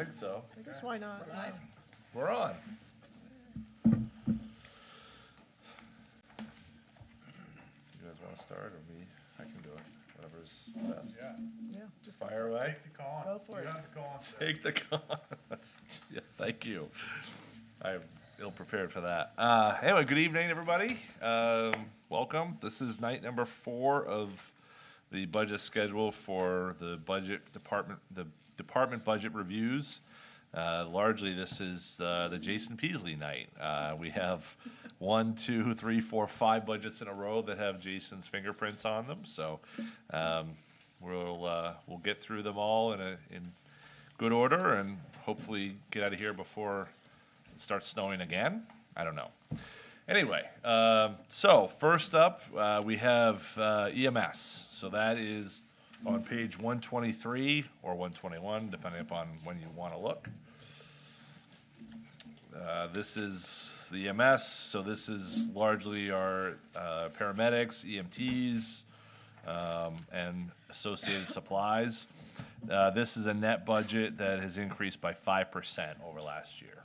think so. I guess why not? We're on. You guys want to start or me? I can do it. Whatever's best. Yeah. Yeah, just Fire away. Take the call. Go for You it. have the call. Take the con. Yeah, thank you. I'm ill prepared for that. Anyway, good evening, everybody. Welcome. This is night number 4 of the budget schedule for the budget department, the department budget reviews. Largely, this is the Jason Peasley night. We have 1, 2, 3, 4, 5 budgets in a row that have Jason's fingerprints on them. So we'll get through them all in good order and hopefully get out of here before it starts snowing again. I don't know. Anyway, so first up, we have EMS. So that is on page 123 or 121, depending upon when you want to look. This is the EMS, so this is largely our paramedics, EMTs, and associated supplies. This is a net budget that has increased by 5% over last year.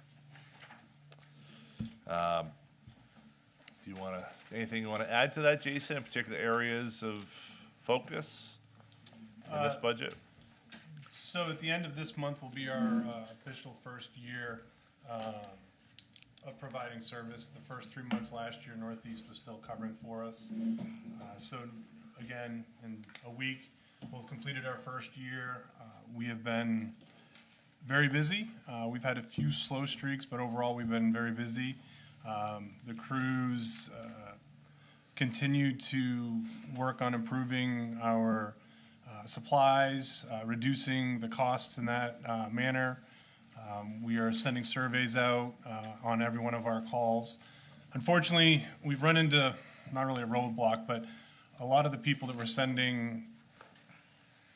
Do you want to, anything you want to add to that, Jason, in particular areas of focus in this budget? So at the end of this month will be our official first year of providing service. The first 3 months last year, Northeast was still covering for us. So again, in a week, we'll have completed our first year. We have been very busy. We've had a few slow streaks, but overall we've been very busy. The crews continue to work on improving our supplies, reducing the costs in that manner. We are sending surveys out on every one of our calls. Unfortunately, we've run into, not really a roadblock, but a lot of the people that we're sending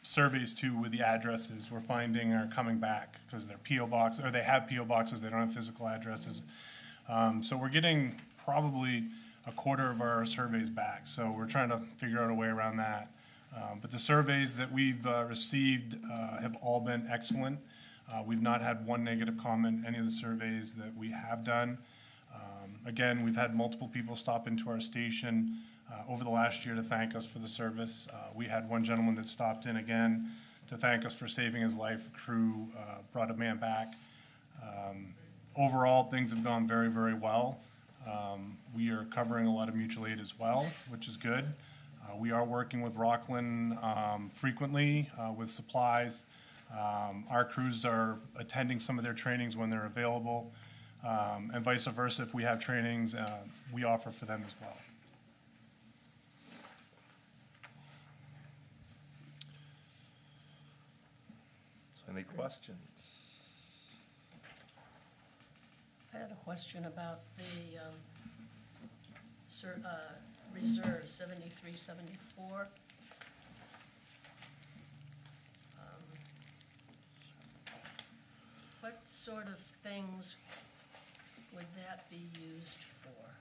surveys to with the addresses we're finding are coming back because they're P.O. box, or they have P.O. boxes, they don't have physical addresses. So we're getting probably a quarter of our surveys back. So we're trying to figure out a way around that. But the surveys that we've received have all been excellent. We've not had one negative comment in any of the surveys that we have done. Again, we've had multiple people stop into our station over the last year to thank us for the service. We had one gentleman that stopped in again to thank us for saving his life. The crew brought a man back. Overall, things have gone very, very well. We are covering a lot of mutual aid as well, which is good. We are working with Rockland frequently with supplies. Our crews are attending some of their trainings when they're available, and vice versa. If we have trainings, we offer for them as well. Any questions? I had a question about the reserve 7374. What sort of things would that be used for?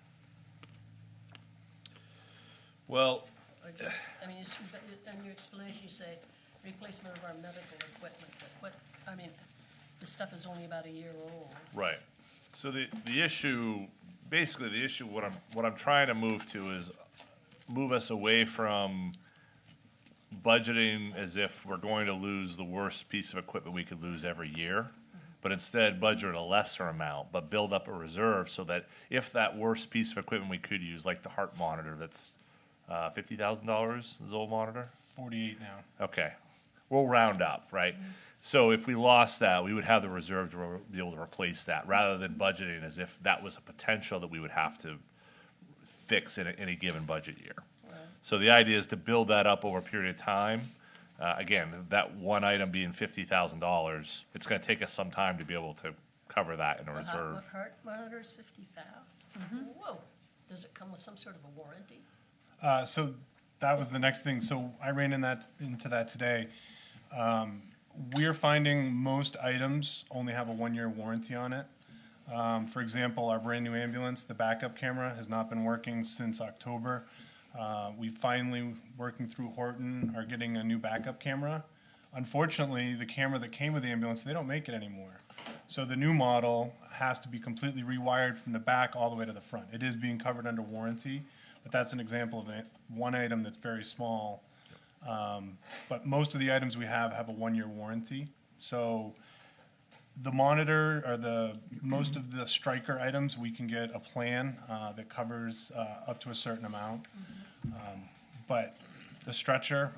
Well, Or just, I mean, in your explanation, you say replacement of our medical equipment, but what, I mean, this stuff is only about a year old. right. So the issue, basically the issue, what I'm trying to move to is move us away from budgeting as if we're going to lose the worst piece of equipment we could lose every year, but instead budget a lesser amount, but build up a reserve so that if that worst piece of equipment we could use, like the heart monitor that's $50,000, the Zoll monitor? 48 now. Okay, we'll round up, right? So if we lost that, we would have the reserve to be able to replace that, rather than budgeting as if that was a potential that we would have to fix in any given budget year. Right. So the idea is to build that up over a period of time. Again, that one item being $50,000, it's gonna take us some time to be able to cover that in a reserve. What heart monitor is 50,000? Whoa, does it come with some sort of a warranty? So that was the next thing. So I ran into that today. We're finding most items only have a 1-year warranty on it. For example, our brand new ambulance, the backup camera has not been working since October. We finally, working through Horton, are getting a new backup camera. Unfortunately, the camera that came with the ambulance, they don't make it anymore. So the new model has to be completely rewired from the back all the way to the front. It is being covered under warranty, but that's an example of one item that's very small. But most of the items we have a 1-year warranty. So the monitor or most of the striker items, we can get a plan that covers up to a certain amount. But the stretcher,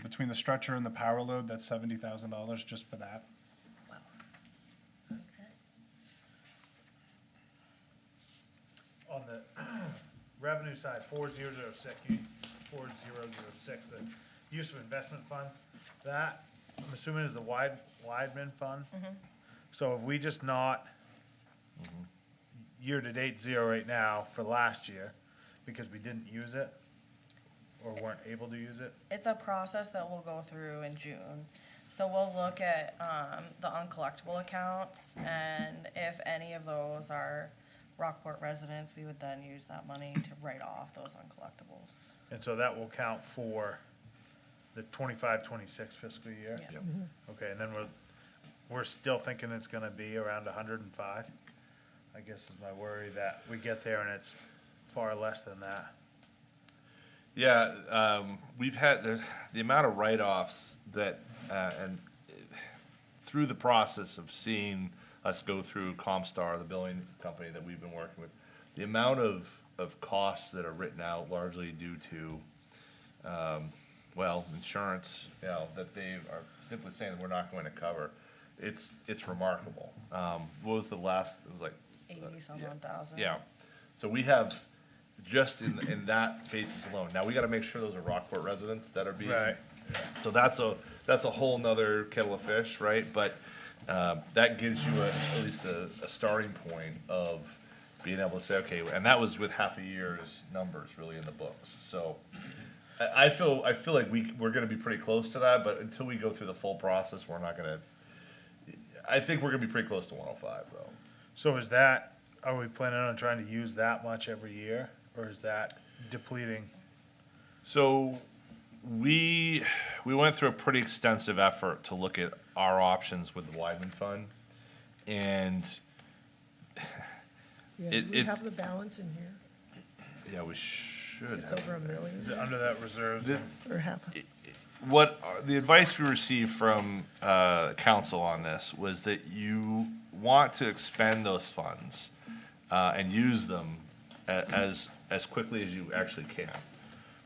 between the stretcher and the power load, that's $70,000 just for that. Wow. Okay. On the revenue side, 4006, the use of investment fund, that, I'm assuming is the Weidman fund? So if we just not year-to-date zero right now for last year, because we didn't use it, or weren't able to use it? It's a process that we'll go through in June. So we'll look at the uncollectible accounts, and if any of those are Rockport residents, we would then use that money to write off those uncollectibles. And so that will count for the 25-26 fiscal year? Yeah. Okay, and then we're still thinking it's gonna be around 105? I guess is my worry that we get there and it's far less than that. Yeah, we've had the amount of write-offs that, and through the process of seeing us go through Comstar, the billing company that we've been working with, the amount of costs that are written out largely due to, insurance, that they are simply saying that we're not going to cover. It's remarkable. What was the last, it was like, 80-some-odd thousand. yeah. So we have, just in that basis alone, now we gotta make sure those are Rockport residents that are being. Right. So that's a whole nother kettle of fish, right? But, that gives you at least a starting point of being able to say, okay, and that was with half a year's numbers really in the books. So I feel like we're gonna be pretty close to that, but until we go through the full process, we're not gonna, I think we're gonna be pretty close to 105 though. So are we planning on trying to use that much every year, or is that depleting? So we went through a pretty extensive effort to look at our options with the Weidman Fund, and Yeah, It- do we it's- have the balance in here? yeah, we should It's have. over $1 million Is it under that reserves? The- or half? The advice we received from council on this was that you want to expend those funds and use them as quickly as you actually can,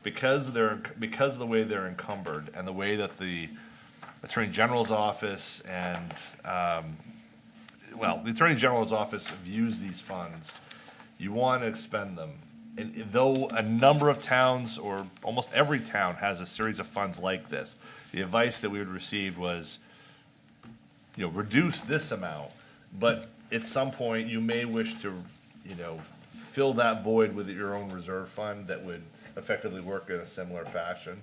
because of the way they're encumbered and the way that the Attorney General's office and the Attorney General's office views these funds. You want to expend them. And though a number of towns, or almost every town, has a series of funds like this, the advice that we would receive was, reduce this amount, but at some point, you may wish to, fill that void with your own reserve fund that would effectively work in a similar fashion.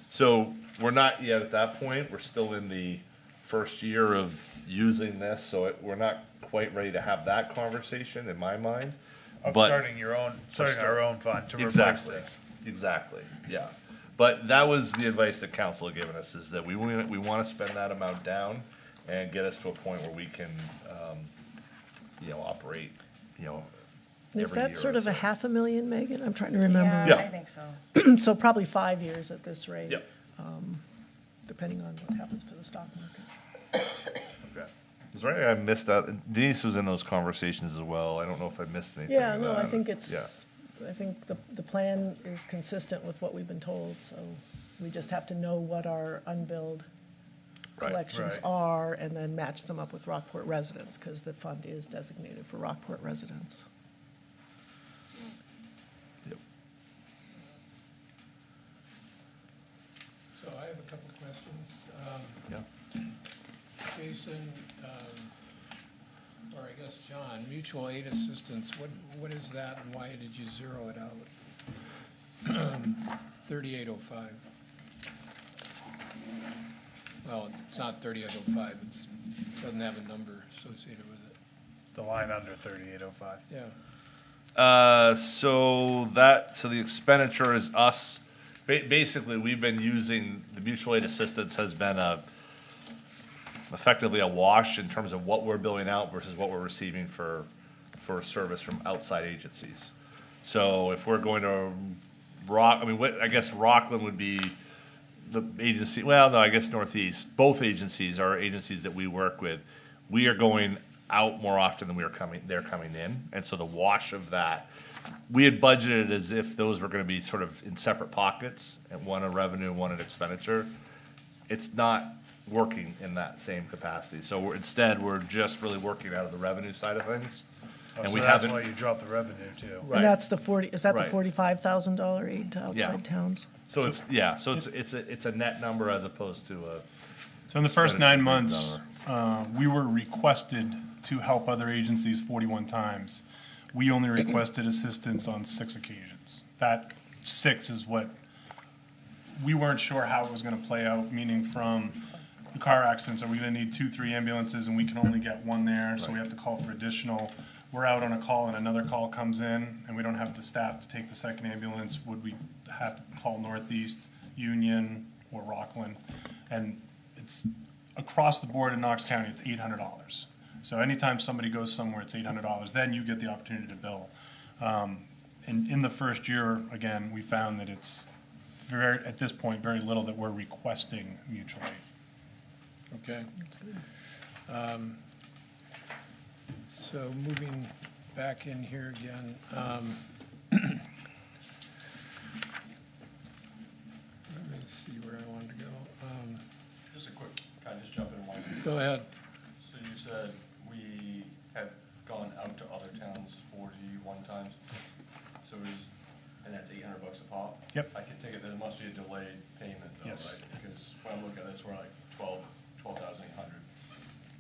So we're not yet at that point. We're still in the first year of using this, so we're not quite ready to have that conversation in my mind. Of But- starting our own fund to replace Exactly, this? exactly, yeah. But that was the advice that council had given us, is that we want to spend that amount down and get us to a point where we can, operate, Is every that year sort or of a so. $500,000, Megan? I'm trying to remember. Yeah. I think so. So probably 5 years at this rate. Yep. Depending on what happens to the stock market. Okay. Is there anything I missed out? Denise was in those conversations as well. I don't know if I missed anything. Yeah, of no, I that. think it's, Yeah. I think the plan is consistent with what we've been told, so we just have to know what our unbilled Right. collections Right. are and then match them up with Rockport residents, because the fund is designated for Rockport residents. Yep. So I have a couple of questions. Yeah. Jason, or I guess John, mutual aid assistance, what is that and why did you zero it out? 3805. Well, it's not 3805, it doesn't have a number associated with it. The line under 3805. Yeah, So the expenditure is us, basically, we've been using, the mutual aid assistance has been effectively a wash in terms of what we're billing out versus what we're receiving for service from outside agencies. So if we're going to I guess Rockland would be the agency, well, no, I guess Northeast, both agencies are agencies that we work with. We are going out more often than they're coming in, and so the wash of that, we had budgeted as if those were gonna be sort of in separate pockets, and one a revenue, one an expenditure. It's not working in that same capacity, so instead, we're just really working out of the revenue side of things. And we So that's haven't, why you dropped the revenue too. Right. And that's the is that the Right. $45,000 aid to Yeah. outside towns? so it's a net number as opposed to a. So in the first Expenditure 9 months, number. we were requested to help other agencies 41 times. We only requested assistance on 6 occasions. That 6 is what, we weren't sure how it was gonna play out, meaning from the car accidents, are we gonna need 2, 3 ambulances and we can only get 1 there, so we have to call for additional. We're out on a call and another call comes in and we don't have the staff to take the second ambulance, would we have to call Northeast, Union, or Rockland? And it's across the board in Knox County, it's $800. So anytime somebody goes somewhere, it's $800, then you get the opportunity to bill. And in the first year, again, we found that it's at this point, very little that we're requesting mutual aid. Okay. So moving back in here again, let me see where I wanted to go. Just a quick, can I just jump in one? Go ahead. So you said we have gone out to other towns 41 times. So and that's $800 a pop? Yep. I can take it, there must be a delayed payment though, Yes. right? Because when I look at this, we're like 12,800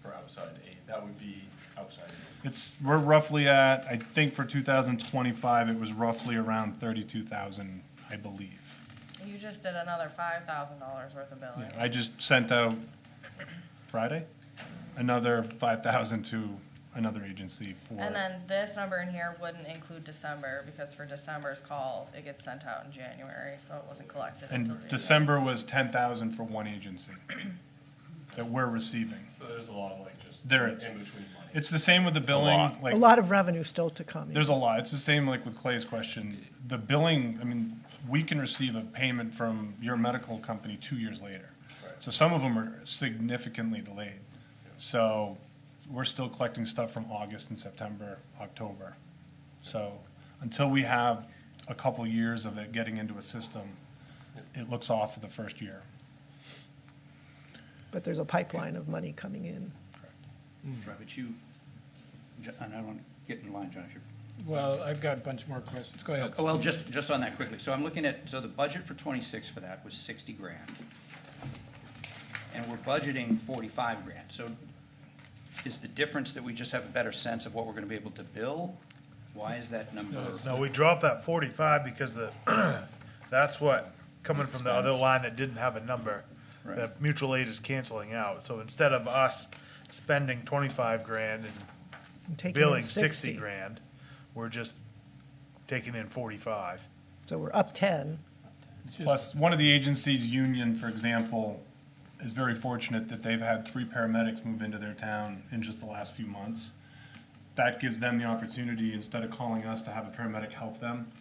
for outside aid. That would be outside aid. We're roughly at, I think for 2025, it was roughly around 32,000, I believe. You just did another $5,000 worth of Yeah, billing. I just sent out Friday, another 5,000 to another agency for. And then this number in here wouldn't include December, because for December's calls, it gets sent out in January, so it wasn't collected And until January. December was 10,000 for one agency that we're receiving. So there's a lot of like just There in is. between money. It's the same with the billing, lot. like, A lot of revenue still to come. there's a lot. It's the same like with Clay's question. The billing, I mean, we can receive a payment from your medical company 2 years later. Right. So some of them are significantly delayed. So we're still collecting stuff from August and September, October. So until we have a couple years of it getting into a system, it looks off for the first year. But there's a pipeline of money coming in. Right, but and I don't want to get in line, John, if you're. Well, I've got a bunch more questions. Go ahead. Oh, well, just on that quickly. So I'm looking at, so the budget for 26 for that was 60 grand. And we're budgeting 45 grand. So is the difference that we just have a better sense of what we're going to be able to bill? Why is that number? No, we dropped that 45 because that's what, coming from the other Expense. line that didn't have a number, Right. that mutual aid is canceling out. So instead of us spending 25 grand and And taking in billing 60 grand, we're just taking in 45. So we're up 10. Plus, one of the agencies, Union, for example, is very fortunate that they've had 3 paramedics move into their town in just the last few months. That gives them the opportunity, instead of calling us to have a paramedic help them,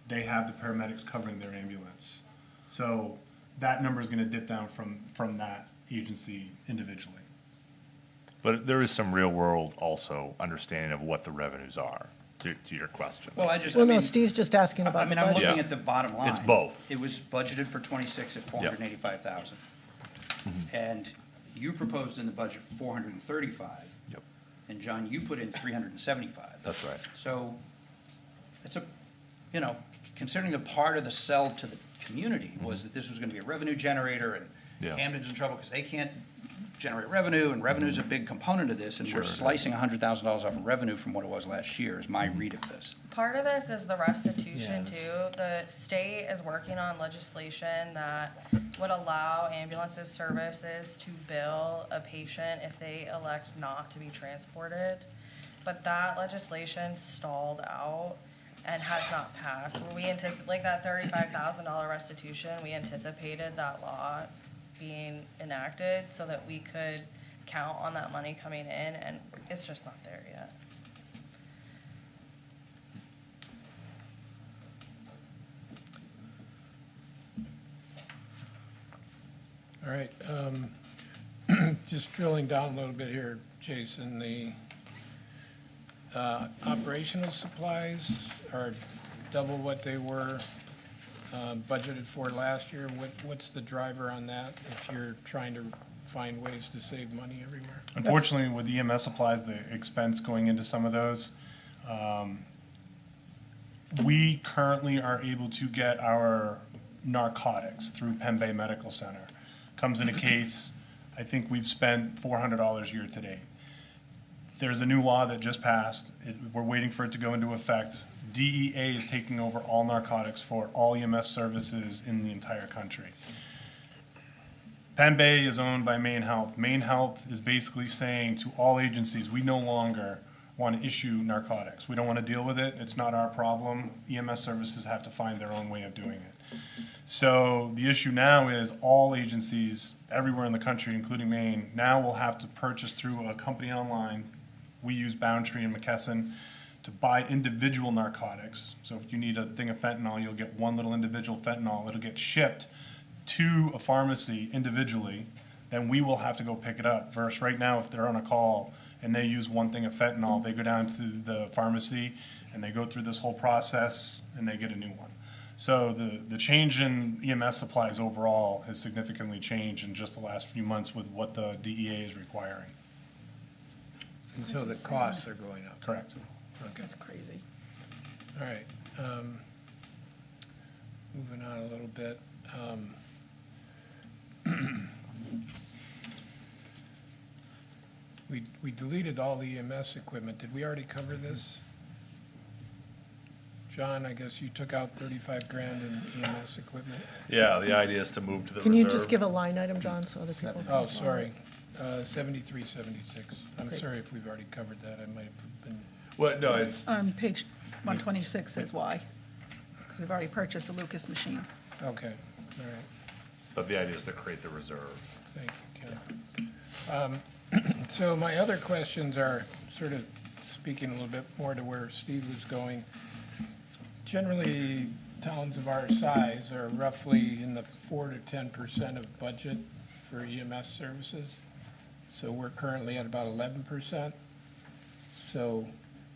they have the paramedics covering their ambulance. So that number is gonna dip down from that agency individually. But there is some real world also understanding of what the revenues are, to your question. Well, I just, I Well, no, mean, Steve's just asking I about the mean, I'm budget. looking Yeah. at the bottom line. It's both. It was budgeted for 26 at 485,000. And you proposed in the budget 435. Yep. And John, you put in 375. That's right. So it's considering the part of the sell to the community was that this was gonna be a revenue generator and Yeah. Camden's in trouble because they can't generate revenue, and revenue's a big component of this, and we're slicing $100,000 off of revenue from what it was last year, is my read of this. Part of this is the restitution too. The state is working on legislation that would allow ambulances services to bill a patient if they elect not to be transported. But that legislation stalled out and has not passed. We anticipate, like that $35,000 restitution, we anticipated that law being enacted so that we could count on that money coming in, and it's just not there yet. All right, just drilling down a little bit here, Jason, the operational supplies are double what they were budgeted for last year. What's the driver on that if you're trying to find ways to save money everywhere? Unfortunately, with EMS supplies, the expense going into some of those, we currently are able to get our narcotics through Penn Bay Medical Center. Comes in a case, I think we've spent $400 year to date. There's a new law that just passed. We're waiting for it to go into effect. DEA is taking over all narcotics for all EMS services in the entire country. Penn Bay is owned by Maine Health. Maine Health is basically saying to all agencies, we no longer want to issue narcotics. We don't want to deal with it. It's not our problem. EMS services have to find their own way of doing it. So the issue now is all agencies everywhere in the country, including Maine, now will have to purchase through a company online. We use Boundtree and McKesson to buy individual narcotics. So if you need a thing of fentanyl, you'll get one little individual fentanyl. It'll get shipped to a pharmacy individually. Then we will have to go pick it up. Versus right now, if they're on a call and they use one thing of fentanyl, they go down to the pharmacy and they go through this whole process and they get a new one. So the change in EMS supplies overall has significantly changed in just the last few months with what the DEA is requiring. And so the costs are going up. Correct. Okay, That's crazy. all right. Moving on a little bit. We deleted all the EMS equipment. Did we already cover this? John, I guess you took out 35 grand in EMS equipment? Yeah, the idea is to move to the reserve. Can you just give a line item, John, so other people? can Oh, follow? sorry, 7376. I'm Great. sorry if we've already covered that. I might have been, Well, no, it's, On page 126 says why, because we've already purchased a Lucas machine. okay, all right. but the idea is to create the reserve. Thank you, Ken. So my other questions are sort of speaking a little bit more to where Steve was going. Generally, towns of our size are roughly in the 4 to 10% of budget for EMS services. So we're currently at about 11%. So,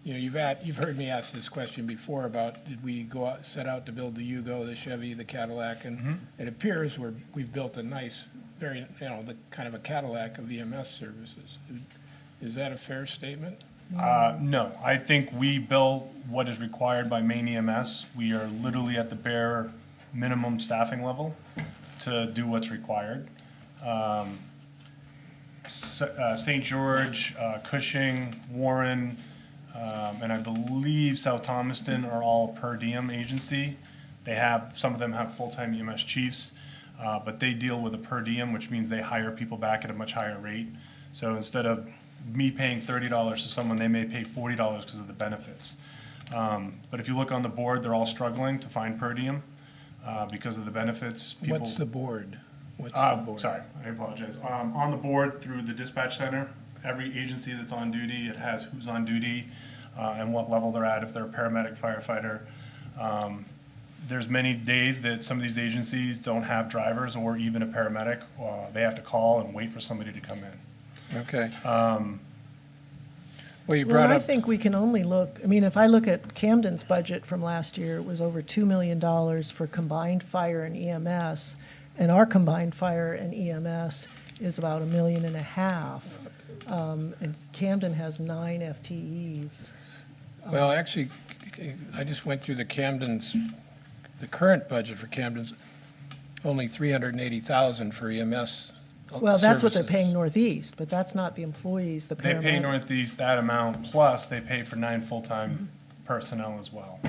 you know, you've heard me ask this question before about, did we set out to build the Yugo, the Chevy, the Cadillac? And it appears we've built a nice, very, you know, the kind of a Cadillac of EMS services. Is that a fair statement? No, I think we built what is required by Maine EMS. We are literally at the bare minimum staffing level to do what's required. St. George, Cushing, Warren, and I believe South Thomaston are all per diem agency. Some of them have full-time EMS chiefs, but they deal with a per diem, which means they hire people back at a much higher rate. So instead of me paying $30 to someone, they may pay $40 because of the benefits. But if you look on the board, they're all struggling to find per diem because of the benefits. What's the board? What's the board? Sorry, I apologize. On the board through the dispatch center, every agency that's on duty, it has who's on duty and what level they're at, if they're a paramedic, firefighter. There's many days that some of these agencies don't have drivers or even a paramedic. They have to call and wait for somebody to come in. Okay. Well, you Well, brought I up, think we can only look, I mean, if I look at Camden's budget from last year, it was over $2 million for combined fire and EMS, and our combined fire and EMS is about $1.5 million. And Camden has 9 FTEs. well, actually, I just went through the current budget for Camden's, only 380,000 for EMS Well, that's what they're services. paying Northeast, but that's not the employees, the They pay paramedic. Northeast that amount, plus they pay for 9 full-time personnel as well.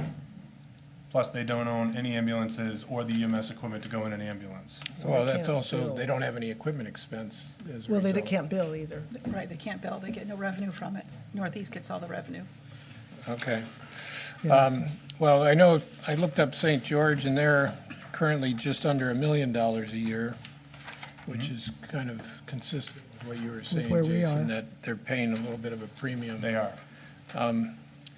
Plus, they don't own any ambulances or the EMS equipment to go in an ambulance. So Well, they that's can't also, bill. they don't have any equipment expense as a Well, they result. can't bill either. Right, they can't bill, they get no revenue from it. Northeast gets all the revenue. Okay. Yes. Well, I know, I looked up St. George, and they're currently just under $1 million a year. which is kind of consistent with what you were saying, where we Jason, are. that they're paying a little bit of a premium. They are.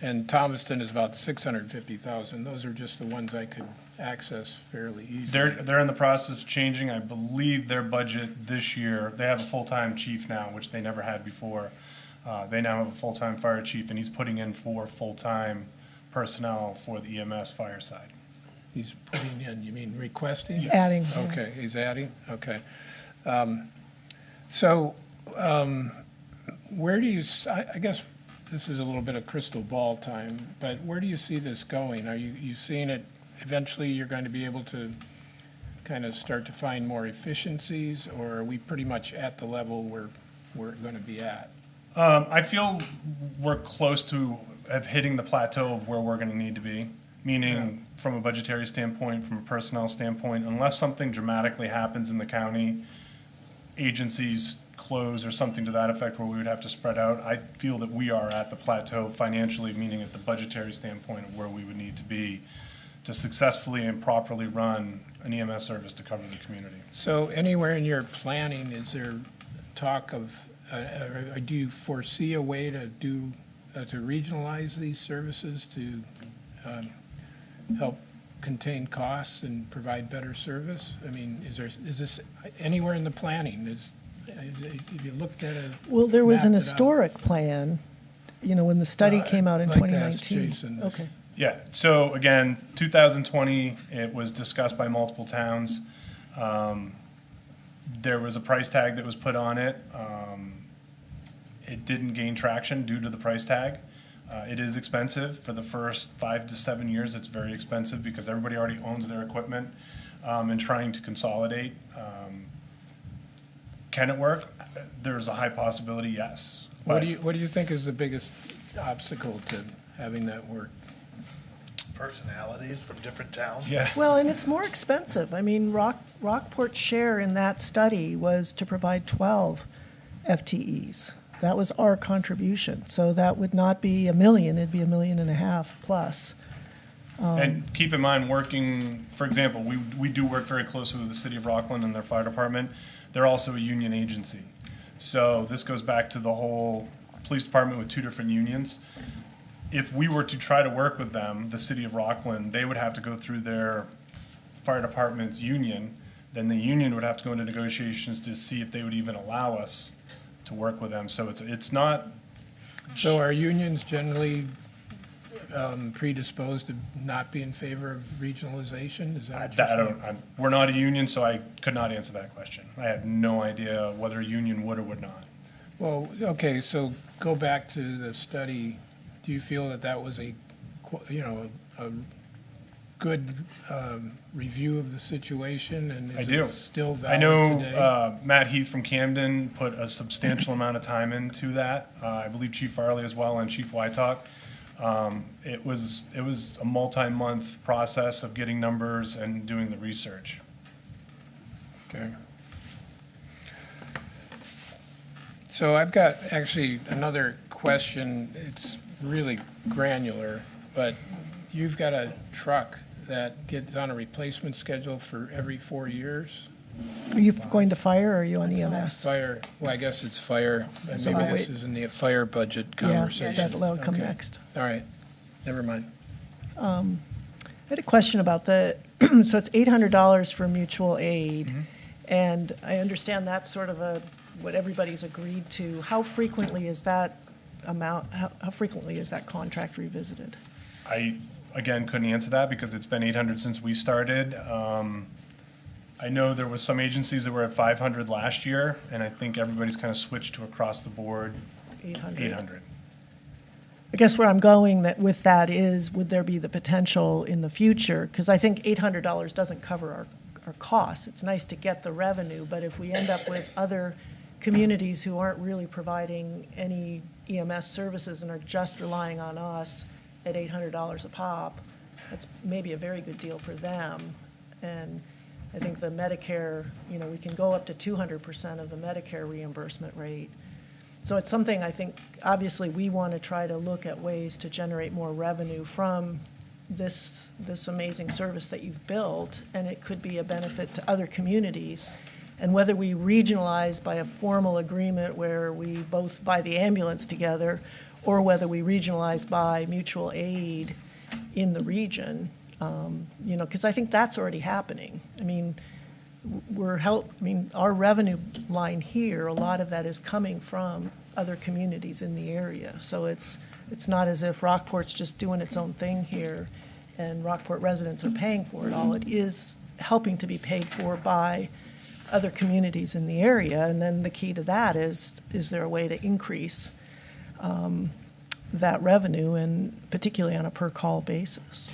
And Thomaston is about 650,000. Those are just the ones I could access fairly easily. They're in the process of changing. I believe their budget this year, they have a full-time chief now, which they never had before. They now have a full-time fire chief, and he's putting in 4 full-time personnel for the EMS fire side. He's putting in, you mean requesting? Yes. Adding. yeah. Okay, he's adding, okay. Where do you, I guess this is a little bit of crystal ball time, but where do you see this going? Are you seeing it, eventually you're going to be able to kind of start to find more efficiencies, or are we pretty much at the level where we're going to be at? I feel we're close to hitting the plateau of where we're gonna need to be, meaning from a budgetary standpoint, from a personnel standpoint, unless something dramatically happens in the county, agencies close or something to that effect where we would have to spread out, I feel that we are at the plateau financially, meaning at the budgetary standpoint of where we would need to be to successfully and properly run an EMS service to cover the community. So anywhere in your planning, is there talk of, do you foresee a way to to regionalize these services to help contain costs and provide better service? I mean, is this anywhere in the planning? Have you looked at it? Well, there was an mapped it out? historic plan, when the study came out in I'd like to ask 2019. Jason this. Okay. Yeah, so again, 2020, it was discussed by multiple towns. There was a price tag that was put on it. It didn't gain traction due to the price tag. It is expensive. For the first 5 to 7 years, it's very expensive because everybody already owns their equipment and trying to consolidate. Can it work? There's a high possibility, yes. What But do you think is the biggest obstacle to having that work? Personalities from different towns. yeah, Well, and it's more expensive. I mean, Rockport's share in that study was to provide 12 FTEs. That was our contribution. So that would not be $1 million, it'd be $1.5 million plus. and keep in mind, working, for example, we do work very closely with the city of Rockland and their fire department. They're also a union agency. So this goes back to the whole police department with 2 different unions. If we were to try to work with them, the city of Rockland, they would have to go through their fire department's union. Then the union would have to go into negotiations to see if they would even allow us to work with them. So it's not, So are unions generally predisposed to not be in favor of regionalization? Is that what you're I saying? don't, we're not a union, so I could not answer that question. I have no idea whether a union would or would not. Well, okay, so go back to the study. Do you feel that that was a good review of the situation, and I is do. it still I valid know today? Matt Heath from Camden put a substantial amount of time into that. I believe Chief Farley as well and Chief Wytalk. It was a multi-month process of getting numbers and doing the research. Okay. So I've got actually another question. It's really granular, but you've got a truck that gets on a replacement schedule for every 4 years? Are you going to fire or are you on EMS? Fire, well, I guess it's fire, and maybe Sorry. this is in the fire budget Yeah, conversation. that'll come Okay. next. All right, never mind. I had a question about so it's $800 for mutual aid, and I understand that's sort of what everybody's agreed to. How frequently is that how frequently is that contract revisited? I, again, couldn't answer that because it's been 800 since we started. I know there was some agencies that were at 500 last year, and I think everybody's kind of switched to across the board 800. I guess where I'm going with that is, would there be the potential in the future? Because I think $800 doesn't cover our costs. It's nice to get the revenue, but if we end up with other communities who aren't really providing any EMS services and are just relying on us at $800 a pop, that's maybe a very good deal for them. And I think the Medicare, we can go up to 200% of the Medicare reimbursement rate. So it's something I think, obviously, we want to try to look at ways to generate more revenue from this amazing service that you've built, and it could be a benefit to other communities. And whether we regionalize by a formal agreement where we both buy the ambulance together, or whether we regionalize by mutual aid in the region, you know, because I think that's already happening. I mean, our revenue line here, a lot of that is coming from other communities in the area. So it's not as if Rockport's just doing its own thing here and Rockport residents are paying for it all. It is helping to be paid for by other communities in the area. And then the key to that is there a way to increase that revenue, and particularly on a per-call basis?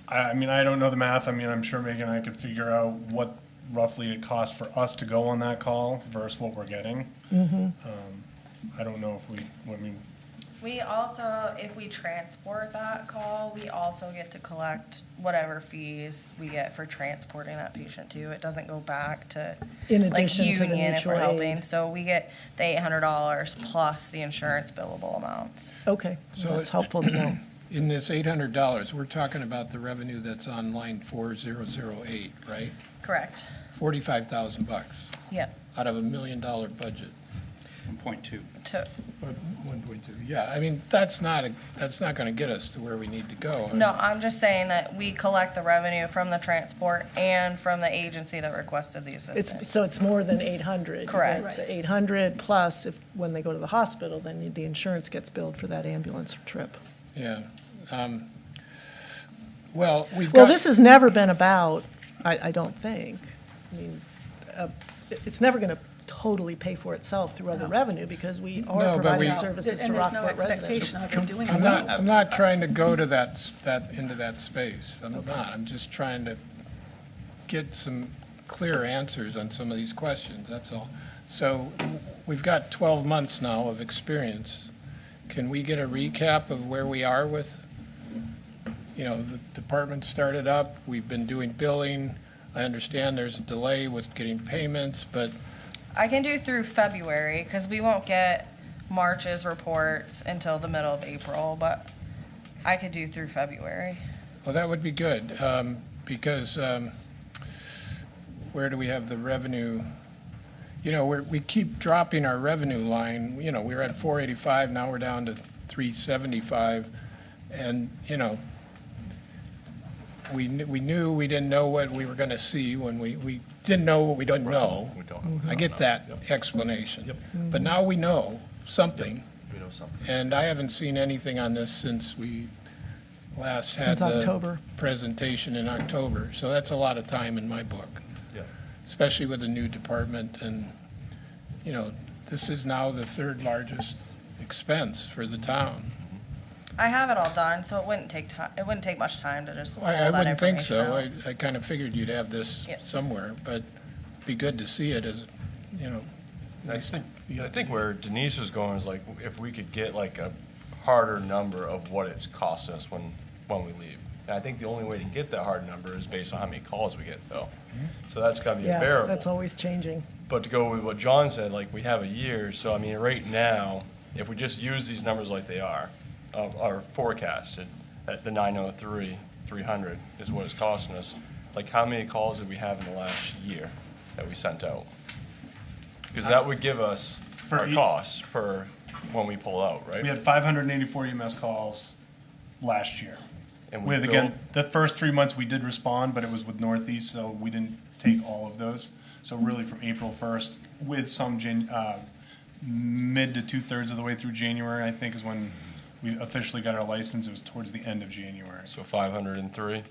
I mean, I don't know the math. I mean, I'm sure Megan and I could figure out what roughly it costs for us to go on that call versus what we're getting. I don't know if We also, if we transport that call, we also get to collect whatever fees we get for transporting that patient too. It doesn't go back to, In like, addition to the Union if we're mutual helping. aid. So we get the $800 plus the insurance billable amounts. Okay, So that's helpful to know. In this $800, we're talking about the revenue that's on line 4008, right? Correct. 45,000 bucks Yep. out of $1 million budget. 1.2. To, 1.2, yeah, I mean, that's not gonna get us to where we need to go. no, I'm just saying that we collect the revenue from the transport and from the agency that requested the assistance. So it's more than 800. You Correct. get the 800 plus, when they go to the hospital, then the insurance gets billed for that ambulance trip. Yeah. Well, we've Well, got. this has never been about, I don't think, I mean, it's never going to totally pay for itself through other revenue, because we No, are but providing we- services to And there's no Rockport residents. expectation of them doing I'm so. not trying to go to into that space. I'm not. I'm just trying to get some clear answers on some of these questions, that's all. So we've got 12 months now of experience. Can we get a recap of where we are with, you know, the department started up, we've been doing billing. I understand there's a delay with getting payments, but I can do through February, because we won't get March's reports until the middle of April, but I could do through February. well, that would be good, because where do we have the revenue? You know, we keep dropping our revenue line. You know, we were at 485, now we're down to 375. And, you know, we knew we didn't know what we were going to see when we didn't know what we didn't know. We don't. I get that explanation. But now we know something. We know something. And I haven't seen anything on this since we last had Since the October. presentation in October. So that's a lot of time in my book, Yeah. especially with the new department. And, you know, this is now the third largest expense for the town. I have it all done, so it wouldn't take time, it wouldn't take much time to just pull I that wouldn't think information so. out. I kind of figured you'd have this Yep. somewhere, but it'd be good to see it as, you know. I think where Denise was going is like, if we could get like a harder number of what it's costing us when we leave. And I think the only way to get that hard number is based on how many calls we get, though. So that's gotta be a Yeah, variable. that's always changing. But to go with what John said, like, we have a year, so I mean, right now, if we just use these numbers like they are forecasted, at the 903, 300 is what it's costing us, like, how many calls did we have in the last year that we sent out? Because that would give us For our each- costs per, when we pull out, right? we had 584 EMS calls last year. And we With, again, billed- the first 3 months we did respond, but it was with Northeast, so we didn't take all of those. So really from April 1st, with some mid to 2/3 of the way through January, I think is when we officially got our license. It was towards the end of January, So 503,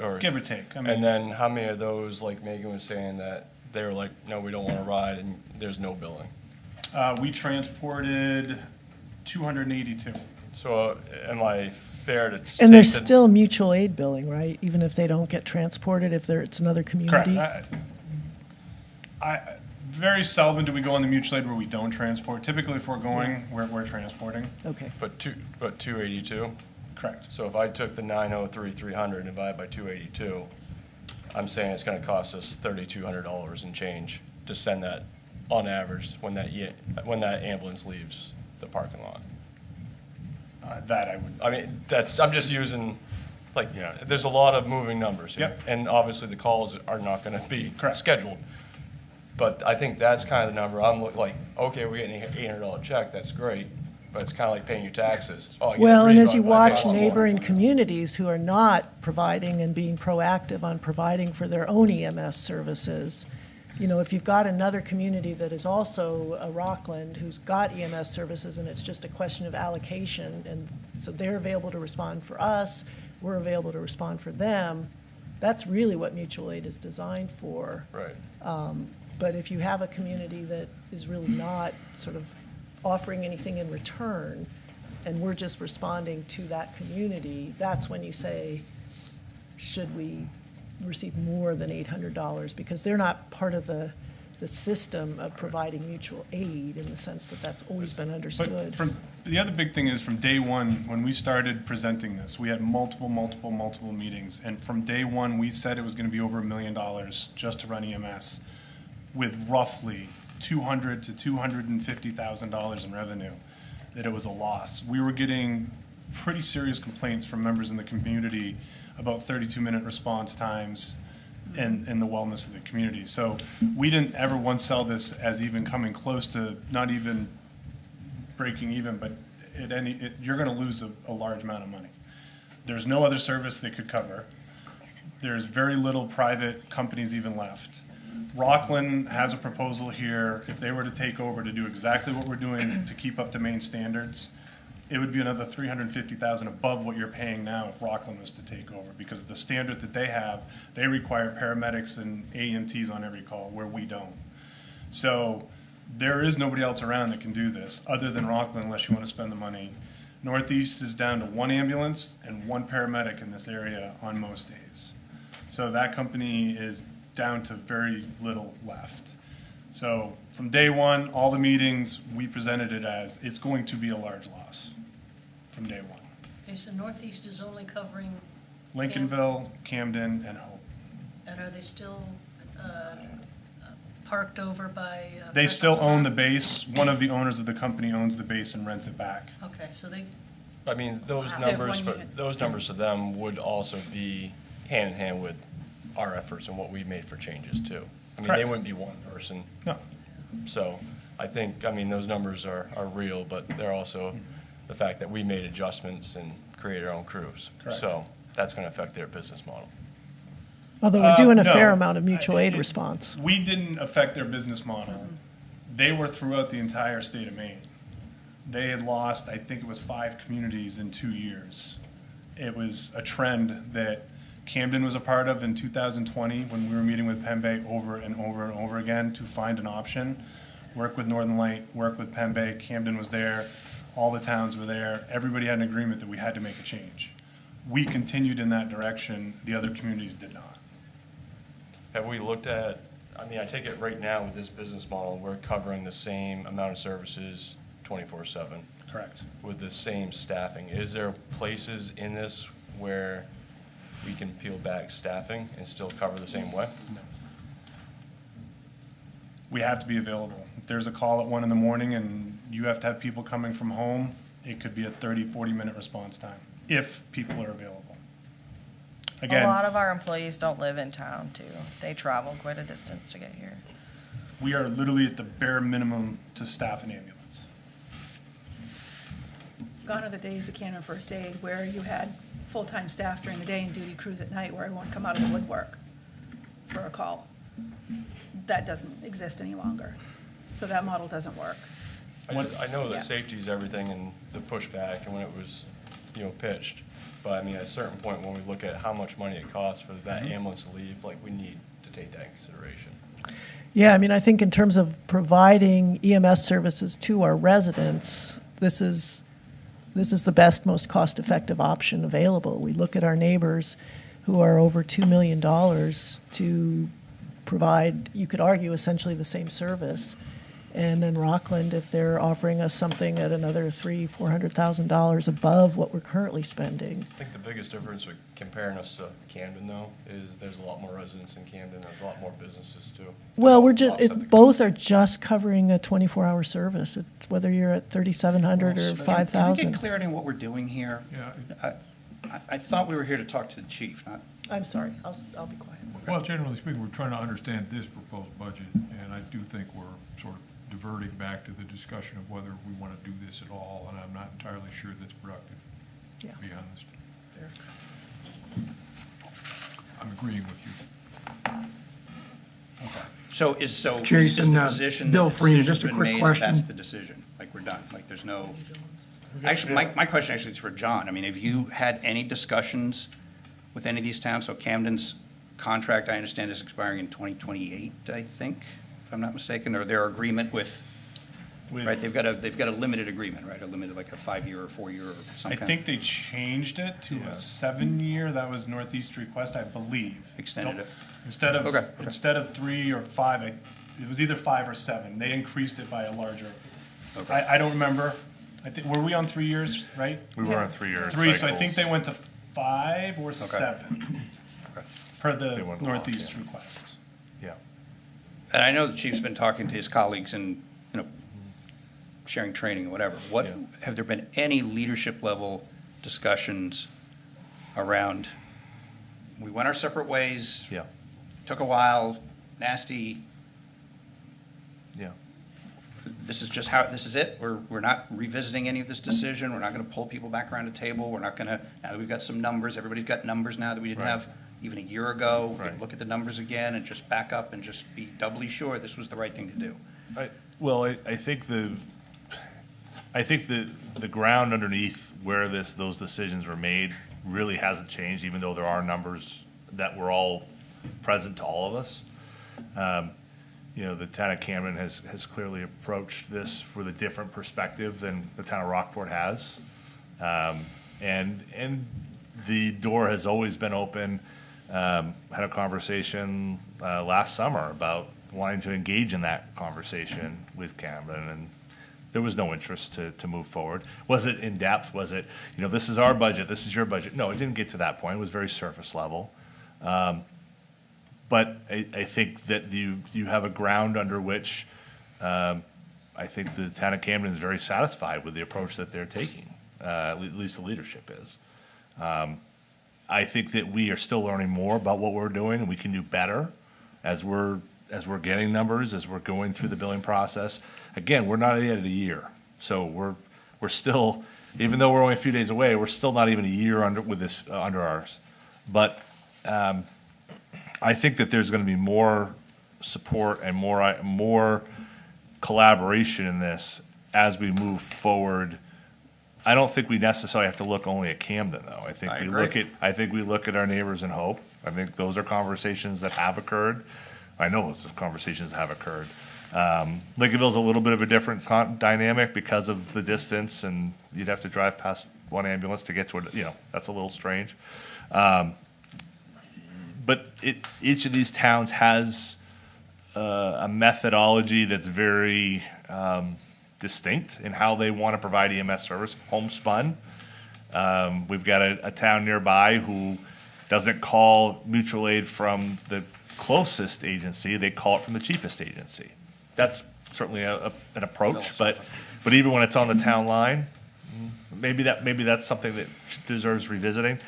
or, give or take. I mean, and then how many of those, like Megan was saying, that they were like, no, we don't want to ride, and there's no billing? we transported 282. So am I fair to And state there's that- still mutual aid billing, right? Even if they don't get transported, if it's another Correct. community? Very seldom do we go on the mutual aid where we don't transport. Typically, if we're going, we're transporting. Okay, But 282? Correct. So if I took the 903, 300 and divided by 282, I'm saying it's gonna cost us $3,200 and change to send that on average when that ambulance leaves the parking lot. That I would, I mean, I'm just using, like, there's a lot of moving numbers here. Yep. And obviously, the calls are not gonna be Correct. scheduled. But I think that's kind of the number, I'm like, okay, we're getting an $800 check, that's great, but it's kind of like paying your taxes. Oh, I get a Well, and as refund, you but I pay watch a lot more. neighboring communities who are not providing and being proactive on providing for their own EMS services, you know, if you've got another community that is also a Rockland who's got EMS services and it's just a question of allocation, and so they're available to respond for us, we're available to respond for them, that's really what mutual aid is designed for. Right. But if you have a community that is really not sort of offering anything in return, and we're just responding to that community, that's when you say, should we receive more than $800? Because they're not part of the system of providing mutual aid in the sense that that's always been understood. But the other big thing is from day one, when we started presenting this, we had multiple meetings. And from day one, we said it was gonna be over $1 million just to run EMS with roughly $200,000 to $250,000 in revenue, that it was a loss. We were getting pretty serious complaints from members in the community about 32-minute response times and the wellness of the community. So we didn't ever once sell this as even coming close to not even breaking even, but you're gonna lose a large amount of money. There's no other service they could cover. There's very little private companies even left. Rockland has a proposal here, if they were to take over to do exactly what we're doing to keep up to Maine standards, it would be another $350,000 above what you're paying now if Rockland was to take over, because of the standard that they have, they require paramedics and AMTs on every call, where we don't. So there is nobody else around that can do this, other than Rockland, unless you want to spend the money. Northeast is down to 1 ambulance and 1 paramedic in this area on most days. So that company is down to very little left. So from day one, all the meetings, we presented it as, it's going to be a large loss from day one. Okay, so Northeast is only covering, Lincolnville, Camden, and Hope. and are they still parked over by? They still Franklin own the Park? base. One of the owners of the company owns the base and rents it back. Okay, so they, I mean, those Wow. They have numbers, one for unit. those numbers to them would also be hand in hand with our efforts and what we made for changes too. I mean, they Correct. wouldn't be one person. No. So I think, I mean, those numbers are real, but they're also the fact that we made adjustments and created our own crews. Correct. So that's going to affect their business model. Although we're doing a No. fair amount of mutual aid It- response. We didn't affect their business model. They were throughout the entire state of Maine. They had lost, I think it was 5 communities in 2 years. It was a trend that Camden was a part of in 2020, when we were meeting with Penn Bay over and over and over again to find an option. Work with Northern Light, work with Penn Bay, Camden was there, all the towns were there, everybody had an agreement that we had to make a change. We continued in that direction, the other communities did not. Have we looked at, I mean, I take it right now with this business model, we're covering the same amount of services 24/7 Correct. with the same staffing. Is there places in this where we can peel back staffing and still cover the same way? We have to be available. If there's a call at 1 in the morning and you have to have people coming from home, it could be a 30, 40-minute response time, if people are available. A Again, lot of our employees don't live in town too. They travel quite a distance to get here. we are literally at the bare minimum to staff an ambulance. Gone are the days of Canada First Aid where you had full-time staff during the day and duty crews at night where everyone come out of the woodwork for a call. That doesn't exist any longer. So that model doesn't work. I know Yeah. that safety is everything and the pushback and when it was, pitched. But I mean, at a certain point, when we look at how much money it costs for that ambulance to leave, like, we need to take that in consideration. Yeah, I mean, I think in terms of providing EMS services to our residents, this is the best, most cost-effective option available. We look at our neighbors who are over $2 million to provide, you could argue, essentially the same service. And then Rockland, if they're offering us something at another $300,000-$400,000 above what we're currently spending. I think the biggest difference with comparing us to Camden, though, is there's a lot more residents in Camden, there's a lot more businesses, too. Well, we're Offset just, the- both are just covering a 24-hour service. It's whether you're at 3,700 or Can we 5,000. get clarity on what we're doing here? Yeah. I thought we were here to talk to the chief, not, I'm sorry, I'll be quiet. Well, generally speaking, we're trying to understand this proposed budget, and I do think we're sort of diverting back to the discussion of whether we want to do this at all, and I'm not entirely sure that's productive, to be honest. I'm agreeing with you. So is the Jason, position Bill that the Freeman, decision's just a been quick made, question. that's the decision? Like, we're done, like, there's no, actually, my question actually is for John. I mean, have you had any discussions with any of these towns? So Camden's contract, I understand, is expiring in 2028, I think, if I'm not mistaken, or their agreement with, right, they've got a limited agreement, right? A limited, like a 5-year or 4-year or some I kind. think they changed it to a 7-year, that was Northeast request, I believe. Extended it. Instead of, Okay. instead of 3 or 5, it was either 5 or 7, they increased it by a larger. Okay. I don't remember, I think, were we on 3 years, right? We were on 3-year 3, so I cycles. think they went to 5 or 7, per They the went along, Northeast yeah. requests. Yeah. And I know the chief's been talking to his colleagues and, sharing training and whatever. What, Yeah. have there been any leadership level discussions around, we went our separate ways, Yeah. took a while, nasty, Yeah. this is just how, this is it? We're not revisiting any of this decision, we're not gonna pull people back around the table, we're not gonna, now that we've got some numbers, everybody's got numbers now that we didn't Right. have even a year ago. We can Right. look at the numbers again and just back up and just be doubly sure this was the right thing to do. I think the ground underneath where those decisions were made really hasn't changed, even though there are numbers that were all present to all of us. The town of Camden has clearly approached this with a different perspective than the town of Rockport has. And the door has always been open. Had a conversation last summer about wanting to engage in that conversation with Camden, and there was no interest to move forward. Was it in depth? Was it, this is our budget, this is your budget? No, it didn't get to that point. It was very surface level. But I think that you have a ground under which I think the town of Camden is very satisfied with the approach that they're taking, at least the leadership is. I think that we are still learning more about what we're doing, and we can do better as we're getting numbers, as we're going through the billing process. Again, we're not yet at a year, so we're still, even though we're only a few days away, we're still not even a year under ours. But I think that there's going to be more support and more collaboration in this as we move forward. I don't think we necessarily have to look only at Camden, though. I think we look at our neighbors in Hope. I think those are conversations that have occurred. I know those conversations have occurred. Lincolnville's a little bit of a different dynamic because of the distance, and you'd have to drive past one ambulance to get to it. That's a little strange. But each of these towns has a methodology that's very distinct in how they want to provide EMS service, homespun. We've got a town nearby who doesn't call mutual aid from the closest agency, they call it from the cheapest agency. That's certainly an approach, but even when it's on the town line, maybe that's something that deserves revisiting.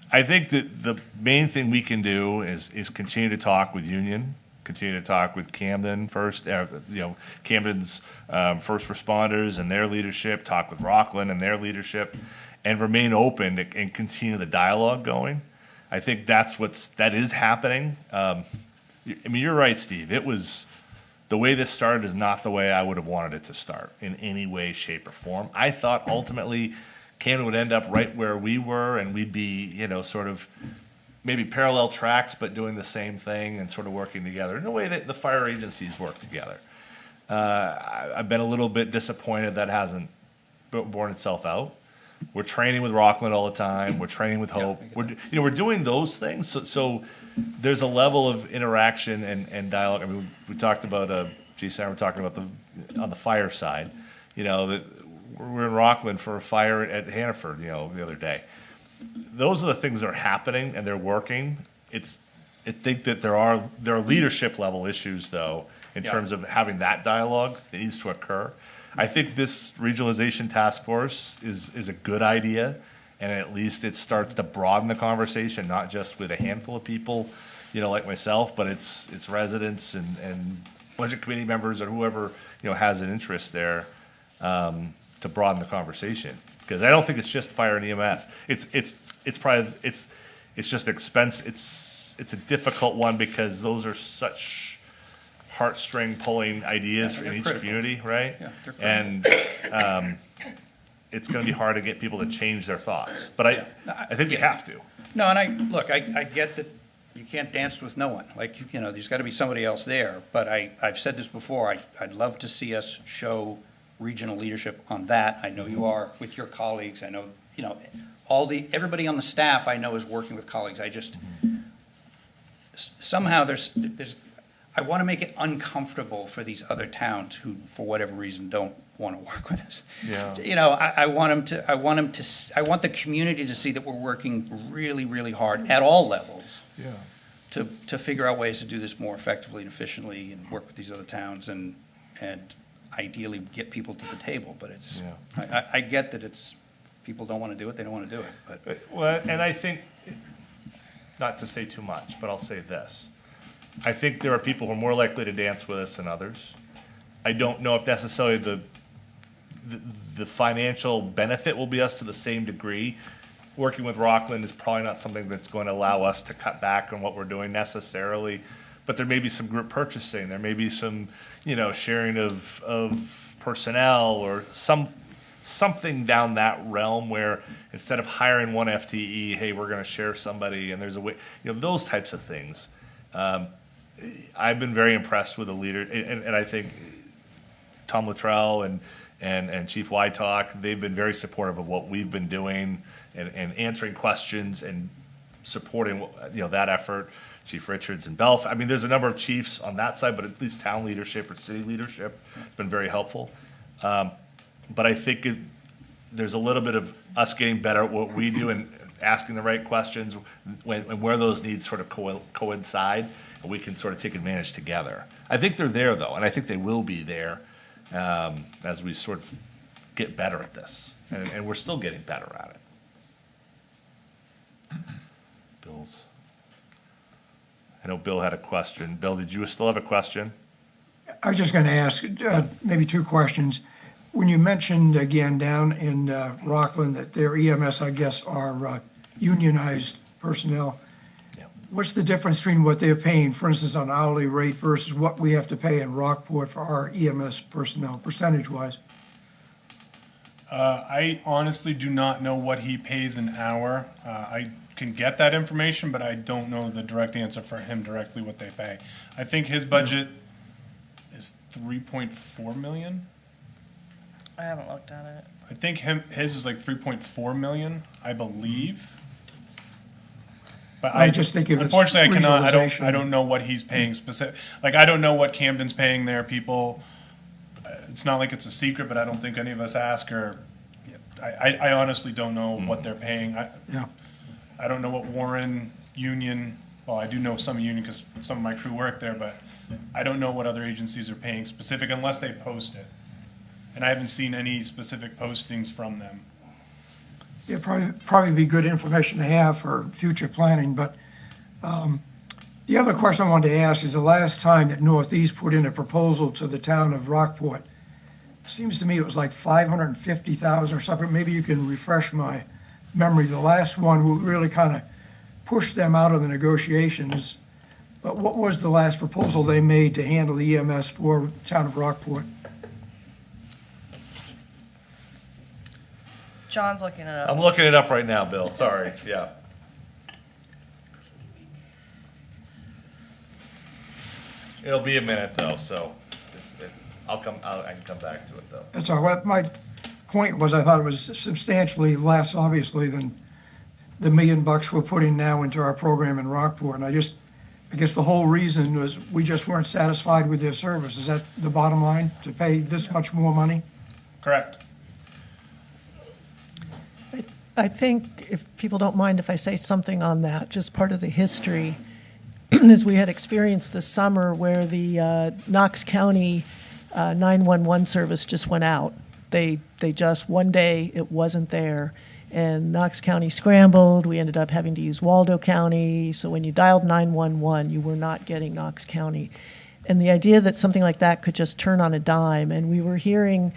I think that the main thing we can do is continue to talk with Union, continue to talk with Camden first, Camden's first responders and their leadership, talk with Rockland and their leadership, and remain open and continue the dialogue going. I think that is happening. You're right, Steve. The way this started is not the way I would have wanted it to start in any way, shape, or form. I thought ultimately Camden would end up right where we were, and we'd be, sort of maybe parallel tracks, but doing the same thing and sort of working together in the way that the fire agencies work together. I've been a little bit disappointed that hasn't borne itself out. We're training with Rockland all the time. We're training with Hope. We're doing those things. So there's a level of interaction and dialogue. I mean, we talked about we're talking about on the fire side. That we're in Rockland for a fire at Hannaford. The other day. Those are the things that are happening and they're working. I think that there are leadership level issues though in terms of having that dialogue that needs to occur. I think this regionalization task force is a good idea, and at least it starts to broaden the conversation, not just with a handful of people, like myself, but it's residents and budget committee members or whoever, has an interest there, to broaden the conversation. Because I don't think it's just fire and EMS. It's probably, it's just expense, it's a difficult one because those are such heartstring pulling ideas Yeah, in they're each critical. community, right? Yeah, they're critical. And, it's gonna be hard to get people to change their thoughts, but I think you have to. No, and I get that you can't dance with no one. Like, there's got to be somebody else there. But I've said this before, I'd love to see us show regional leadership on that. I know you are with your colleagues. I know, everybody on the staff I know is working with colleagues. I just, somehow I want to make it uncomfortable for these other towns who, for whatever reason, don't want to work with us. Yeah. I want the community to see that we're working really, really hard at all levels Yeah. to figure out ways to do this more effectively and efficiently and work with these other towns and ideally get people to the table. But it's, I get that people don't want to do it, they don't want to do it, but. Well, and I think, not to say too much, but I'll say this. I think there are people who are more likely to dance with us than others. I don't know if necessarily the financial benefit will be us to the same degree. Working with Rockland is probably not something that's going to allow us to cut back on what we're doing necessarily, but there may be some group purchasing, there may be some, sharing of personnel or something down that realm where instead of hiring one FTE, hey, we're gonna share somebody and there's a way, those types of things. I've been very impressed with the leader, and I think Tom Luttrell and Chief Wytalk, they've been very supportive of what we've been doing and answering questions and supporting, that effort. Chief Richards and Belf. I mean, there's a number of chiefs on that side, but at least town leadership or city leadership has been very helpful. But I think there's a little bit of us getting better at what we do and asking the right questions and where those needs sort of coincide, and we can sort of take advantage together. I think they're there, though, and I think they will be there as we sort of get better at this. And we're still getting better at it. Bill's. I know Bill had a question. Bill, did you still have a question? I was just going to ask maybe two questions. When you mentioned again down in Rockland that their EMS, I guess, are unionized personnel, Yeah. what's the difference between what they're paying, for instance, on hourly rate versus what we have to pay in Rockport for our EMS personnel, percentage-wise? I honestly do not know what he pays an hour. I can get that information, but I don't know the direct answer for him directly what they pay. I think his budget is 3.4 million. I haven't looked at it. I think his is like 3.4 million, I believe. But I just think if it's unfortunately, I regionalization. don't know what he's paying specific. Like, I don't know what Camden's paying their people. It's not like it's a secret, but I don't think any of us ask or. I honestly don't know what they're paying. Yeah. I don't know what Warren, Union, well, I do know some Union because some of my crew work there, but I don't know what other agencies are paying specific unless they post it. And I haven't seen any specific postings from them. Yeah, probably be good information to have for future planning, but the other question I wanted to ask is the last time that Northeast put in a proposal to the town of Rockport, seems to me it was like 550,000 or something. Maybe you can refresh my memory. The last one, we really kind of pushed them out of the negotiations. But what was the last proposal they made to handle the EMS for the town of Rockport? John's looking it up. I'm looking it up right now, Bill. Sorry. Yeah. It'll be a minute though, so I can come back to it though. That's all right. My point was I thought it was substantially less, obviously, than the $1 million we're putting now into our program in Rockport. And I guess the whole reason was we just weren't satisfied with their service. Is that the bottom line, to pay this much more money? Correct. I think if people don't mind if I say something on that, just part of the history, is we had experienced this summer where the Knox County 911 service just went out. They just, one day, it wasn't there. And Knox County scrambled. We ended up having to use Waldo County. So when you dialed 911, you were not getting Knox County. And the idea that something like that could just turn on a dime, and we were hearing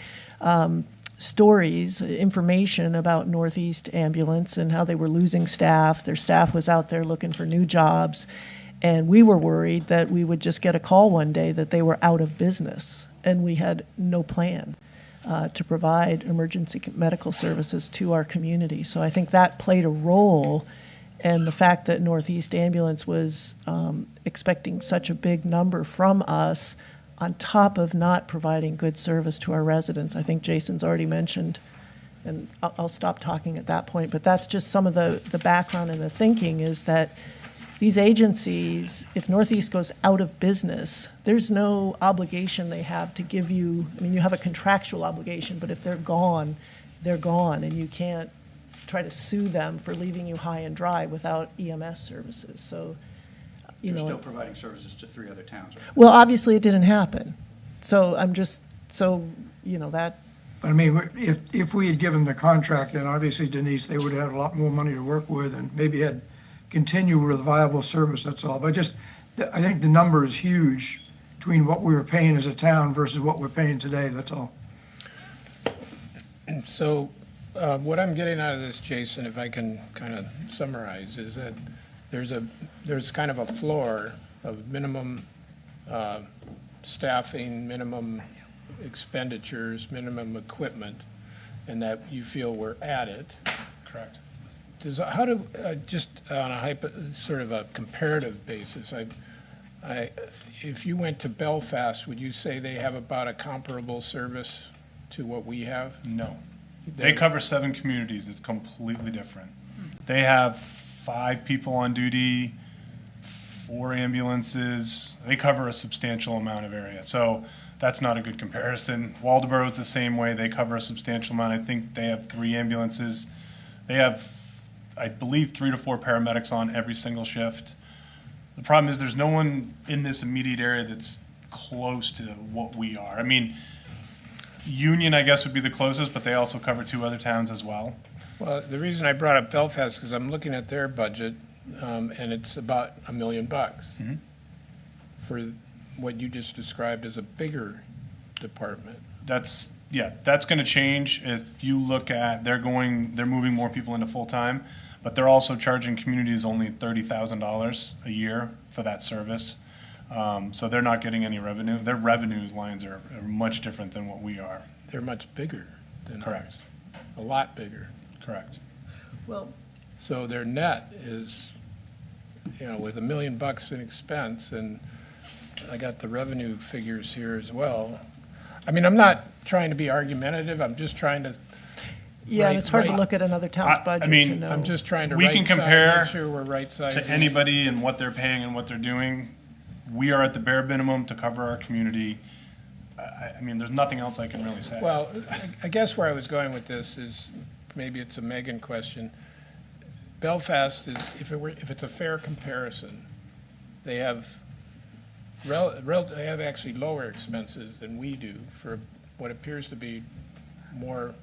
stories, information about Northeast Ambulance and how they were losing staff. Their staff was out there looking for new jobs. And we were worried that we would just get a call one day that they were out of business. And we had no plan to provide emergency medical services to our community. So I think that played a role. And the fact that Northeast Ambulance was expecting such a big number from us on top of not providing good service to our residents. I think Jason's already mentioned, and I'll stop talking at that point, but that's just some of the background and the thinking is that these agencies, if Northeast goes out of business, there's no obligation they have to give you, I mean, you have a contractual obligation, but if they're gone, and you can't try to sue them for leaving you high and dry without EMS services, so, you They're know. still providing services to 3 other towns, right? Well, obviously, it didn't happen. So I'm just, so, you know, that, But I mean, if we had given the contract, then obviously Denise, they would have had a lot more money to work with and maybe had continue with viable service, that's all. But just, I think the number is huge between what we were paying as a town versus what we're paying today, that's all. So, what I'm getting out of this, Jason, if I can kind of summarize, is that there's kind of a floor of minimum staffing, minimum expenditures, minimum equipment, and that you feel we're at it. Correct. How do, just on a sort of a comparative basis, if you went to Belfast, would you say they have about a comparable service to what we have? No. They cover 7 communities. It's completely different. They have 5 people on duty, 4 ambulances. They cover a substantial amount of area. So that's not a good comparison. Waldeboro is the same way. They cover a substantial amount. I think they have 3 ambulances. They have, I believe, 3 to 4 paramedics on every single shift. The problem is there's no one in this immediate area that's close to what we are. I mean, Union, I guess, would be the closest, but they also cover 2 other towns as well. Well, the reason I brought up Belfast, because I'm looking at their budget, and it's about $1 million for what you just described as a bigger department. That's going to change. If you look at, they're moving more people into full-time, but they're also charging communities only $30,000 a year for that service. So they're not getting any revenue. Their revenue lines are much different than what we are. They're much bigger than Correct. ours. A lot bigger. Correct. well, So their net is, with $1 million in expense, and I got the revenue figures here as well. I mean, I'm not trying to be argumentative, I'm just trying to, yeah, and Right, it's hard to right. look at another town's I budget to mean, know. I'm just trying to We can compare make sure we're right sizing. To anybody and what they're paying and what they're doing, we are at the bare minimum to cover our community. I mean, there's nothing else I can really say. Well, I guess where I was going with this is, maybe it's a Megan question. Belfast is, if it's a fair comparison, they have they have actually lower expenses than we do for what appears to be more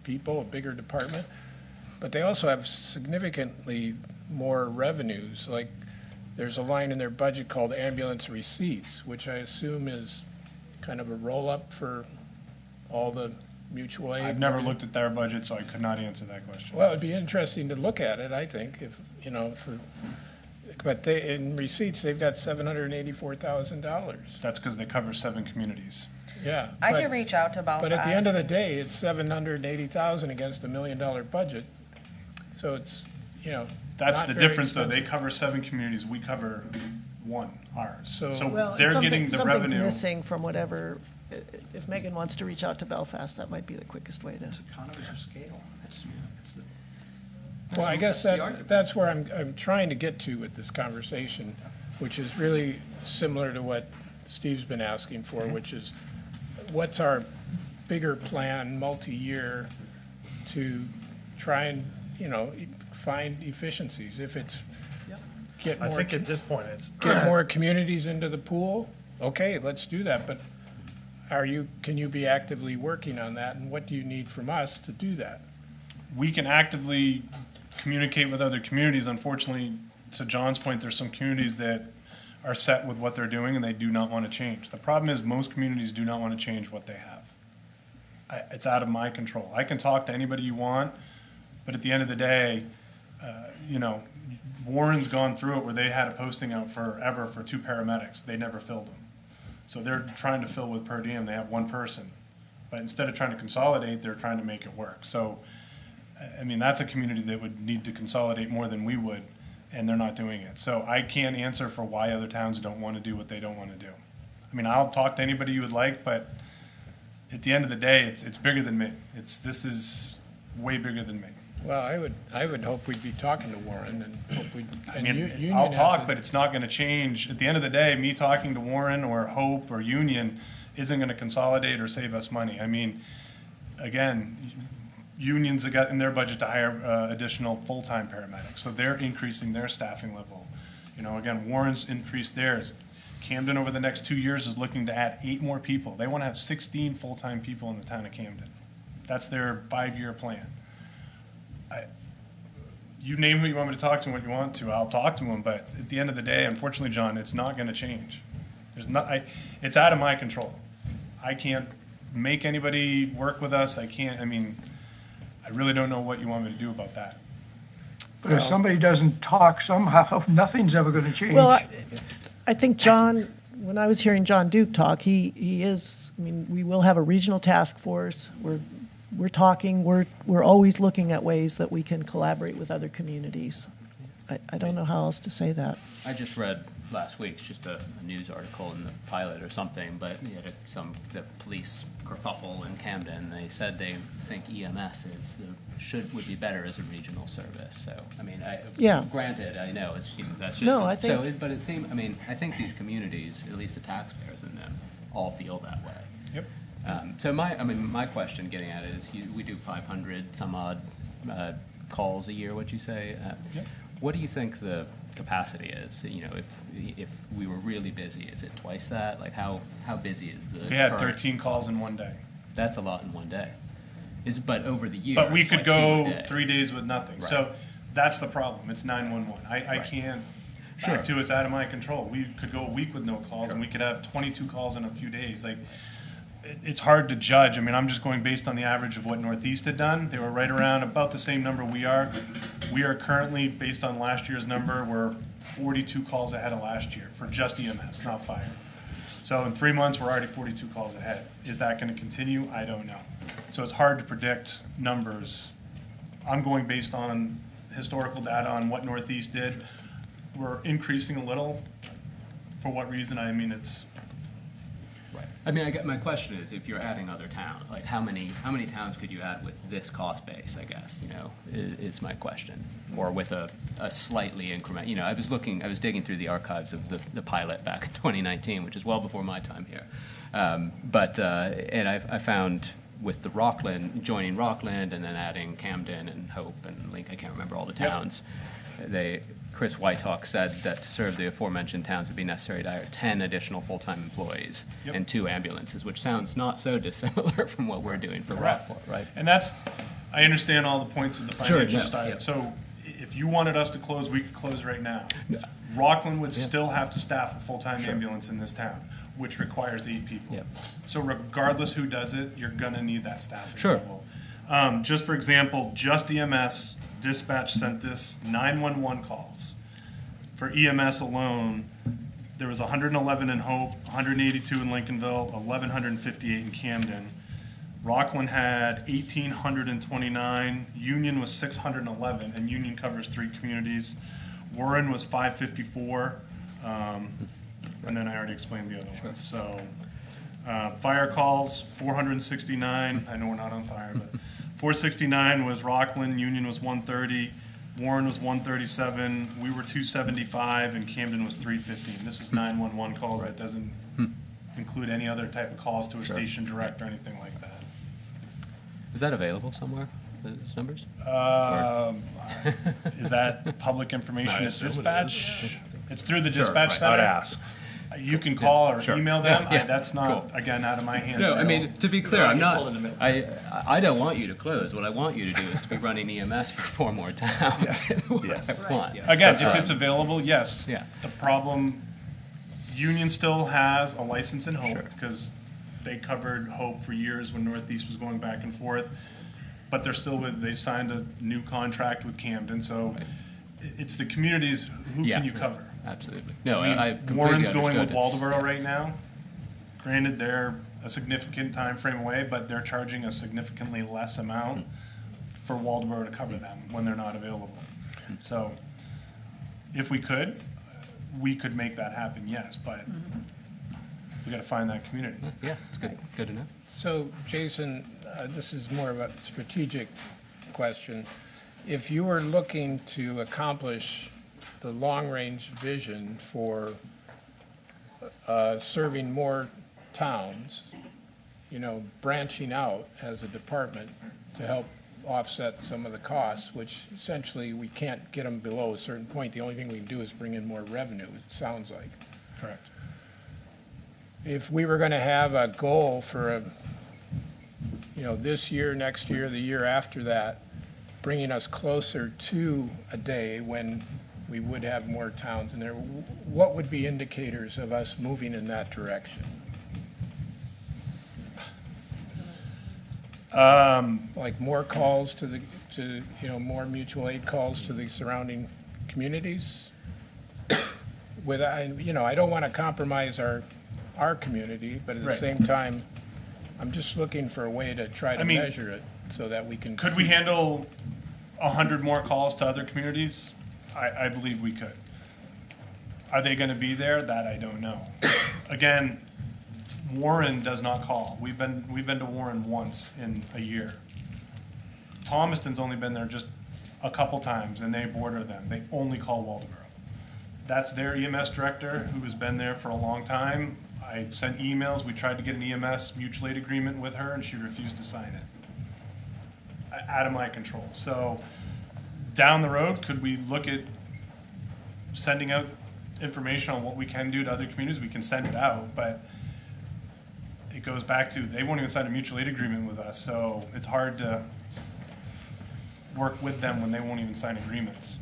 people, a bigger department. But they also have significantly more revenues. Like, there's a line in their budget called ambulance receipts, which I assume is kind of a roll-up for all the mutual aid. I've never looked at their budget, so I could not answer that question. Well, it'd be interesting to look at it, I think, if, but in receipts, they've got $784,000. That's because they cover 7 communities. Yeah. I but- can reach out to Belfast. But at the end of the day, it's $780,000 against $1 million budget. So it's, That's not the very difference, though. They expensive. cover 7 communities. We cover 1, ours. So- So Well, they're something- getting the something's revenue. missing from whatever, if Megan wants to reach out to Belfast, that might be the quickest way to. Economies of scale. That's the. Well, I guess That's the argument. that's where I'm trying to get to with this conversation, which is really similar to what Steve's been asking for, which is, what's our bigger plan, multi-year, to try and, find efficiencies? If it's get I more, think at this point, it's, get more communities into the pool, okay, let's do that, but can you be actively working on that, and what do you need from us to do that? we can actively communicate with other communities. Unfortunately, to John's point, there's some communities that are set with what they're doing and they do not want to change. The problem is most communities do not want to change what they have. It's out of my control. I can talk to anybody you want, but at the end of the day, you know, Warren's gone through it where they had a posting out forever for 2 paramedics. They never filled them. So they're trying to fill with per diem. They have 1 person. But instead of trying to consolidate, they're trying to make it work. So, I mean, that's a community that would need to consolidate more than we would, and they're not doing it. So I can't answer for why other towns don't want to do what they don't want to do. I mean, I'll talk to anybody you would like, but at the end of the day, it's bigger than me. This is way bigger than me. Well, I would hope we'd be talking to Warren and hope we'd. I and mean, Union I'll has talk, a- but it's not gonna change. At the end of the day, me talking to Warren or Hope or Union isn't gonna consolidate or save us money. I mean, again, unions have got in their budget to hire additional full-time paramedics, so they're increasing their staffing level. You know, again, Warren's increased theirs. Camden over the next 2 years is looking to add 8 more people. They wanna have 16 full-time people in the town of Camden. That's their 5-year plan. You name who you want me to talk to and what you want to, I'll talk to them, but at the end of the day, unfortunately, John, it's not gonna change. It's out of my control. I can't make anybody work with us, I really don't know what you want me to do about that. But if somebody doesn't talk somehow, nothing's ever gonna change. Well, I think John, when I was hearing John Duke talk, he is, I mean, we will have a regional task force. We're talking, we're always looking at ways that we can collaborate with other communities. I don't know how else to say that. I just read last week, it's just a news article in the Pilot or something, but you had the police kerfuffle in Camden. They said they think EMS would be better as a regional service. So, I mean, Yeah. granted, I know that's just. No, I think- But it seemed, I mean, I think these communities, at least the taxpayers in them, all feel that way. Yep. So my question getting at it is, we do 500 some odd calls a year, what'd you say? Yep. What do you think the capacity is? You know, if we were really busy, is it twice that? Like, how busy is the? We had current- 13 calls in one day. That's a lot in one day. But over the year. But we it's could like 2 a go day. 3 days with nothing. Right. So that's the problem. It's 911. I Right. can't, Sure. back to it's out of my control. We could go a week with no calls and we could have 22 calls in a few days. Like, it's hard to judge. I mean, I'm just going based on the average of what Northeast had done. They were right around about the same number we are. We are currently, based on last year's number, we're 42 calls ahead of last year for just EMS, not fire. So in 3 months, we're already 42 calls ahead. Is that gonna continue? I don't know. So it's hard to predict numbers. I'm going based on historical data on what Northeast did. We're increasing a little. For what reason? I mean, it's, Right. I mean, my question is, if you're adding other towns, like how many towns could you add with this cost base, I guess, you know, is my question. Or with a slightly increment, you know, I was digging through the archives of the pilot back in 2019, which is well before my time here. And I found with the joining Rockland and then adding Camden and Hope and Link, I can't remember all the Yep. towns. Chris Whitehawk said that to serve the aforementioned towns, it'd be necessary to hire 10 additional full-time employees Yep. and 2 ambulances, which sounds not so dissimilar from what we're doing for Correct. Rockport, right? And I understand all the points with the Sure, financial no, side. yeah. So if you wanted us to close, we could close right now. Rockland would still have to staff a full-time ambulance in this town, which requires 8 people. Yep. So regardless who does it, you're gonna need that staffing Sure. level. Just for example, just EMS dispatch sent this 911 calls. For EMS alone, there was 111 in Hope, 182 in Lincolnville, 1,158 in Camden. Rockland had 1,829, Union was 611, and Union covers 3 communities. Warren was 554, and then I already explained the other ones. So, fire calls, 469, I know we're not on fire, but 469 was Rockland, Union was 130, Warren was 137, we were 275, and Camden was 315. This is 911 calls, that doesn't include any other type of calls to a station direct or anything like that. Is that available somewhere, those numbers? Is that public information I at assume it dispatch? It's through the Sure, dispatch right. center? I'd ask. You can call or sure. email them. Yeah, That's not, cool. again, out of my hands. No, I don't- mean, to be clear, I'm not, I don't want you to close. What I want you to do is to be running EMS for 4 more towns. is what Yes. I want. Again, That's if right. it's available, yes. Yeah. The problem, Union still has a license in Hope, Sure. because they covered Hope for years when Northeast was going back and forth. But they're still they signed a new contract with Camden, so it's the communities, who Yeah. can you cover? Absolutely. No, I mean, I completely Warren's going with understood. It's- Waldeboro right now. Granted, they're a significant time frame away, but they're charging a significantly less amount for Waldeboro to cover them when they're not available. So if we could make that happen, yes, but we gotta find that community. Yeah, it's good, good to know. So, Jason, this is more of a strategic question. If you were looking to accomplish the long-range vision for serving more towns, you know, branching out as a department to help offset some of the costs, which essentially we can't get them below a certain point. The only thing we can do is bring in more revenue, it sounds like. Correct. If we were gonna have a goal for this year, next year, the year after that, bringing us closer to a day when we would have more towns in there, what would be indicators of us moving in that direction? Like more calls more mutual aid calls to the surrounding communities? I don't wanna compromise our community, but at the Right. same time, I'm just looking for a way to try I to mean, measure it so that we can. Could we handle 100 more calls to other communities? I believe we could. Are they gonna be there? That I don't know. Again, Warren does not call. We've been to Warren once in a year. Thomaston's only been there just a couple times, and they border them. They only call Waldeboro. That's their EMS director, who has been there for a long time. I've sent emails. We tried to get an EMS mutual aid agreement with her, and she refused to sign it. Out of my control. So down the road, could we look at sending out information on what we can do to other communities? We can send it out, but it goes back to, they won't even sign a mutual aid agreement with us, so it's hard to work with them when they won't even sign agreements.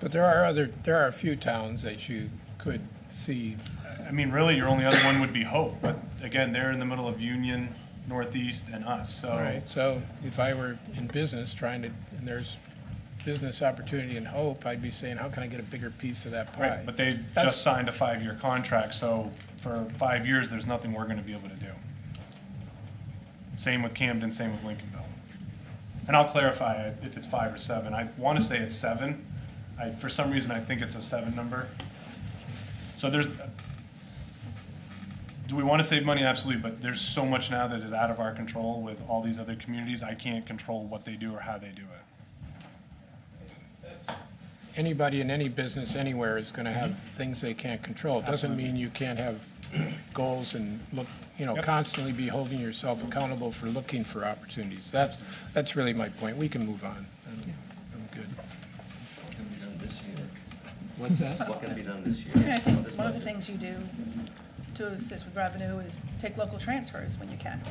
But there are a few towns that you could see. I mean, really, your only other one would be Hope, but again, they're in the middle of Union, Northeast, and us, so. Right, so if I were in business and there's business opportunity and Hope, I'd be saying, how can I get a bigger piece of that pie? Right, but they That's- just signed a 5-year contract, so for 5 years, there's nothing we're gonna be able to do. Same with Camden, same with Lincolnville. And I'll clarify if it's 5 or 7. I wanna say it's 7. For some reason, I think it's a 7 number. So do we wanna save money? Absolutely, but there's so much now that is out of our control with all these other communities. I can't control what they do or how they do it. Anybody in any business anywhere is gonna have things they can't control. It doesn't mean you can't have goals and Yep. constantly be holding yourself accountable for looking for opportunities. That's really my point. We can move on. I'm good. What's that? What can be done this year? And I think This one of the budget? things you do to assist with revenue is take local transfers when you can.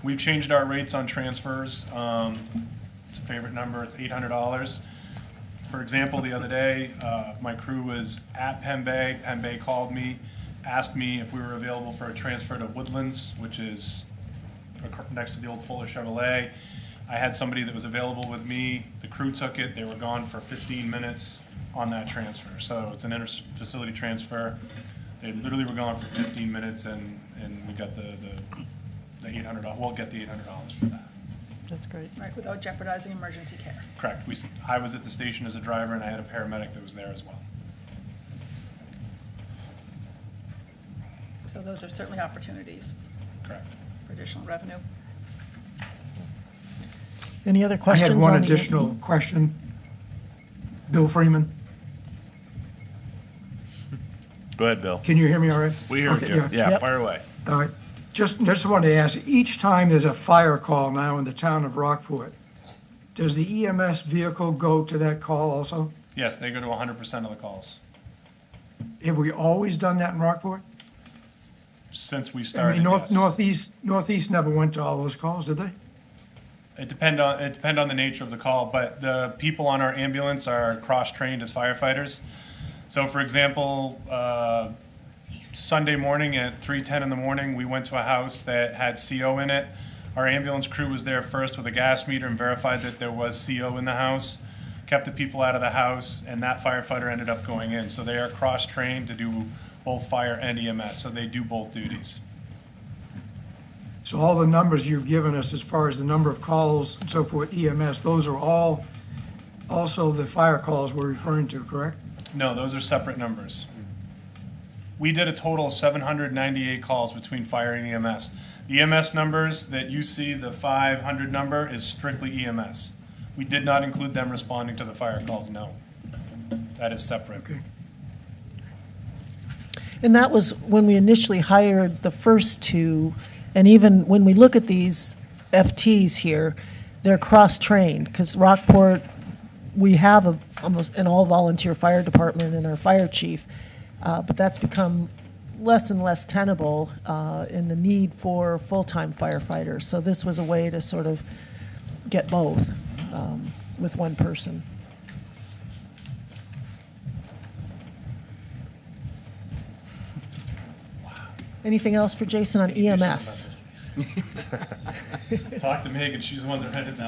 We've changed our rates on transfers. It's a favorite number, it's $800. For example, the other day, my crew was at Penn Bay. Penn Bay called me, asked me if we were available for a transfer to Woodlands, which is next to the old Fuller Chevrolet. I had somebody that was available with me. The crew took it. They were gone for 15 minutes on that transfer. So it's an inter-facility transfer. They literally were gone for 15 minutes, and we got the $800. We'll get the $800 for that. That's great. Right, without jeopardizing emergency care. Correct. I was at the station as a driver, and I had a paramedic that was there as well. So those are certainly opportunities Correct. for additional revenue. Any other I questions had on one the- additional question. Bill Freeman, Go ahead, Bill. can you hear me all right? We hear Okay, you. Yeah, Yep. fire away. All right. Just wanted to ask, each time there's a fire call now in the town of Rockport, does the EMS vehicle go to that call also? Yes, they go to 100% of the calls. Have we always done that in Rockport? Since we I started, mean, yes. Northeast never went to all those calls, did they? It depend on the nature of the call, but the people on our ambulance are cross-trained as firefighters. So for example, Sunday morning at 3:10 in the morning, we went to a house that had CO in it. Our ambulance crew was there first with a gas meter and verified that there was CO in the house, kept the people out of the house, and that firefighter ended up going in. So they are cross-trained to do both fire and EMS, so they do both duties. So all the numbers you've given us as far as the number of calls and so forth, EMS, those are all also the fire calls we're referring to, correct? No, those are separate numbers. We did a total of 798 calls between fire and EMS. The EMS numbers that you see, the 500 number, is strictly EMS. We did not include them responding to the fire calls, no. That is separate. Okay. And that was when we initially hired the first two, and even when we look at these FTs here, they're cross-trained, because Rockport, we have almost an all-volunteer fire department and our fire chief, but that's become less and less tenable in the need for full-time firefighters. So this was a way to sort of get both with one person. Anything else for Jason on EMS? Talk to Megan, she's the one that rented this.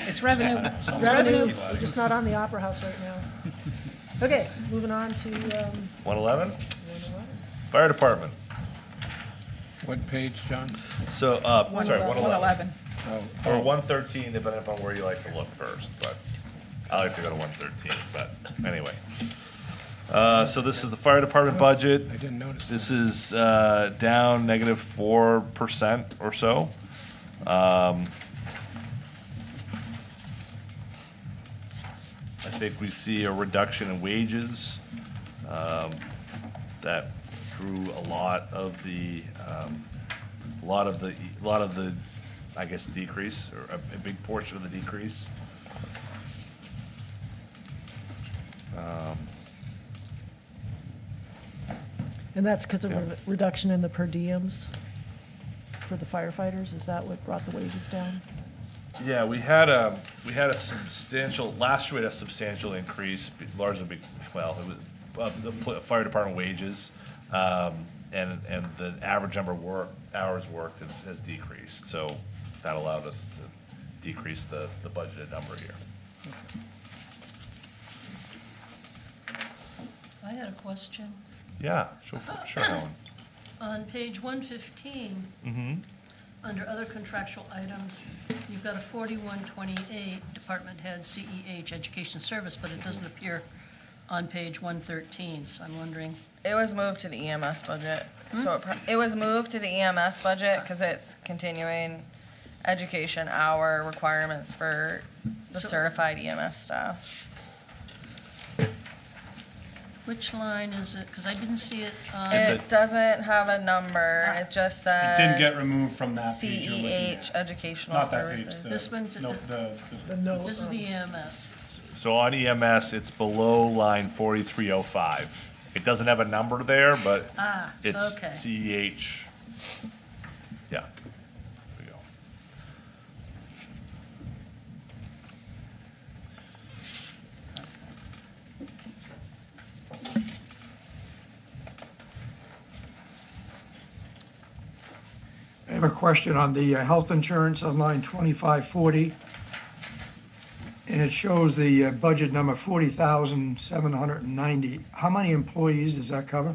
It's revenue. Revenue, we're just not on the Opera House right now. Okay, moving on to 111? Fire Department. What page, John? So, sorry, 111. 111. Or 113, depending upon where you like to look first, but I like to go to 113, but anyway. So this is the fire department budget. I didn't notice. This is down negative 4% or so. I think we see a reduction in wages that drew a lot of the, I guess, decrease, or a big portion of the decrease. and that's because of a reduction in the per diems for the firefighters? Is that what brought the wages down? Yeah, we had a substantial, last year we had a substantial increase, largely, well, it was the fire department wages, and the average number of hours worked has decreased, so that allowed us to decrease the budgeted number here. I had a question. Yeah, sure, Helen. On page 115, under other contractual items, you've got a 4128 department head CEH education service, but it doesn't appear on page 113, so I'm wondering. It was moved to the EMS budget. So it was moved to the EMS budget because it's continuing education hour requirements for the So- certified EMS staff. Which line is it? Because I didn't see it on. It doesn't have a number. It just It says. didn't get removed from that page you're looking at. CEH educational Not that page, services. This one, no, The note, This is the EMS. So on EMS, it's below line 4305. It doesn't have a number there, but it's Okay. CEH. Yeah. There we go. I have a question on the health insurance on line 2540. And it shows the budget number 40,790. How many employees does that cover?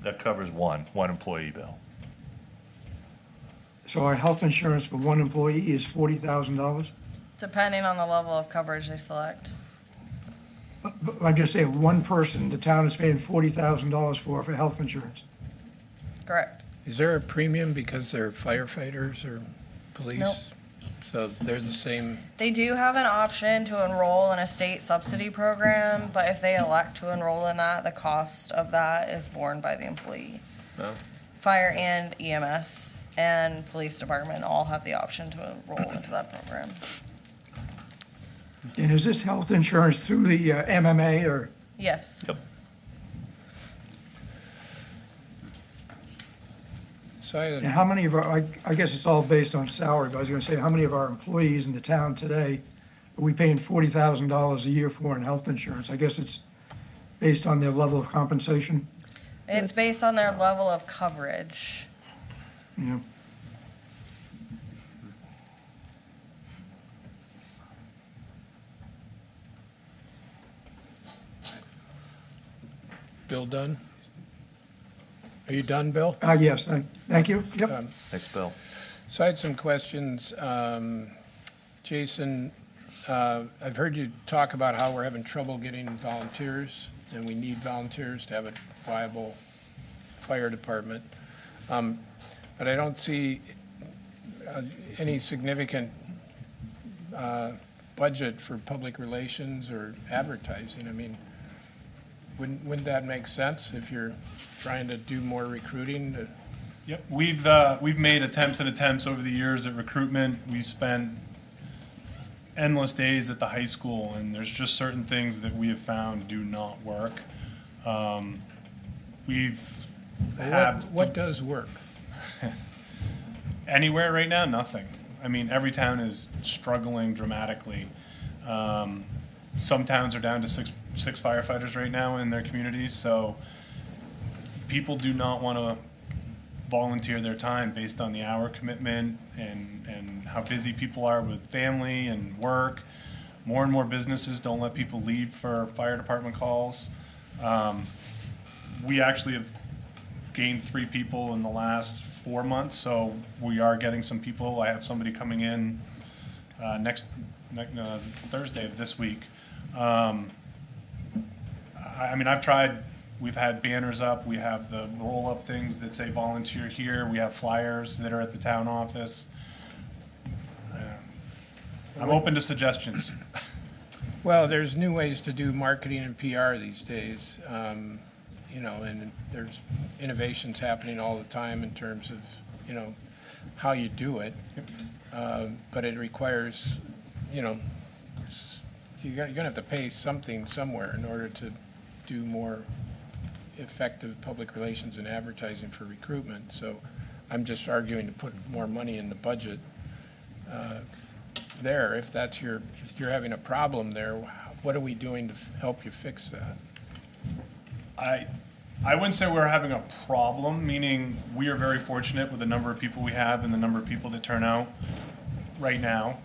That covers one employee bill. So our health insurance for one employee is $40,000? Depending on the level of coverage they select. But I'm just saying, one person, the town is paying $40,000 for health insurance. Correct. Is there a premium because they're firefighters or police? Nope. So they're the same, They do have an option to enroll in a state subsidy program, but if they elect to enroll in that, the cost of that is borne by the employee. oh, Fire and EMS and police department all have the option to enroll into that program. And is this health insurance through the MMA or? Yes. Yep. So And how many of our, I guess it's all based on salary, but I was gonna say, how many of our employees in the town today are we paying $40,000 a year for in health insurance? I guess it's based on their level of compensation, It's based on their level of coverage. you know? Bill done? Are you done, Bill? Yes, thank you, yep. Thanks, Bill. So I had some questions. Jason, I've heard you talk about how we're having trouble getting volunteers, and we need volunteers to have a viable fire department. But I don't see any significant budget for public relations or advertising. I mean, wouldn't that make sense if you're trying to do more recruiting? Yep, we've made attempts over the years at recruitment. We spent endless days at the high school, and there's just certain things that we have found do not work. What does work? Anywhere right now, nothing. I mean, every town is struggling dramatically. Some towns are down to six firefighters right now in their communities, so people do not want to volunteer their time based on the hour commitment and how busy people are with family and work. More and more businesses don't let people leave for fire department calls. We actually have gained 3 people in the last 4 months, so we are getting some people. I have somebody coming in next Thursday of this week. I mean, I've tried, we've had banners up, we have the roll-up things that say volunteer here, we have flyers that are at the town office. I'm open to suggestions. Well, there's new ways to do marketing and PR these days, you know, and there's innovations happening all the time in terms of, you know, how you do it. But it requires, you know, you're gonna have to pay something somewhere in order to do more effective public relations and advertising for recruitment. So I'm just arguing to put more money in the budget there. If you're having a problem there, what are we doing to help you fix that? I wouldn't say we're having a problem, meaning we are very fortunate with the number of people we have and the number of people that turn out right now.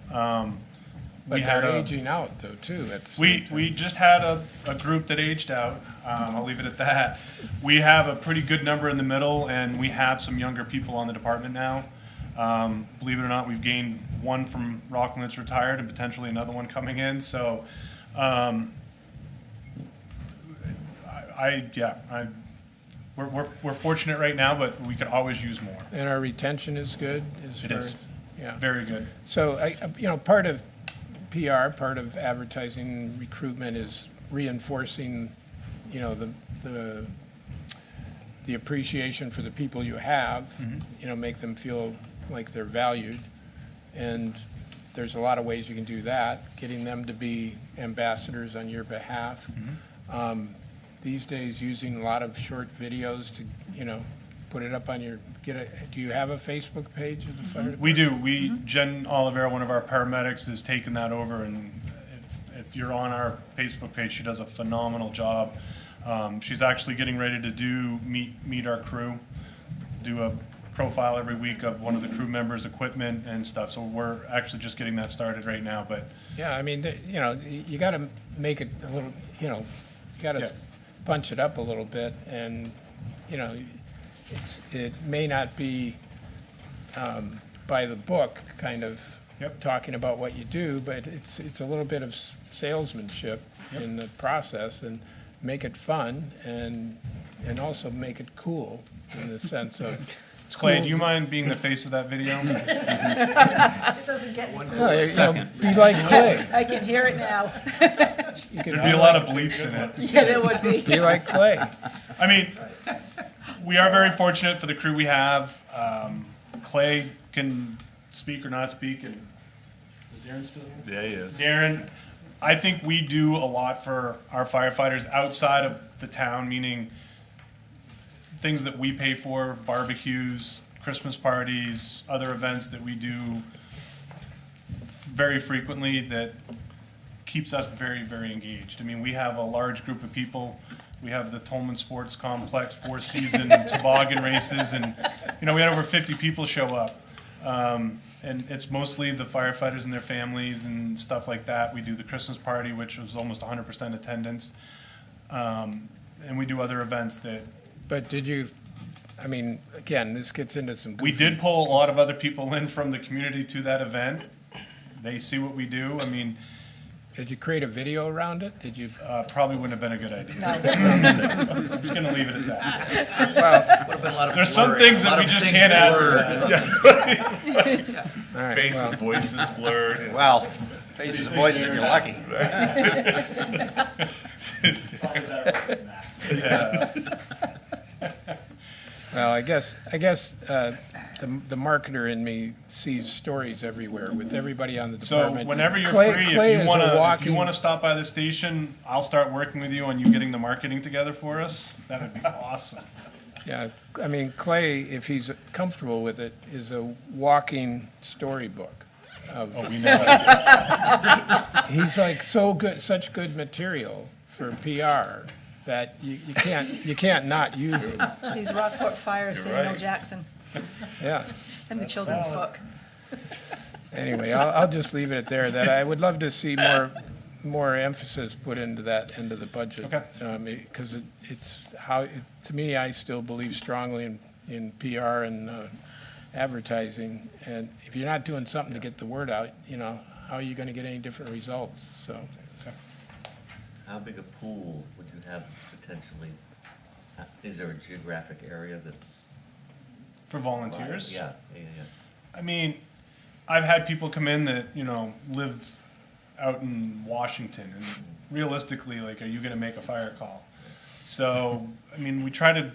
But they're aging out though, too, at the same time. We just had a group that aged out. I'll leave it at that. We have a pretty good number in the middle, and we have some younger people on the department now. Believe it or not, we've gained one from Rockland that's retired and potentially another one coming in. So, we're fortunate right now, but we could always use more. And our retention is good? It is. Yeah. Very good. So, you know, part of PR, part of advertising recruitment is reinforcing, you know, the appreciation for the people you have, you know, make them feel like they're valued. And there's a lot of ways you can do that, getting them to be ambassadors on your behalf. These days, using a lot of short videos to, you know, put it up on your, do you have a Facebook page of the fire department? We do. Jen Olivera, one of our paramedics, has taken that over, and if you're on our Facebook page, she does a phenomenal job. She's actually getting ready to meet our crew, do a profile every week of one of the crew members' equipment and stuff. So we're actually just getting that started right now. But yeah, I mean, you know, you got to make it a little, you know, you got to punch it up a little bit, and you know, it may not be by the book, kind of talking about what you do, but it's a little bit of salesmanship in the process, and make it fun and also make it cool in the sense of. Clay, do you mind being the face of that video? It doesn't get any Second. Be like Clay. I can hear it now. There'd be a lot of bleeps in it. Yeah, there would be. Be like Clay. I mean, we are very fortunate for the crew we have. Clay can speak or not speak, and is Darren still here? Yeah, he is. Darren, I think we do a lot for our firefighters outside of the town, meaning things that we pay for, barbecues, Christmas parties, other events that we do very frequently that keeps us very, very engaged. I mean, we have a large group of people. We have the Tolman Sports Complex, four-season toboggan races, and, you know, we had over 50 people show up. And it's mostly the firefighters and their families and stuff like that. We do the Christmas party, which was almost 100% attendance. And we do other events that, But did you, I mean, again, this gets into some. we did pull a lot of other people in from the community to that event. They see what we do. I mean, Did you create a video around it? Did you? probably wouldn't have been a good idea. I'm just gonna leave it at that. Would've been a lot of There's some blurring, things a that lot we of just things can't add to blurred. that. All right, Faces, well, voices blurred. and- Well, faces and voices if you're lucky. well, I guess, the marketer in me sees stories everywhere with everybody on the So department. whenever you're Clay- free, Clay if is you a wanna walking- stop by the station, I'll start working with you on you getting the marketing together for us. That would be awesome. Yeah, I mean, Clay, if he's comfortable with it, is a walking storybook. Oh, we know it. He's like so good, such good material for PR that you can't not use it. He's Rockport Fire, Samuel right. Jackson, Yeah. in the children's book. Anyway, I'll just leave it at there, that I would love to see more emphasis put into that, into the budget. Okay. Because it's how, to me, I still believe strongly in PR and advertising. And if you're not doing something to get the word out, you know, how are you going to get any different results? So, How big a pool would you have potentially? Is there a geographic area that's? For volunteers? Yeah. I mean, I've had people come in that, you know, live out in Washington, and realistically, like, are you gonna make a fire call? So, I mean, we try to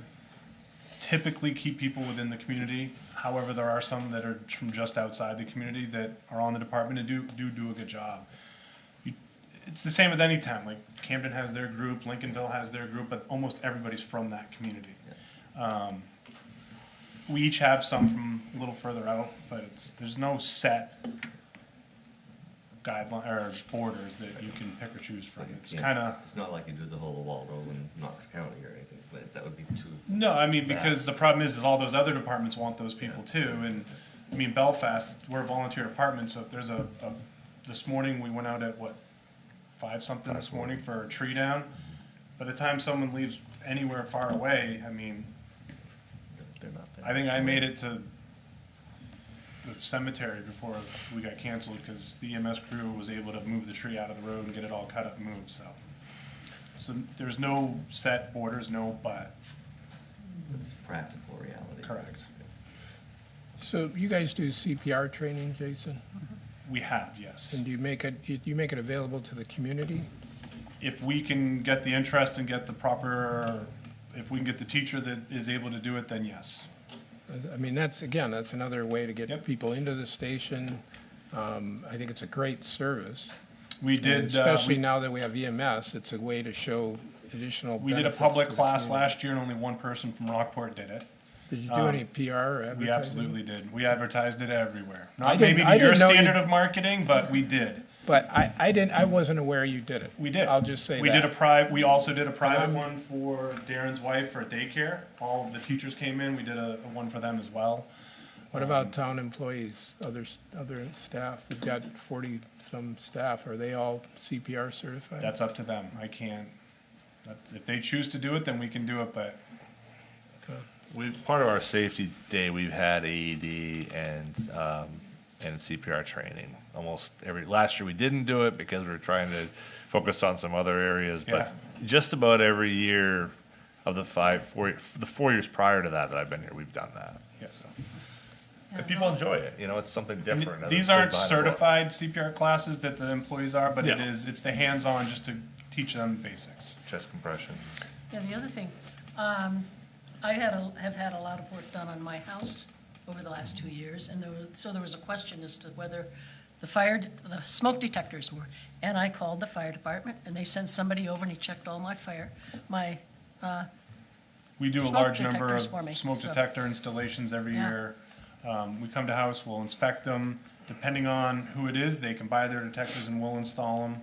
typically keep people within the community. However, there are some that are from just outside the community that are on the department and do a good job. It's the same with any town, like Camden has their group, Lincolnville has their group, but almost everybody's from that community. We each have some from a little further out, but there's no set guideline, or borders that you can pick or choose from. It's Yeah. kinda, It's not like you do the whole of Waldo and Knox County or anything, but that would be too. no, I mean, because the problem is all those other departments want those people too, and, I mean, Belfast, we're a volunteer department, so if there's this morning, we went out at what, 5-something this morning for a tree down. By the time someone leaves anywhere far away, I mean, They're not there. I think I made it to the cemetery before we got canceled, because the EMS crew was able to move the tree out of the road and get it all cut up and moved, so. So there's no set borders, no but, It's practical reality. correct. so you guys do CPR training, Jason? We have, yes. And do you make it available to the community? If we can get the interest and get the proper, if we can get the teacher that is able to do it, then yes. I mean, that's another way to get Yep. people into the station. I think it's a great service. We And did, especially now that we have EMS, it's a way to show additional we did a benefits public to the class community. last year and only one person from Rockport did it. Did you do any PR or advertising? We absolutely did. We advertised it everywhere. I Not didn't- maybe I to your didn't know you- standard of marketing, but we did. But I wasn't aware you did it. We did. I'll just say that. We did we also did a private one for Darren's wife for daycare. All of the teachers came in, we did a one for them as well. What about town employees, other staff? We've got 40-some staff. Are they all CPR certified? That's up to them. I can't, if they choose to do it, then we can do it, but Part of our safety day, we've had AED and CPR training. Almost last year we didn't do it because we were trying to focus on some other areas, but just about every year of the 4 years prior to that I've been here, we've done that. yes. And people enjoy it, you know, it's something different. These aren't certified CPR classes that the employees are, but Yeah. it's the hands-on just to teach them basics. Chest compressions. Yeah, the other thing, I have had a lot of work done on my house over the last 2 years, and there was a question as to whether the smoke detectors were. And I called the fire department, and they sent somebody over and he checked all my We do a Smoke large number detectors for of me, smoke so- detector installations every Yeah. year. We come to house, we'll inspect them. Depending on who it is, they can buy their detectors and we'll install them.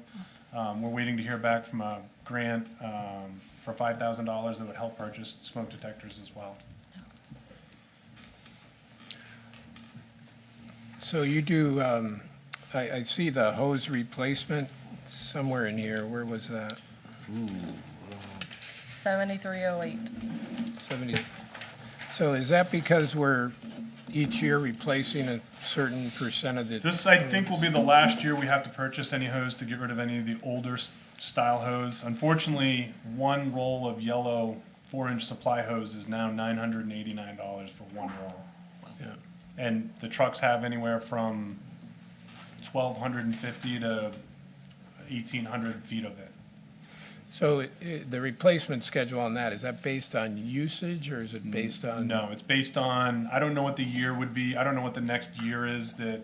We're waiting to hear back from a grant for $5,000 that would help purchase smoke detectors as well. So you do, I see the hose replacement somewhere in here. Where was that? 7308. 70. So is that because we're each year replacing a certain percent of the? This, I think, will be the last year we have to purchase any hose to get rid of any of the older style hose. Unfortunately, one roll of yellow 4-inch supply hose is now $989 for one roll. Yeah. And the trucks have anywhere from 1,250 to 1,800 feet of it. So the replacement schedule on that, is that based on usage or is it based on? No, it's based on, I don't know what the year would be, I don't know what the next year is that,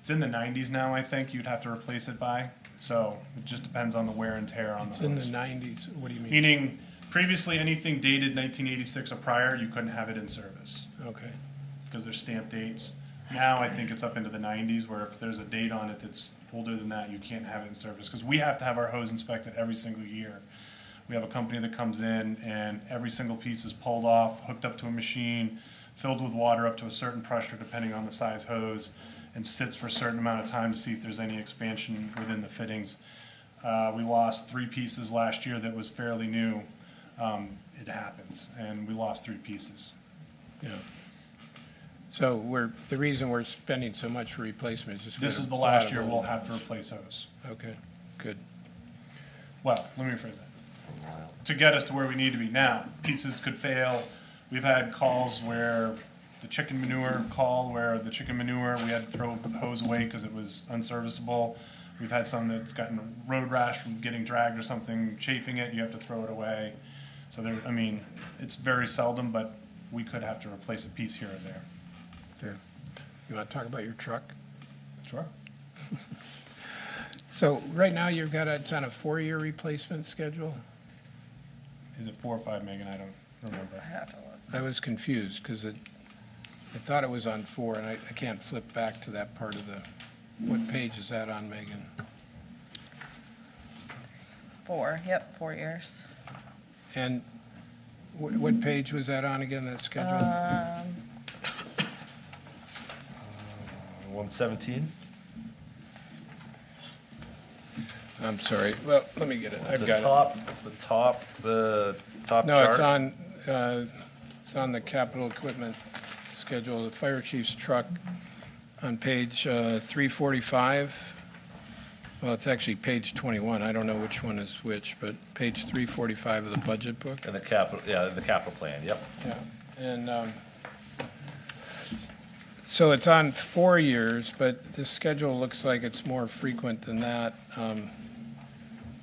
it's in the 90s now, I think, you'd have to replace it by. So it just depends on the wear and tear on the It's in the hose. 90s. What do you mean? Meaning, previously, anything dated 1986 or prior, you couldn't have it in service, Okay. because there's stamped dates. Now, I think it's up into the 90s, where if there's a date on it that's older than that, you can't have it in service, because we have to have our hose inspected every single year. We have a company that comes in, and every single piece is pulled off, hooked up to a machine, filled with water up to a certain pressure, depending on the size hose, and sits for a certain amount of time to see if there's any expansion within the fittings. We lost 3 pieces last year that was fairly new. It happens, and we lost 3 pieces. Yeah. So the reason we're spending so much for replacement is just. This is the last year we'll have to replace hose. Okay, good. Well, let me rephrase that. To get us to where we need to be now, pieces could fail. We've had calls where the chicken manure we had to throw hose away because it was unserviceable. We've had some that's gotten road rash from getting dragged or something, chafing it, you have to throw it away. So it's very seldom, but we could have to replace a piece here or there. There. You want to talk about your truck? Sure. So right now you've got, it's on a 4-year replacement schedule? Is it 4 or 5, Megan? I don't remember. I was confused because I thought it was on 4 and I can't flip back to that part of the, what page is that on, Megan? 4, yep, 4 years. And what page was that on again, that schedule? 117? I'm sorry. Well, let me get it. I've got it. It's the top chart. No, it's on the capital equipment schedule, the fire chief's truck on page 345. Well, it's actually page 21. I don't know which one is which, but page 345 of the budget book. And the capital plan, yep. Yeah, and so it's on 4 years, but this schedule looks like it's more frequent than that,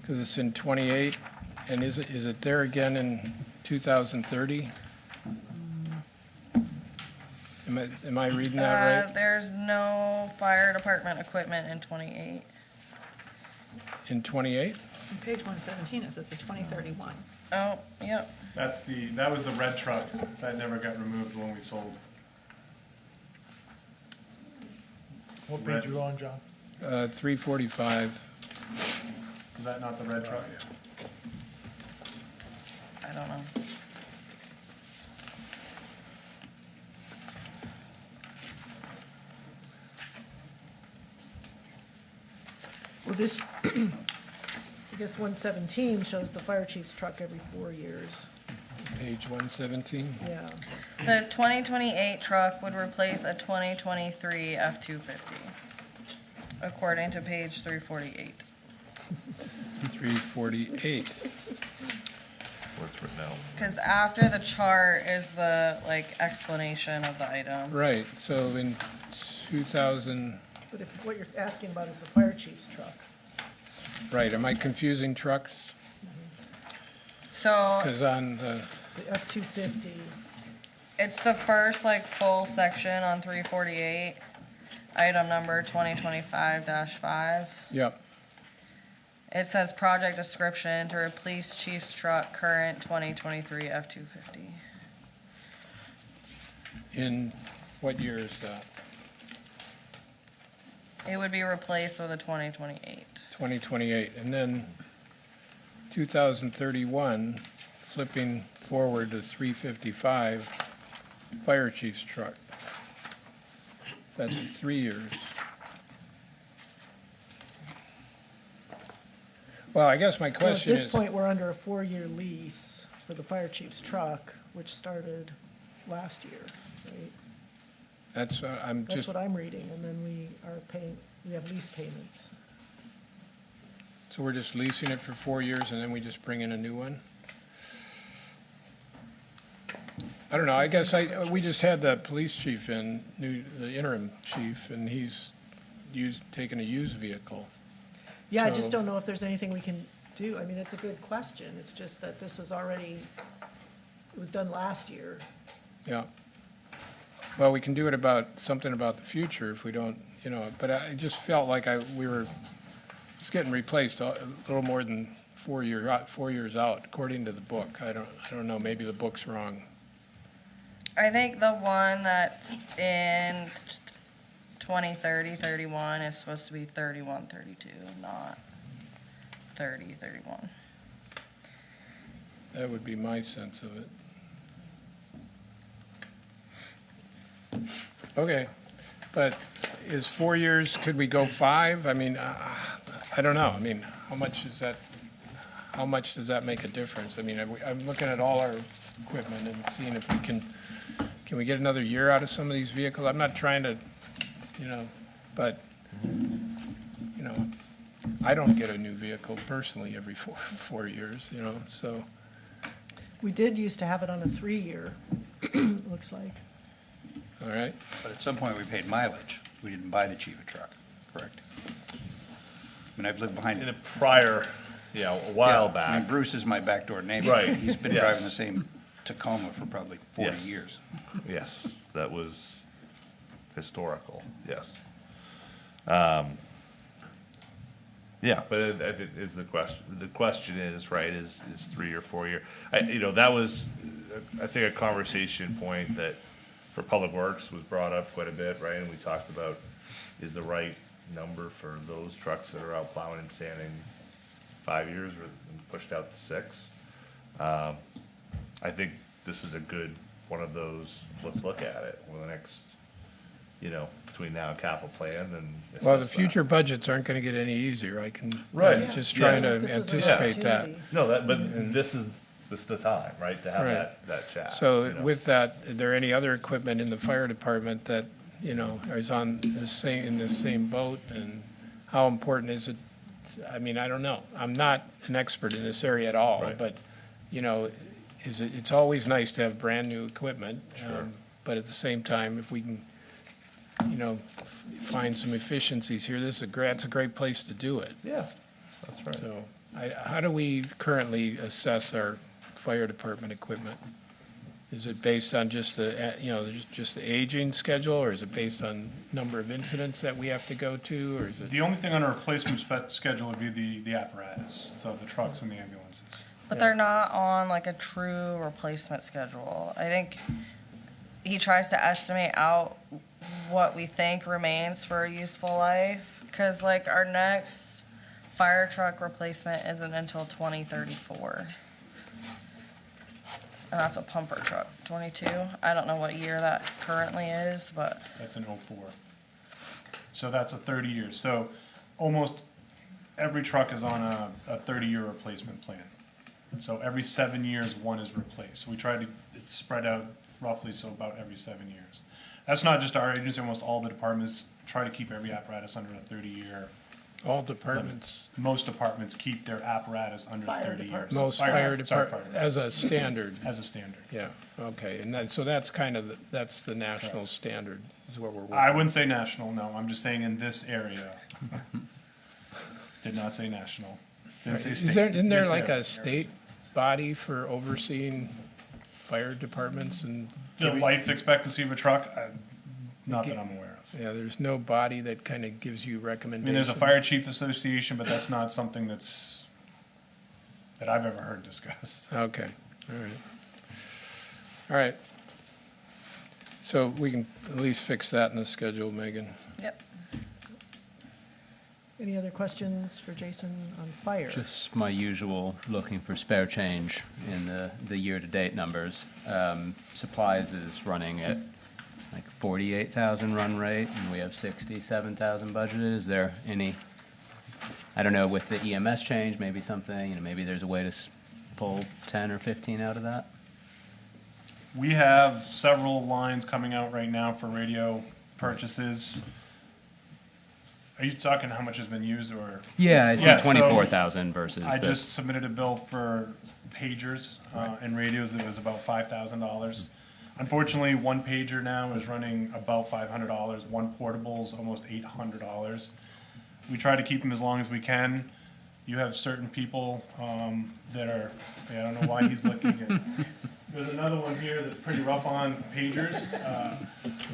because it's in 28, and is it there again in 2030? Am I reading that right? There's no fire department equipment in 28. In 28? On page 117, it says the 2031. Oh, yep. That was the red truck that never got removed when we sold. What page you on, John? 345. Is that not the red truck? I don't know. Well, this, I guess 117 shows the fire chief's truck every 4 years. Page 117? Yeah. The 2028 truck would replace a 2023 F-250, according to page 348. 348. Where it's written out. Because after the chart is the, explanation of the items. Right, so in 2000, But if what you're asking about is the fire chief's truck. right, am I confusing trucks? So Because on the, The F-250, it's the first, full section on 348. item number 2025-5. Yep. It says project description to replace chief's truck, current 2023 F-250. In what year is that? It would be replaced with a 2028. 2028. And then 2031, flipping forward to 355, fire chief's truck. That's 3 years. Well, I guess my Well, question At is. this point, we're under a 4-year lease for the fire chief's truck, which started last year, right? That's what I'm That's just, what I'm reading, and then we are paying, we have lease payments. so we're just leasing it for 4 years and then we just bring in a new one? I don't know, I guess we just had the police chief in, the interim chief, and he's taken a used vehicle. Yeah, I just So- don't know if there's anything we can do. I mean, it's a good question. It's just that this is already, it was done last year. Yeah. Well, we can do it something about the future if we don't, but I just felt like it's getting replaced a little more than 4 years out, according to the book. I don't know, maybe the book's wrong. I think the one that's in 2030, 31 is supposed to be 31, 32, not 30, 31. That would be my sense of it. Okay, but is 4 years, could we go 5? I mean, I don't know. I mean, how much does that make a difference? I mean, I'm looking at all our equipment and seeing if can we get another year out of some of these vehicles? I'm not trying to, but, I don't get a new vehicle personally every 4 years, so. We did used to have it on a 3-year, looks like. All right, But at some point, we paid mileage. We didn't buy the chief a truck, correct? I mean, I've lived behind In it. a prior, a while I mean, back. Bruce is my backdoor neighbor. Right, He's been yes. driving the same Tacoma for probably 40 Yes. years. Yes, that was historical, yes. Yeah, but it is the question is, right, is 3 or 4 year. That was, I think, a conversation point that for Public Works was brought up quite a bit, right? And we talked about, is the right number for those trucks that are out plowing and sanding 5 years or pushed out to 6? I think this is a good, one of those, let's look at it over the next, between now and capital plan and. well, the assess that. future budgets aren't gonna get any easier. Right. I'm just Yeah. trying to This is an anticipate that. opportunity. No, but this is the time, right, to have Right. that chat. So with that, are there any other equipment in the fire department that, is in the same boat? And how important is it? I mean, I don't know. I'm not an expert in this area at all, Right. but, it's always nice to have brand-new equipment. Sure. But at the same time, if we can, find some efficiencies here, that's a great place to do it. Yeah, that's right. So, how do we currently assess our fire department equipment? Is it based on just just the aging schedule, or is it based on number of incidents that we have to go to, or is it? The only thing on a replacement schedule would be the apparatus, so the trucks and the ambulances. But they're not on like a true replacement schedule. I think he tries to estimate out what we think remains for a useful life. Cause like our next fire truck replacement isn't until 2034. And that's a pumper truck, 22. I don't know what year that currently is, but That's an '04. So that's a 30 years. So almost every truck is on a 30-year replacement plan. So every 7 years, one is replaced. We try to spread out roughly, so about every 7 years. That's not just our agency, almost all the departments try to keep every apparatus under a 30-year. All departments, Most departments keep their apparatus under Fire 30 years. departments. most fire sorry, department, as a standard, As a standard. yeah, okay, and so that's kind of, that's the national standard, is what we're working. I wouldn't say national, no, I'm just saying in this area. Did not say national. Didn't say state. Isn't there This like area. a state body for overseeing fire departments and? The life expectancy of a truck, not that I'm aware of. Yeah, there's no body that kind of gives you I recommendations. mean, there's a fire chief association, but that's not something that I've ever heard discussed. Okay, all right. All right. So we can at least fix that in the schedule, Megan. Yep. Any other questions for Jason on fire? Just my usual looking for spare change in the year-to-date numbers. Supplies is running at like 48,000 run rate, and we have 67,000 budgeted. Is there any, I don't know, with the EMS change, maybe something, maybe there's a way to pull 10 or 15 out of that? We have several lines coming out right now for radio purchases. Are you talking how much has been used, or? Yeah, I see Yeah, so 24,000 versus I the- just submitted a bill for pagers and radios that was about $5,000. Unfortunately, one pager now is running about $500. One portable's almost $800. We try to keep them as long as we can. You have certain people that are, I don't know why he's looking at. There's another one here that's pretty rough on pagers.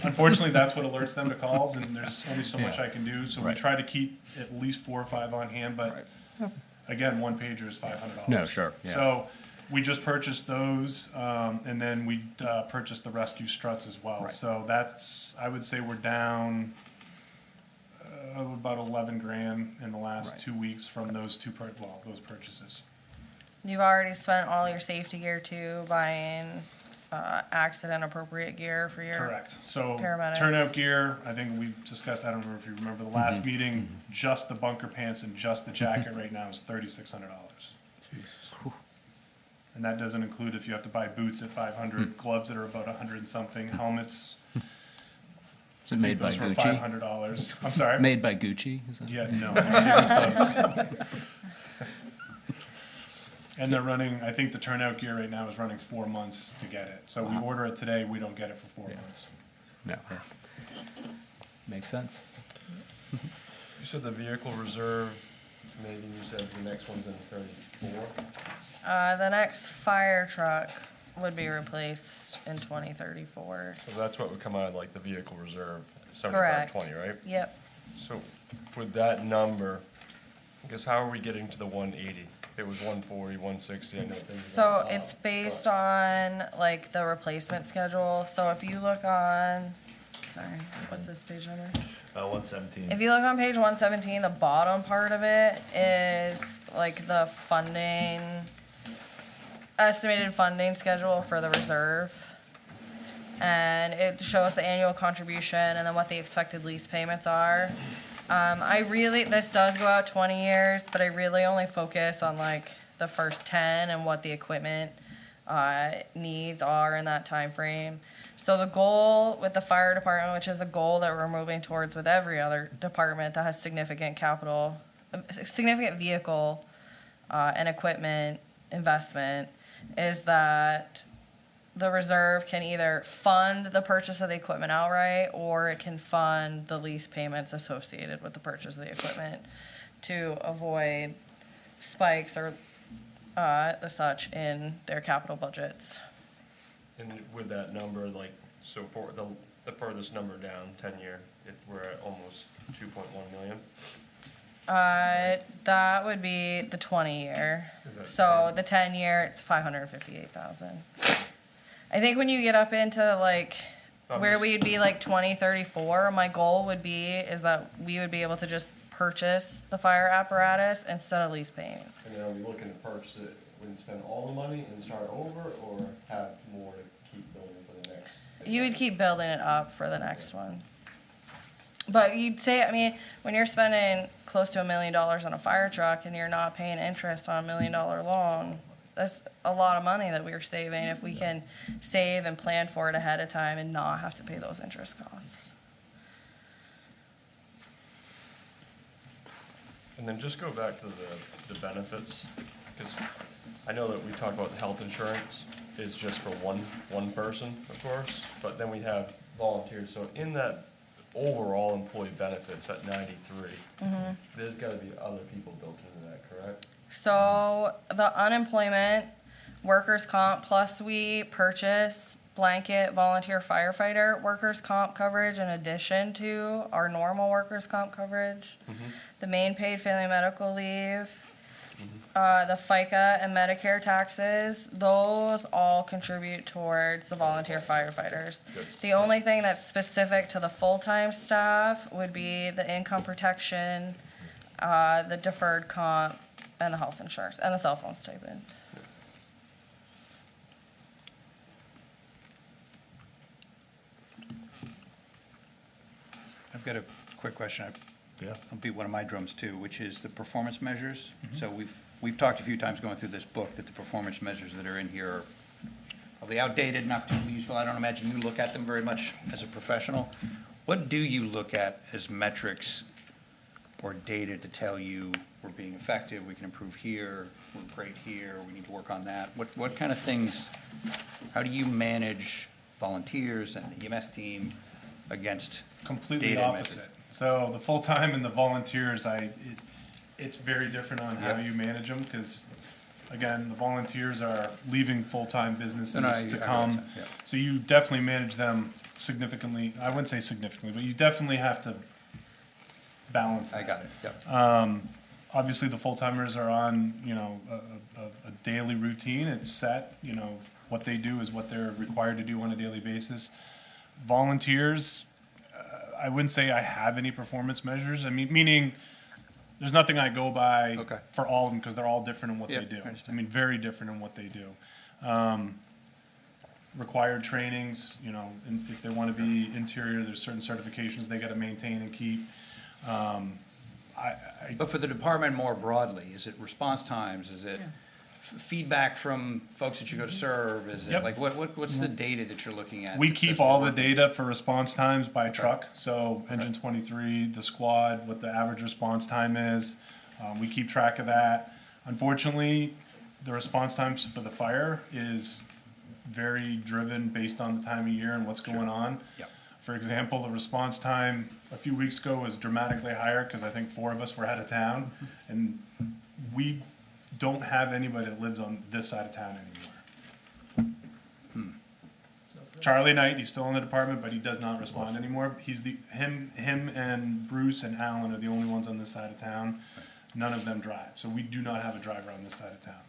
Unfortunately, that's what alerts them to calls, and there's only so much I can do. So we Right. try to keep at least 4 or 5 on hand, but again, one pager is $500. No, sure, yeah. So we just purchased those, and then we purchased the rescue struts as well. Right. So that's, I would say we're down about 11 grand in the last Right. 2 weeks from those those purchases. You've already spent all your safety gear too, buying accident appropriate gear for your. Correct. So paramedics. turnout gear, I think we discussed, I don't remember if you remember the last meeting, just the bunker pants and just the jacket right now is $3,600. And that doesn't include if you have to buy boots at 500, gloves that are about 100 and something, helmets. Is it made by Those were Gucci? $500. I'm sorry? Made by Gucci? Is that? Yeah, no, not even close. And they're running, I think the turnout gear right now is running 4 months to get it. So we Wow. order it today, we don't get it for 4 Yeah. months. No. Yeah. Makes sense. You said the vehicle reserve, maybe you said the next one's in 34? The next fire truck would be replaced in 2034. So that's what would come out of like the vehicle reserve, Correct. 7520, right? Yep. So with that number, I guess how are we getting to the 180? It was 140, 160, I know things. So it's based on like the replacement schedule. So if you look on, sorry, what's this page number? 117. If you look on page 117, the bottom part of it is like the funding, estimated funding schedule for the reserve. And it shows the annual contribution and then what the expected lease payments are. This does go out 20 years, but I really only focus on like the first 10 and what the equipment needs are in that time frame. So the goal with the fire department, which is a goal that we're moving towards with every other department that has significant capital, significant vehicle and equipment investment, is that the reserve can either fund the purchase of the equipment outright, or it can fund the lease payments associated with the purchase of the equipment to avoid spikes or the such in their capital budgets. And with that number, like, so for the furthest number down, 10-year, we're at almost 2.1 million? That would be the 20-year. Is that So the 10-year, it's 558,000. I think when you get up into like where we'd be like 2034, my goal would be is that we would be able to just purchase the fire apparatus instead of lease paying. And then are we looking to purchase it, when spend all the money and start over, or have more to keep building for the next? You would keep building it up for the next one. But you'd say, I mean, when you're spending close to $1 million on a fire truck and you're not paying interest on $1 million loan, that's a lot of money that we're saving if we can save and plan for it ahead of time and not have to pay those interest costs. And then just go back to the benefits, because I know that we talked about the health insurance is just for one person, of course, but then we have volunteers. So in that overall employee benefits at 93, there's got to be other people built into that, correct? So the unemployment, workers' comp, plus we purchase blanket volunteer firefighter workers' comp coverage in addition to our normal workers' comp coverage. The main paid family medical leave, the FICA and Medicare taxes, those all contribute towards the volunteer firefighters. The only thing that's specific to the full-time staff would be the income protection, the deferred comp, and the health insurance, and the cell phone stipend. I've got a quick question. Yeah. I'll beat one of my drums too, which is the performance measures. So we've talked a few times going through this book that the performance measures that are in here are probably outdated, not too useful. I don't imagine you look at them very much as a professional. What do you look at as metrics or data to tell you we're being effective, we can improve here, we're great here, we need to work on that? What kind of things, how do you manage volunteers and the EMS team against Completely data opposite. metrics? So the full-time and the volunteers, it's very different on how Yeah. you manage them, because, again, the volunteers are leaving full-time businesses No, no, I to realize come. that, yeah. So you definitely manage them significantly, I wouldn't say significantly, but you definitely have to balance I that. got it, yep. Obviously, the full-timers are on, a daily routine, it's set, what they do is what they're required to do on a daily basis. Volunteers, I wouldn't say I have any performance measures, meaning, there's nothing I go by Okay. for all of them, because they're all different in what Yeah, they do. I understand. Very different in what they do. Required trainings, and if they want to be interior, there's certain certifications they gotta maintain and keep. But for the department more broadly, is it response times? Is it feedback from folks that you go to serve? Is it, Yep. like, what's the data that you're looking at? We that keep says all we're the working? data for response times by truck, so engine 23, the squad, what the average response time is. We keep track of that. Unfortunately, the response times for the fire is very driven based on the time of year and what's going on. Yep. For example, the response time a few weeks ago was dramatically higher because I think 4 of us were out of town. And we don't have anybody that lives on this side of town anymore. Charlie Knight, he's still in the department, but he does not respond anymore. Him and Bruce and Alan are the only ones on this side of town. None of them drive, so we do not have a driver on this side of town.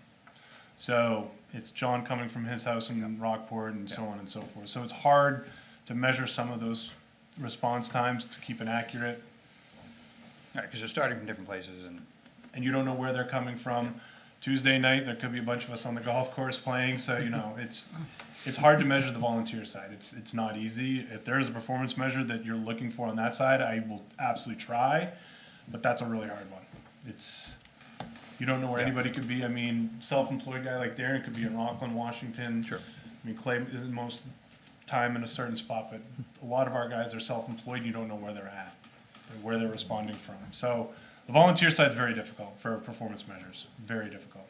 So it's John coming from his house in Rockport and so on and so forth. So it's hard to measure some of those response times to keep it accurate, Right, because they're starting from different places and. and you don't know where they're coming from. Tuesday night, there could be a bunch of us on the golf course playing, so, it's hard to measure the volunteer side. It's not easy. If there is a performance measure that you're looking for on that side, I will absolutely try, but that's a really hard one. You don't know where Yeah. anybody could be. Self-employed guy like Darren could be in Rockland, Washington. Sure. Clay isn't most time in a certain spot, but a lot of our guys are self-employed. You don't know where they're at, or where they're responding from. So the volunteer side's very difficult for performance measures, very difficult.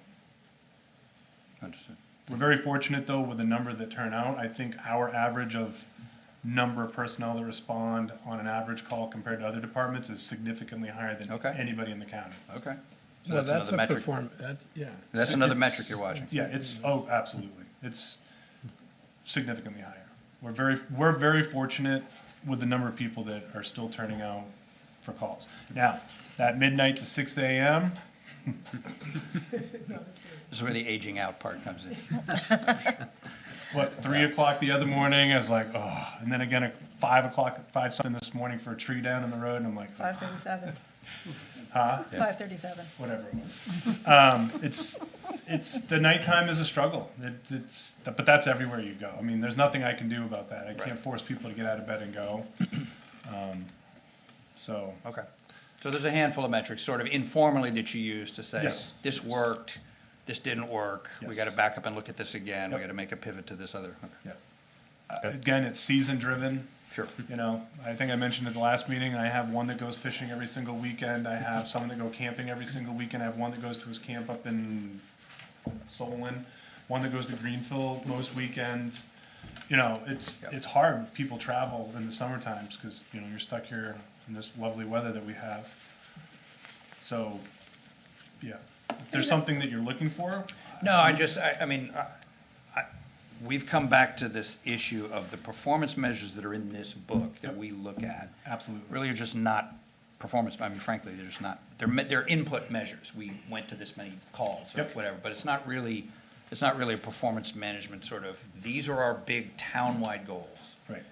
Understood. We're very fortunate, though, with the number that turn out. I think our average of number of personnel that respond on an average call compared to other departments is significantly higher than Okay. anybody in the county. Okay. So Well, that's that's another a metric. that's, yeah. That's another It's- metric you're watching. Yeah, absolutely. It's significantly higher. We're very fortunate with the number of people that are still turning out for calls. Now, that midnight to 6 a.m., This is where the aging out part comes in. 3 o'clock the other morning, I was like, oh, and then again at 5 o'clock, 5 something this morning for a tree down on the road, and I'm like, 5:37. huh? 5:37. Whatever it was. It's the nighttime is a struggle. But that's everywhere you go. There's nothing I can do about that. I can't force people to get out of bed and go. So, Okay. So there's a handful of metrics, sort of informally, that you use to say, Yes. this worked, this didn't work, we Yes. got to back up and look at this again, we Yep. got to make a pivot to this other. Okay. yeah. Again, it's season driven. Sure. I think I mentioned at the last meeting, I have one that goes fishing every single weekend. I have someone that go camping every single weekend. I have one that goes to his camp up in Solon, one that goes to Greenfield most weekends. It's hard. People travel in the summer times because, you're stuck here in this lovely weather that we have. So, yeah. If there's something that you're looking for, No, I mean, we've come back to this issue of the performance measures that are in this book that we look at. Absolutely. Really are just not performance, I mean, frankly, they're just not, they're input measures. We went to this many calls or Yep. whatever, but it's not really a performance management sort of, these are our big town-wide goals. Right.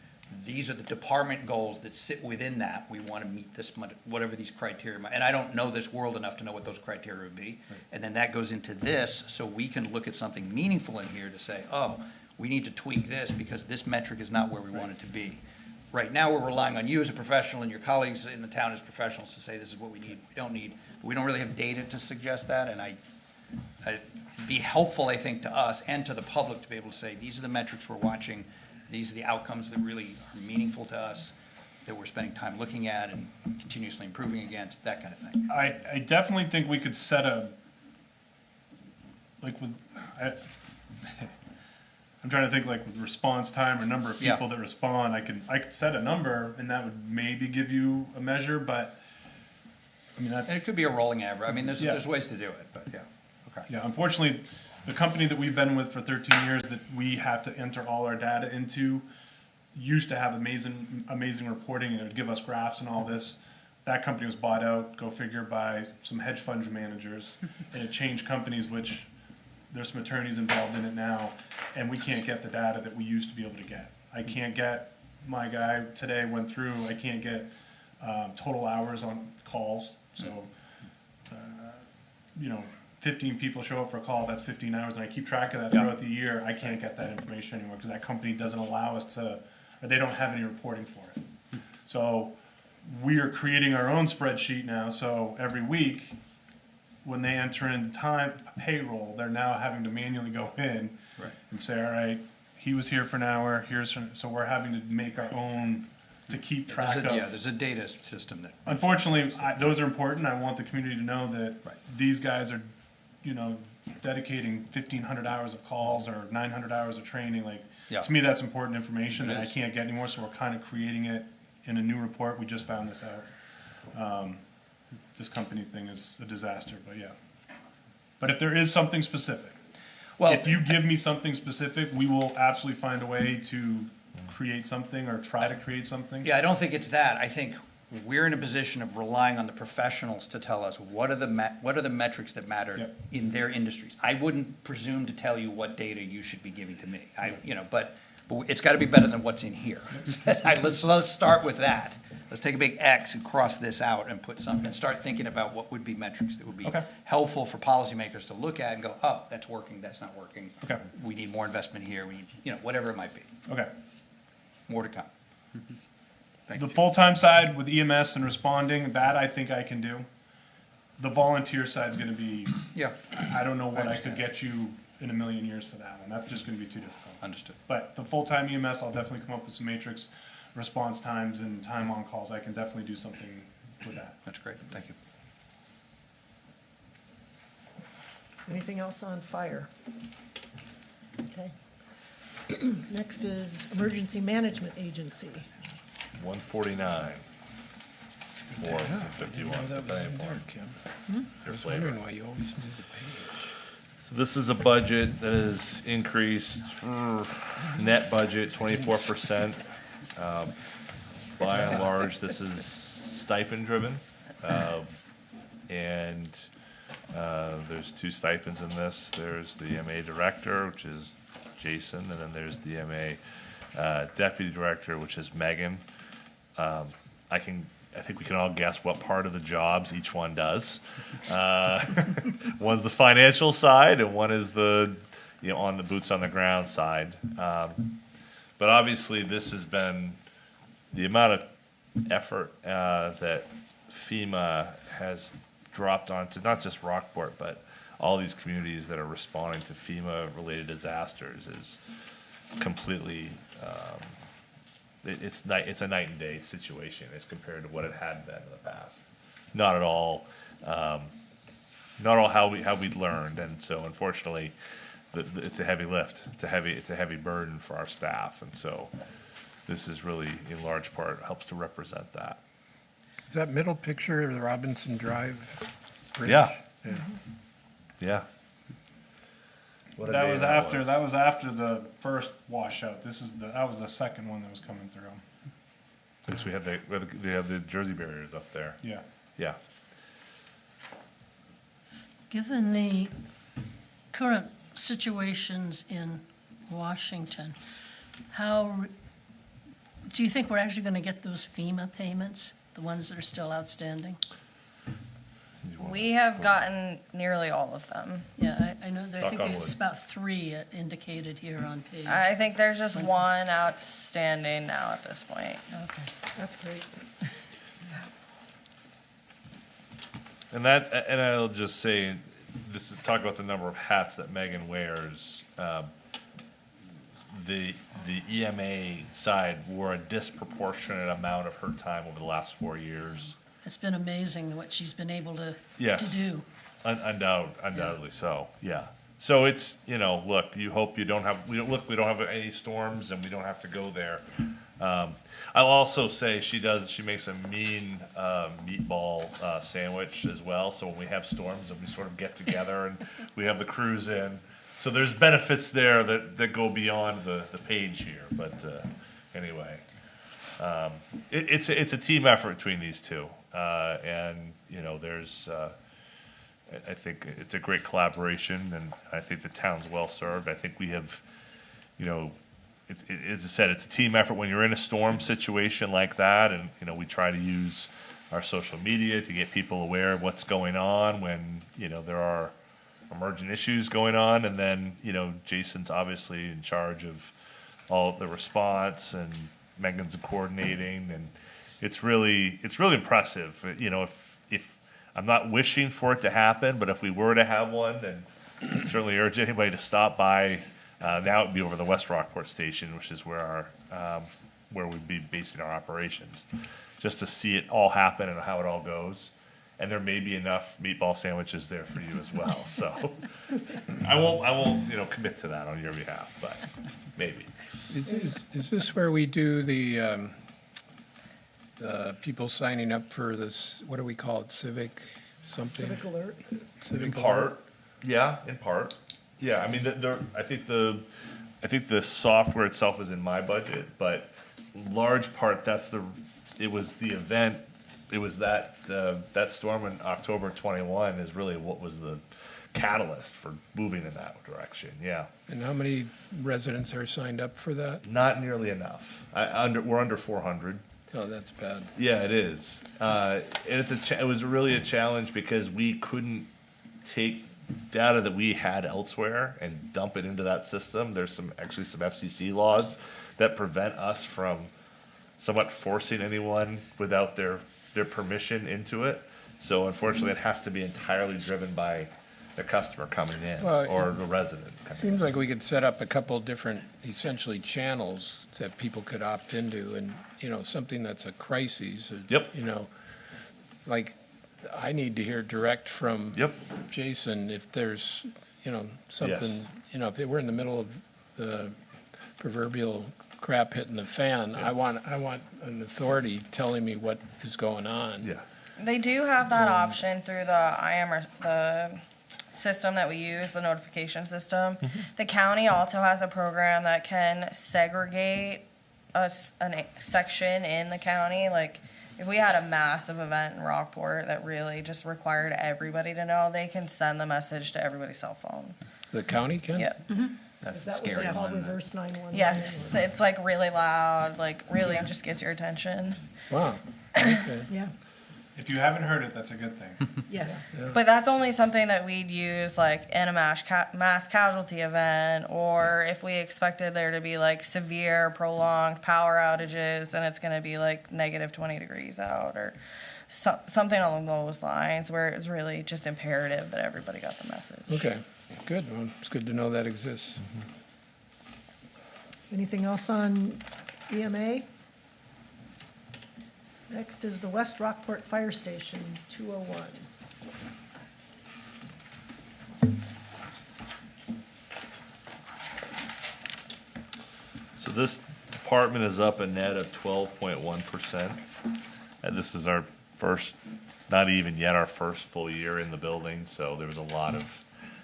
These are the department goals that sit within that. We want to meet this, whatever these criteria, and I don't know this world enough to know what those criteria would be. And then that goes into this, so we can look at something meaningful in here to say, oh, we need to tweak this because this metric is not where we want it to be. Right now, we're relying on you as a professional and your colleagues in the town as professionals to say this is what we need, we don't need. We don't really have data to suggest that, and it'd be helpful, I think, to us and to the public to be able to say, these are the metrics we're watching, these are the outcomes that really are meaningful to us, that we're spending time looking at and continuously improving against, that kind of thing. I definitely think we could set I'm trying to think like with response time or number of Yeah. people that respond, I could set a number and that would maybe give you a measure, but I mean, And it that's, could be a rolling average, I mean, Yeah. there's ways to do it, but yeah, okay. yeah, unfortunately, the company that we've been with for 13 years that we have to enter all our data into used to have amazing reporting and it would give us graphs and all this. That company was bought out, go figure, by some hedge fund managers, and it changed companies, which there's some attorneys involved in it now, and we can't get the data that we used to be able to get. I can't get, my guy today went through, I can't get total hours on calls, so, 15 people show up for a call, that's 15 hours, and I keep track of that throughout the year, I can't get that information anymore, because that company doesn't allow us to, or they don't have any reporting for it. So, we are creating our own spreadsheet now, so every week, when they enter in payroll, they're now having to manually go in Right. and say, all right, he was here for an hour, so we're having to make our own to keep track of. Yeah, there's a data system that. Unfortunately, those are important. I want the community to know that Right. these guys are, dedicating 1,500 hours of calls or 900 hours of training. Like, Yeah. to me, that's important information It that I is. can't get anymore, so we're kind of creating it in a new report. We just found this out. This company thing is a disaster, but yeah. But if there is something specific, Well, if you give me something specific, we will absolutely find a way to create something or try to create something. yeah, I don't think it's that. I think we're in a position of relying on the professionals to tell us what are the metrics that matter Yep. in their industries. I wouldn't presume to tell you what data you should be giving to me. But it's got to be better than what's in here. Let's start with that. Let's take a big X and cross this out and and start thinking about what would be metrics that would be Okay. helpful for policymakers to look at and go, oh, that's working, that's not working. Okay. We need more investment here, we need, whatever it might be. Okay. More to come. Thank The you. full-time side with EMS and responding, that I think I can do. The volunteer side's gonna be, Yeah, I don't know what I could understand. get you in a million years for that one. That's just gonna be too difficult. understood. But the full-time EMS, I'll definitely come up with some matrix response times and time on calls. I can definitely do something with that. That's great, thank you. Anything else on fire? Okay. Next is Emergency Management Agency. 149. Or 51, depending upon your flavor. why you always do the page. So this is a budget that is increased, net budget 24%. By and large, this is stipend driven. And there's two stipends in this. There's the MA director, which is Jason, and then there's the MA deputy director, which is Megan. I think we can all guess what part of the jobs each one does. One's the financial side, and one is the, on the boots on the ground side. But obviously, this has been the amount of effort that FEMA has dropped onto not just Rockport, but all these communities that are responding to FEMA-related disasters is completely. It's a night and day situation as compared to what it had been in the past. Not at all. Not all how we learned, and so unfortunately, it's a heavy lift. It's a heavy burden for our staff, and so this is really, in large part, helps to represent that. Is that middle picture the Robinson Drive Bridge? Yeah. Yeah. Yeah. What a That day was after the first washout. That was the second one that was coming through. Because we have the Jersey barriers up there. Yeah. Yeah. Given the current situations in Washington, do you think we're actually going to get those FEMA payments, the ones that are still outstanding? We have gotten nearly all of them. Yeah, I know, I Knock think on there's wood. about 3 indicated here on page. I think there's just one outstanding now at this point. Okay. That's great. And I'll just say, this is talk about the number of hats that Megan wears. The EMA side wore a disproportionate amount of her time over the last 4 years. It's been amazing what she's been able to Yes. do. Undoubtedly so, yeah. So it's, look, you hope we don't have any storms and we don't have to go there. I'll also say she makes a mean meatball sandwich as well. So when we have storms and we sort of get together and we have the crews in. So there's benefits there that go beyond the page here. But anyway, it's a team effort between these two. And, there's, I think it's a great collaboration, and I think the town's well-served. I think we have, as I said, it's a team effort when you're in a storm situation like that, and, we try to use our social media to get people aware of what's going on when, there are emergent issues going on, and then, Jason's obviously in charge of all the response, and Megan's coordinating, and it's really impressive. If I'm not wishing for it to happen, but if we were to have one, then I'd certainly urge anybody to stop by. Now it'd be over the West Rockport station, which is where where we'd be basing our operations, just to see it all happen and how it all goes. And there may be enough meatball sandwiches there for you as well. So I won't commit to that on your behalf, but maybe. Is this where we do the people signing up for this, what do we call it, civic something? Civic alert. Civic In alert? part, yeah, in part. Yeah, I mean, I think the software itself is in my budget, but large part, it was the event, it was that storm in October 21 is really what was the catalyst for moving in that direction, yeah. And how many residents are signed up for that? Not nearly enough. We're under 400. Oh, that's bad. Yeah, it is. And it was really a challenge because we couldn't take data that we had elsewhere and dump it into that system. There's actually some FCC laws that prevent us from somewhat forcing anyone without their permission into it. So unfortunately, it has to be entirely driven by the customer coming in Well, or the resident coming in. Seems like we could set up a couple different, essentially, channels that people could opt into, and, something that's a crisis. Yep. Like, I need to hear direct from Yep. Jason if there's, something, if we're in the middle of the proverbial crap hitting the fan, I want an authority telling me what is going on. Yeah. They do have that option through the system that we use, the notification system. The county also has a program that can segregate a section in the county. Like, if we had a massive event in Rockport that really just required everybody to know, they can send the message to everybody's cell phone. The county can? Yeah. That's Is the that what scary they call one. reverse 911? Yes, it's like really loud, like really just gets your attention. Wow, okay. Yeah, If you haven't heard it, that's a good thing. yes. But that's only something that we'd use like in a mass casualty event, or if we expected there to be like severe, prolonged power outages and it's going to be like negative 20 degrees out, or something along those lines, where it's really just imperative that everybody got the message. Okay, good. Well, it's good to know that exists. Anything else on EMA? Next is the West Rockport Fire Station, 201. So this department is up a net of 12.1%. And this is our first, not even yet our first full year in the building, so there was a lot of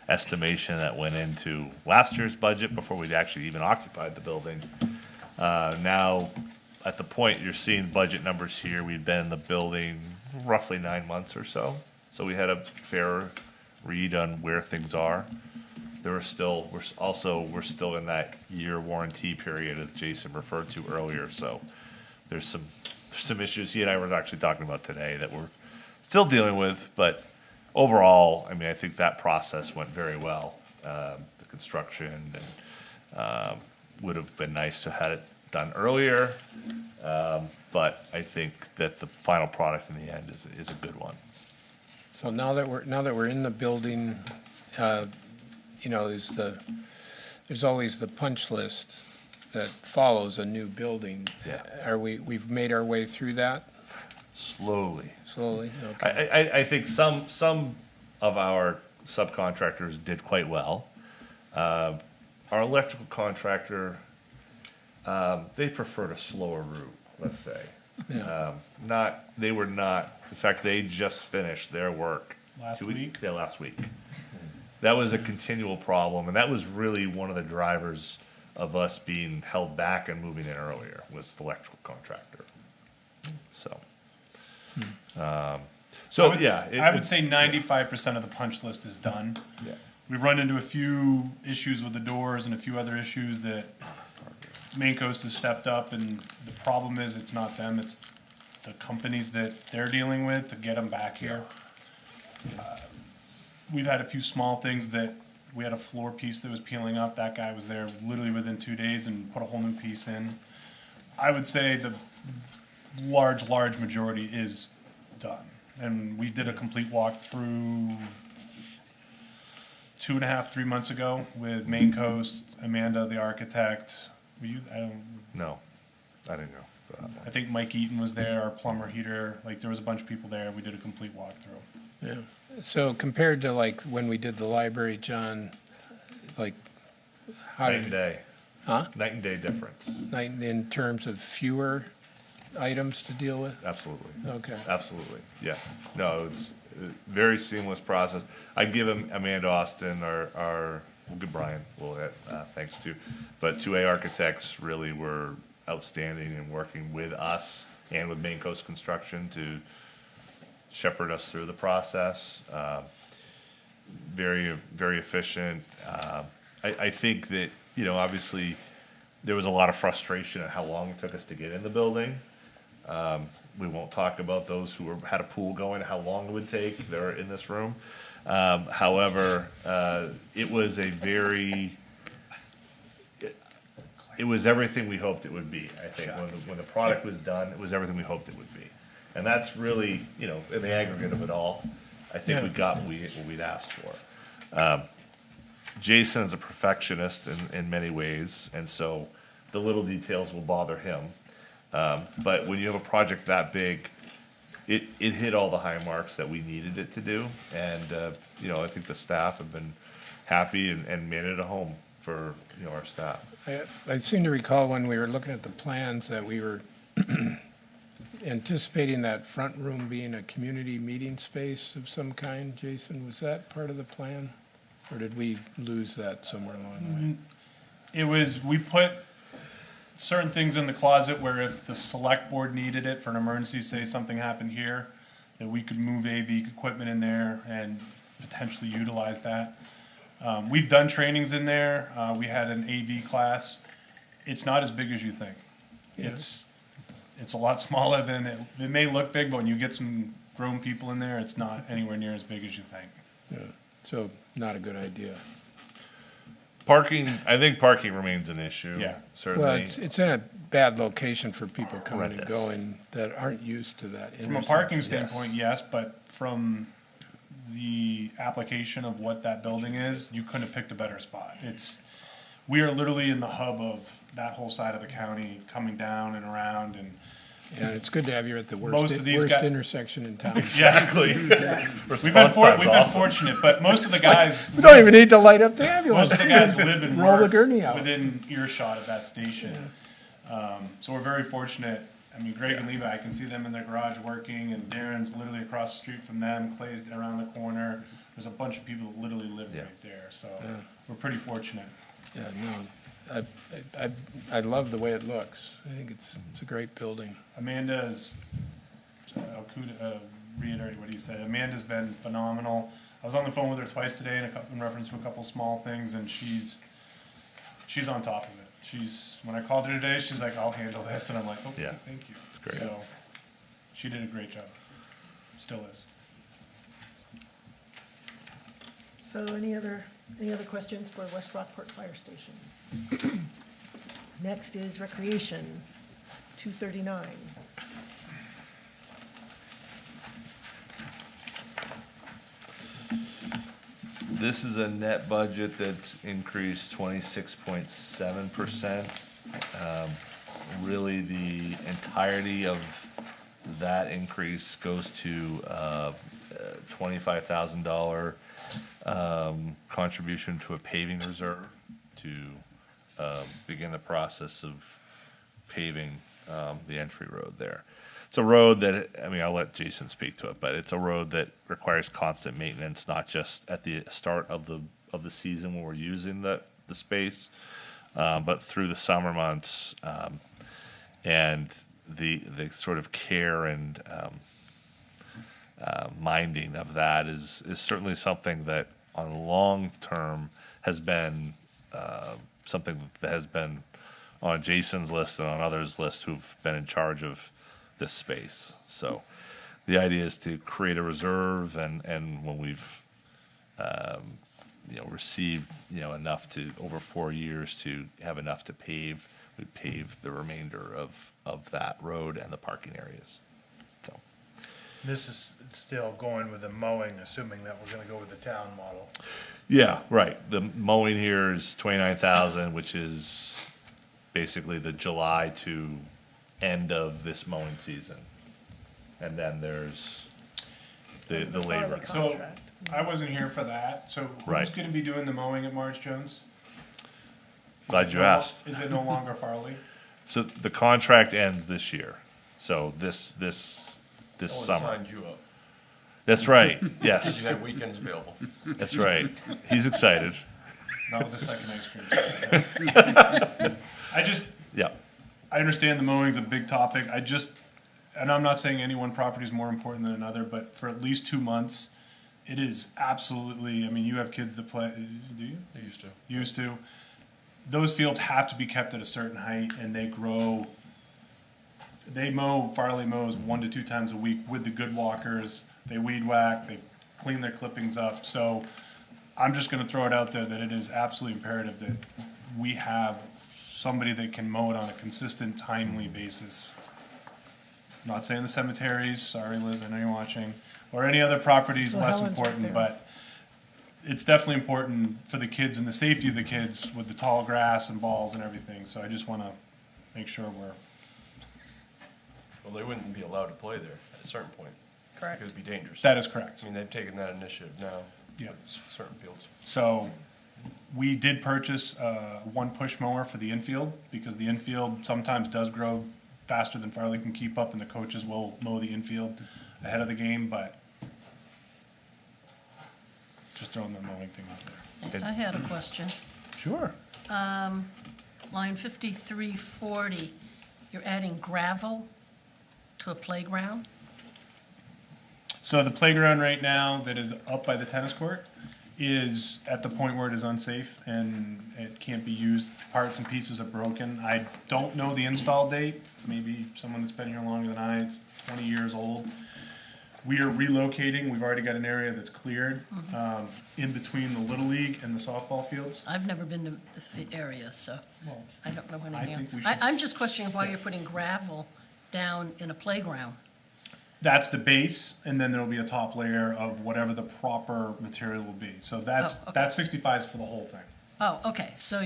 estimation that went into last year's budget before we'd actually even occupied the building. Now, at the point you're seeing budget numbers here, we've been in the building roughly 9 months or so. So we had a fair read on where things are. We're still in that year warranty period as Jason referred to earlier, so there's some issues he and I were actually talking about today that we're still dealing with, but overall, I mean, I think that process went very well. The construction and, would have been nice to have it done earlier, but I think that the final product in the end is a good one. So now that we're in the building, you know, there's always the punch list that follows a new building. Yeah. We've made our way through that? Slowly. Slowly, okay. I think some of our subcontractors did quite well. Our electrical contractor, they preferred a slower route, let's say. Yeah. They were not, in fact, they just finished their work. Last 2 weeks? week? Yeah, last week. That was a continual problem, and that was really one of the drivers of us being held back and moving in earlier, was the electrical contractor. So, I would say 95% of the punch list is done. Yeah. We've run into a few issues with the doors and a few other issues that Main Coast has stepped up, and the problem is it's not them, it's the companies that they're dealing with to get them back here. We've had a few small things that we had a floor piece that was peeling up. That guy was there literally within 2 days and put a whole new piece in. I would say the large majority is done. And we did a complete walkthrough 2.5, 3 months ago with Main Coast, Amanda, the architect. Were you? No, I didn't go for that one. I think Mike Eaton was there, our plumber, heater. Like, there was a bunch of people there. We did a complete walkthrough. Yeah. So compared to like when we did the library, John, like how Night did? and day. Huh? Night and day difference. Night in terms of fewer items to deal with? Absolutely. Okay. Absolutely, yeah. No, it's a very seamless process. I'd give him Amanda Austin, we'll give Brian, thanks to, but 2A Architects really were outstanding in working with us and with Main Coast Construction to shepherd us through the process. Very, very efficient. I think that, you know, obviously, there was a lot of frustration at how long it took us to get in the building. We won't talk about those who had a pool going, how long it would take. They're in this room. However, it was it was everything we hoped it would be, I think. When the product was done, it was everything we hoped it would be. And that's really, you know, in the aggregate of it all, I think we got what we'd asked for. Jason is a perfectionist in many ways, and so the little details will bother him. But when you have a project that big, it hit all the high marks that we needed it to do. And, you know, I think the staff have been happy and made it a home for, you know, our staff. I seem to recall when we were looking at the plans that we were anticipating that front room being a community meeting space of some kind. Jason, was that part of the plan? Or did we lose that somewhere along the way? We put certain things in the closet where if the select board needed it for an emergency, say something happened here, that we could move AV equipment in there and potentially utilize that. We've done trainings in there. We had an AV class. It's not as big as you think. Yeah. It's a lot smaller than it may look big, but when you get some grown people in there, it's not anywhere near as big as you think. Yeah. So not a good idea. Parking, I think parking remains an issue. Yeah. Certainly. Well, it's in a bad location for people coming and Horrendous. going that aren't used to that From a parking intersection. standpoint, yes, but from the application of what that building is, you couldn't have picked a better spot. We are literally in the hub of that whole side of the county, coming down and around, and Yeah, it's good to have you at the Most worst of these worst guys- intersection in town. Exactly. we've been Response time's awesome. fortunate, but most of the guys. You don't even need to light up the ambulance. Most of the guys live and Roll the work gurney out. within earshot of that station. So we're very fortunate. I mean, Greg and Levi, I can see them in their garage working, and Darren's literally across the street from them. Clay's around the corner. There's a bunch of people that literally live Yeah. right there, so Yeah. we're pretty fortunate. Yeah, no, I love the way it looks. I think it's a great building. Amanda's, reiterate what he said, Amanda's been phenomenal. I was on the phone with her twice today in reference to a couple small things, and she's on top of it. When I called her today, she's like, I'll handle this, and I'm like, okay, Yeah. thank you. That's great. So, she did a great job, still is. So any other questions for West Rockport Fire Station? Next is Recreation, 239. This is a net budget that's increased 26.7%. Really, the entirety of that increase goes to $25,000 contribution to a paving reserve to begin the process of paving the entry road there. It's a road that, I mean, I'll let Jason speak to it, but it's a road that requires constant maintenance, not just at the start of the season when we're using the space, but through the summer months, and the sort of care and minding of that is certainly something that on the long term has been something that has been on Jason's list and on others' list who've been in charge of this space. So the idea is to create a reserve, and when we've received enough to over 4 years to have enough to pave, we pave the remainder of that road and the parking areas. So This is still going with the mowing, assuming that we're gonna go with the town model. yeah, right. The mowing here is 29,000, which is basically the July to end of this mowing season. And then there's the labor. So, Contract. I wasn't here for that, so who's Right. gonna be doing the mowing at Marge Jones? Glad you asked. Is it no longer Farley? So the contract ends this year. So this Someone summer. signed you up. That's right. You Yes, had weekends available. that's right. He's excited. Not with the second ice cream. I just, Yeah. I understand the mowing's a big topic. And I'm not saying any one property is more important than another, but for at least 2 months, it is absolutely, I mean, you have kids that play, do you? They used to. Used to. Those fields have to be kept at a certain height, and they grow. Farley mows 1 to 2 times a week with the good walkers. They weed whack, they clean their clippings up. So I'm just gonna throw it out there that it is absolutely imperative that we have somebody that can mow it on a consistent, timely basis. Not saying the cemeteries, sorry Liz, I know you're watching, or any other properties Well, less Helen's right important, there. but it's definitely important for the kids and the safety of the kids with the tall grass and balls and everything. So I just wanna make sure we're, Well, they wouldn't be allowed to play there at a certain point. Correct. Because it'd be dangerous. that is correct. I mean, they've taken that initiative now. Yeah. with certain fields. So we did purchase one push mower for the infield because the infield sometimes does grow faster than Farley can keep up, and the coaches will mow the infield ahead of the game, but just throwing the mowing thing out there. I had a question. Sure. Line 5340, you're adding gravel to a playground? So the playground right now that is up by the tennis court is at the point where it is unsafe and it can't be used. Parts and pieces are broken. I don't know the install date. Maybe someone that's been here longer than I, it's 20 years old. We are relocating. We've already got an area that's cleared in between the Little League and the softball fields. I've never been to the area, so Well, I don't know I anything. think we I- should- I'm just questioning why you're putting gravel down in a playground. That's the base, and then there'll be a top layer of whatever the proper material will be. So Oh, okay. that's 65 is for the whole thing. Oh, okay, so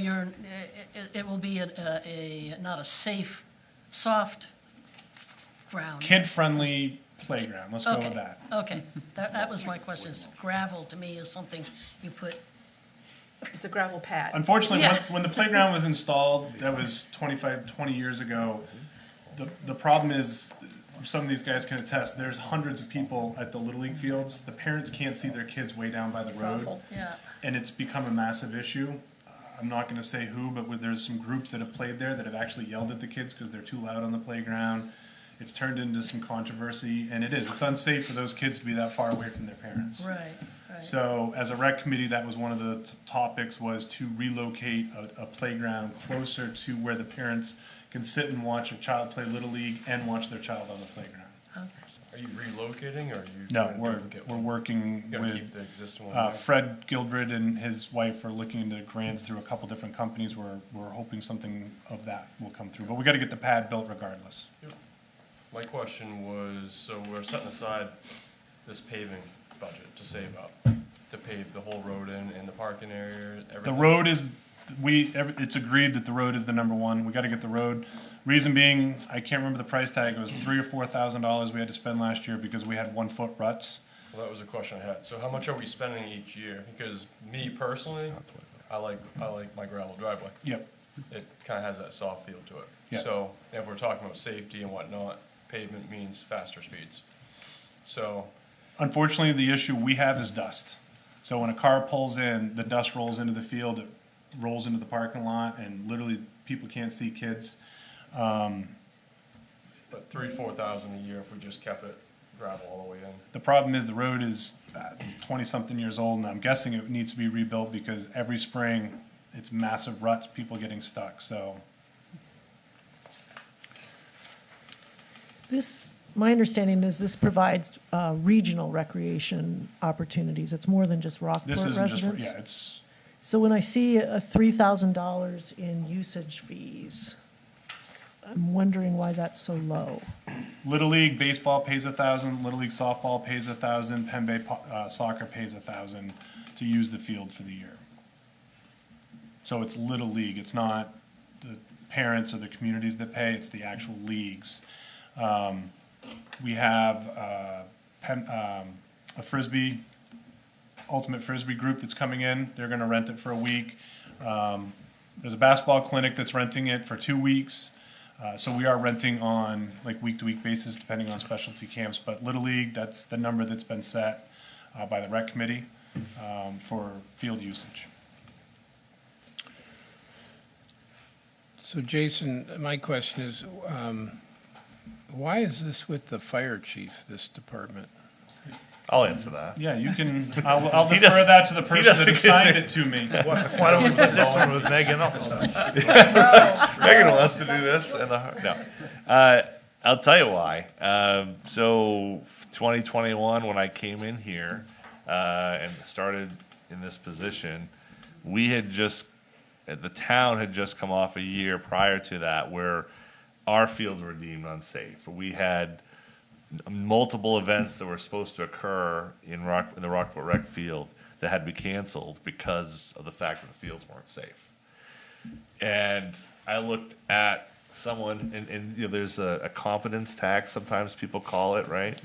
it will be not a safe, soft ground? Kid-friendly playground, let's go with Okay, that. okay, that was my question. Is gravel to me is something you put, It's a gravel pad. Unfortunately, Yeah. when the playground was installed, that was 20 years ago, the problem is, some of these guys can attest, there's hundreds of people at the Little League fields. The parents can't see their kids way down by the It's road. awful, yeah. And it's become a massive issue. I'm not gonna say who, but there's some groups that have played there that have actually yelled at the kids because they're too loud on the playground. It's turned into some controversy, and it's unsafe for those kids to be that far away from their parents. Right, right. So as a rec committee, that was one of the topics, was to relocate a playground closer to where the parents can sit and watch a child play Little League and watch their child on the playground. Okay. Are you relocating, or are you? No, trying to we're get we're one? working You gotta keep with the existing one there? Fred Gildred and his wife are looking into grants through a couple different companies. We're hoping something of that will come through, but we got to get the pad built regardless. My question was, so we're setting aside this paving budget to save up, to pave the whole road in the parking area, everything? The road is, it's agreed that the road is the number one. We got to get the road. Reason being, I can't remember the price tag. It was $3,000 or $4,000 we had to spend last year because we had 1 foot ruts. Well, that was a question I had. So how much are we spending each year? Because me personally, I like my gravel driveway. Yep. It kind of has that soft feel to it. Yep. So if we're talking about safety and whatnot, pavement means faster speeds. So, Unfortunately, the issue we have is dust. So when a car pulls in, the dust rolls into the field, it rolls into the parking lot, and literally people can't see kids. but 3,000-4,000 a year if we just kept it gravel all the way in. The problem is the road is 20-something years old, and I'm guessing it needs to be rebuilt because every spring, it's massive ruts, people getting stuck, so. My understanding is this provides regional recreation opportunities. It's more than just Rockport This residents. isn't just, yeah, it's, So when I see a $3,000 in usage fees, I'm wondering why that's so low. Little League baseball pays $1,000, Little League softball pays $1,000, Penn Bay soccer pays $1,000 to use the field for the year. So it's Little League, it's not the parents or the communities that pay, it's the actual leagues. We have a Frisbee, Ultimate Frisbee group that's coming in, they're gonna rent it for a week. There's a basketball clinic that's renting it for 2 weeks. So we are renting on like week-to-week basis, depending on specialty camps. But Little League, that's the number that's been set by the rec committee for field usage. So Jason, my question is, why is this with the fire chief, this department? I'll answer that. Yeah, you can, I'll He defer does- that to the he person doesn't that get assigned to- it to me. Why don't we put this one with Megan also? Megan wants to do this, and no. I'll tell you why. So 2021, when I came in here and started in this position, we had just, the town had just come off a year prior to that where our fields were deemed unsafe. We had multiple events that were supposed to occur in the Rockport Rec Field that had to be canceled because of the fact that the fields weren't safe. And I looked at someone, and you know, there's a competence tax, sometimes people call it, right?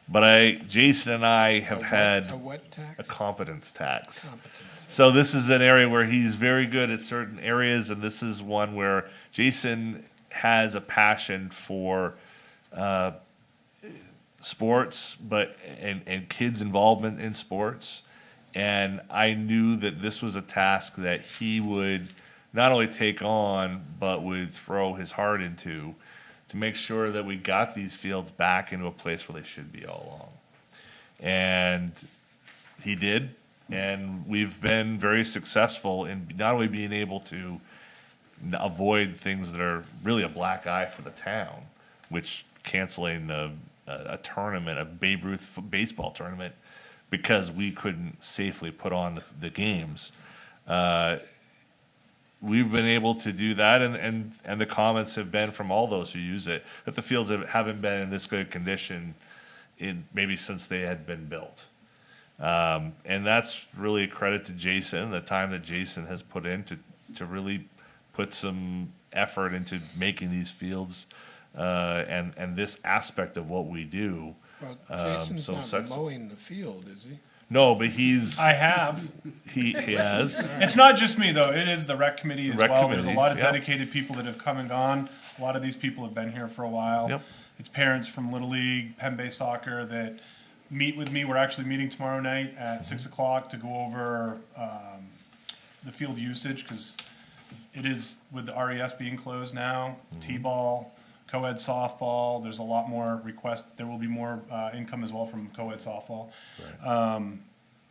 But Jason and I have had A what tax? a competence tax. Competence. So this is an area where he's very good at certain areas, and this is one where Jason has a passion for sports, and kids' involvement in sports. And I knew that this was a task that he would not only take on, but would throw his heart into to make sure that we got these fields back into a place where they should be all along. And he did. And we've been very successful in not only being able to avoid things that are really a black eye for the town, which canceling a tournament, a Babe Ruth baseball tournament, because we couldn't safely put on the games. We've been able to do that, and the comments have been from all those who use it, that the fields haven't been in this good condition maybe since they had been built. And that's really a credit to Jason, the time that Jason has put in to really put some effort into making these fields and this aspect of what we do. Well, Jason's so not such- mowing the field, is he? No, but he's, I have. he has. It's not just me, though. It is the rec committee as Rec well. There's a committee, lot of yep. dedicated people that have come and gone. A lot of these people have been here for a while. Yep. It's parents from Little League, Penn Bay Soccer that meet with me. We're actually meeting tomorrow night at 6 o'clock to go over the field usage, because it is, with the RES being closed now, T-ball, co-ed softball, there's a lot more requests. There will be more income as well from co-ed softball.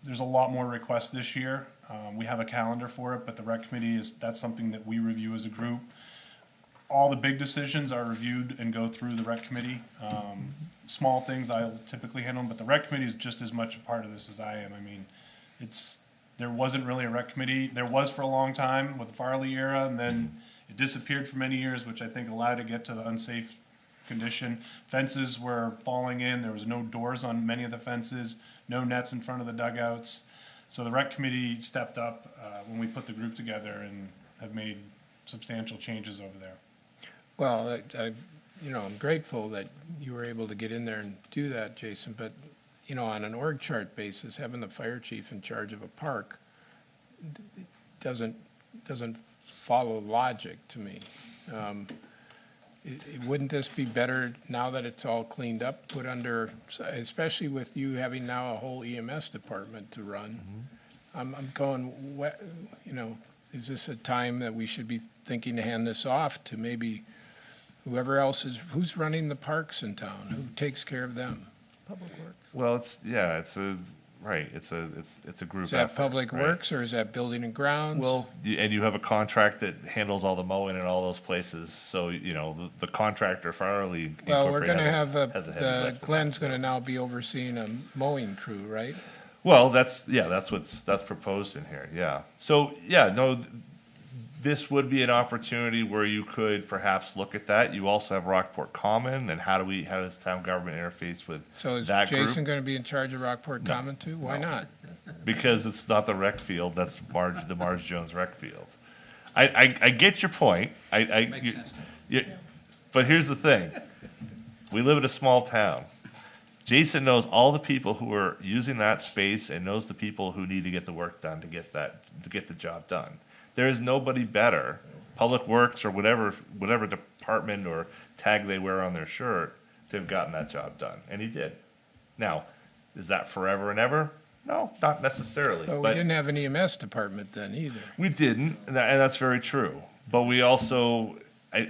There's a lot more requests this year. We have a calendar for it, but the rec committee that's something that we review as a group. All the big decisions are reviewed and go through the rec committee. Small things I'll typically handle, but the rec committee is just as much a part of this as I am. I mean, there wasn't really a rec committee. There was for a long time with the Farley era, and then it disappeared for many years, which I think allowed it to get to the unsafe condition. Fences were falling in. There was no doors on many of the fences, no nets in front of the dugouts. So the rec committee stepped up when we put the group together and have made substantial changes over there. Well, I'm grateful that you were able to get in there and do that, Jason, but, on an org chart basis, having the fire chief in charge of a park doesn't follow logic to me. Wouldn't this be better, now that it's all cleaned up, put under, especially with you having now a whole EMS department to run? I'm going, is this a time that we should be thinking to hand this off to maybe whoever else who's running the parks in town? Who takes care of them? Public Works. Well, it's a group Is that effort, Public right? Works or is that Building and Grounds? Well, and you have a contract that handles all the mowing in all those places, so, the contractor Farley. Well, we're Incorporated gonna have has a heavy lift in Glenn's that. gonna now be overseeing a mowing crew, right? Well, that's proposed in here, yeah. So, yeah, no, this would be an opportunity where you could perhaps look at that. You also have Rockport Common, and how does town government interface with So is that group? Jason gonna be in charge of Rockport Common too? Why not? Because it's not the rec field, that's the Marge Jones rec field. I get your point. Makes sense to me. But here's the thing. We live in a small town. Jason knows all the people who are using that space and knows the people who need to get the work done to get the job done. There is nobody better, Public Works or whatever department or tag they wear on their shirt, to have gotten that job done, and he did. Now, is that forever and ever? No, not necessarily. But we didn't have an EMS department then either. We didn't, and that's very true. But we also,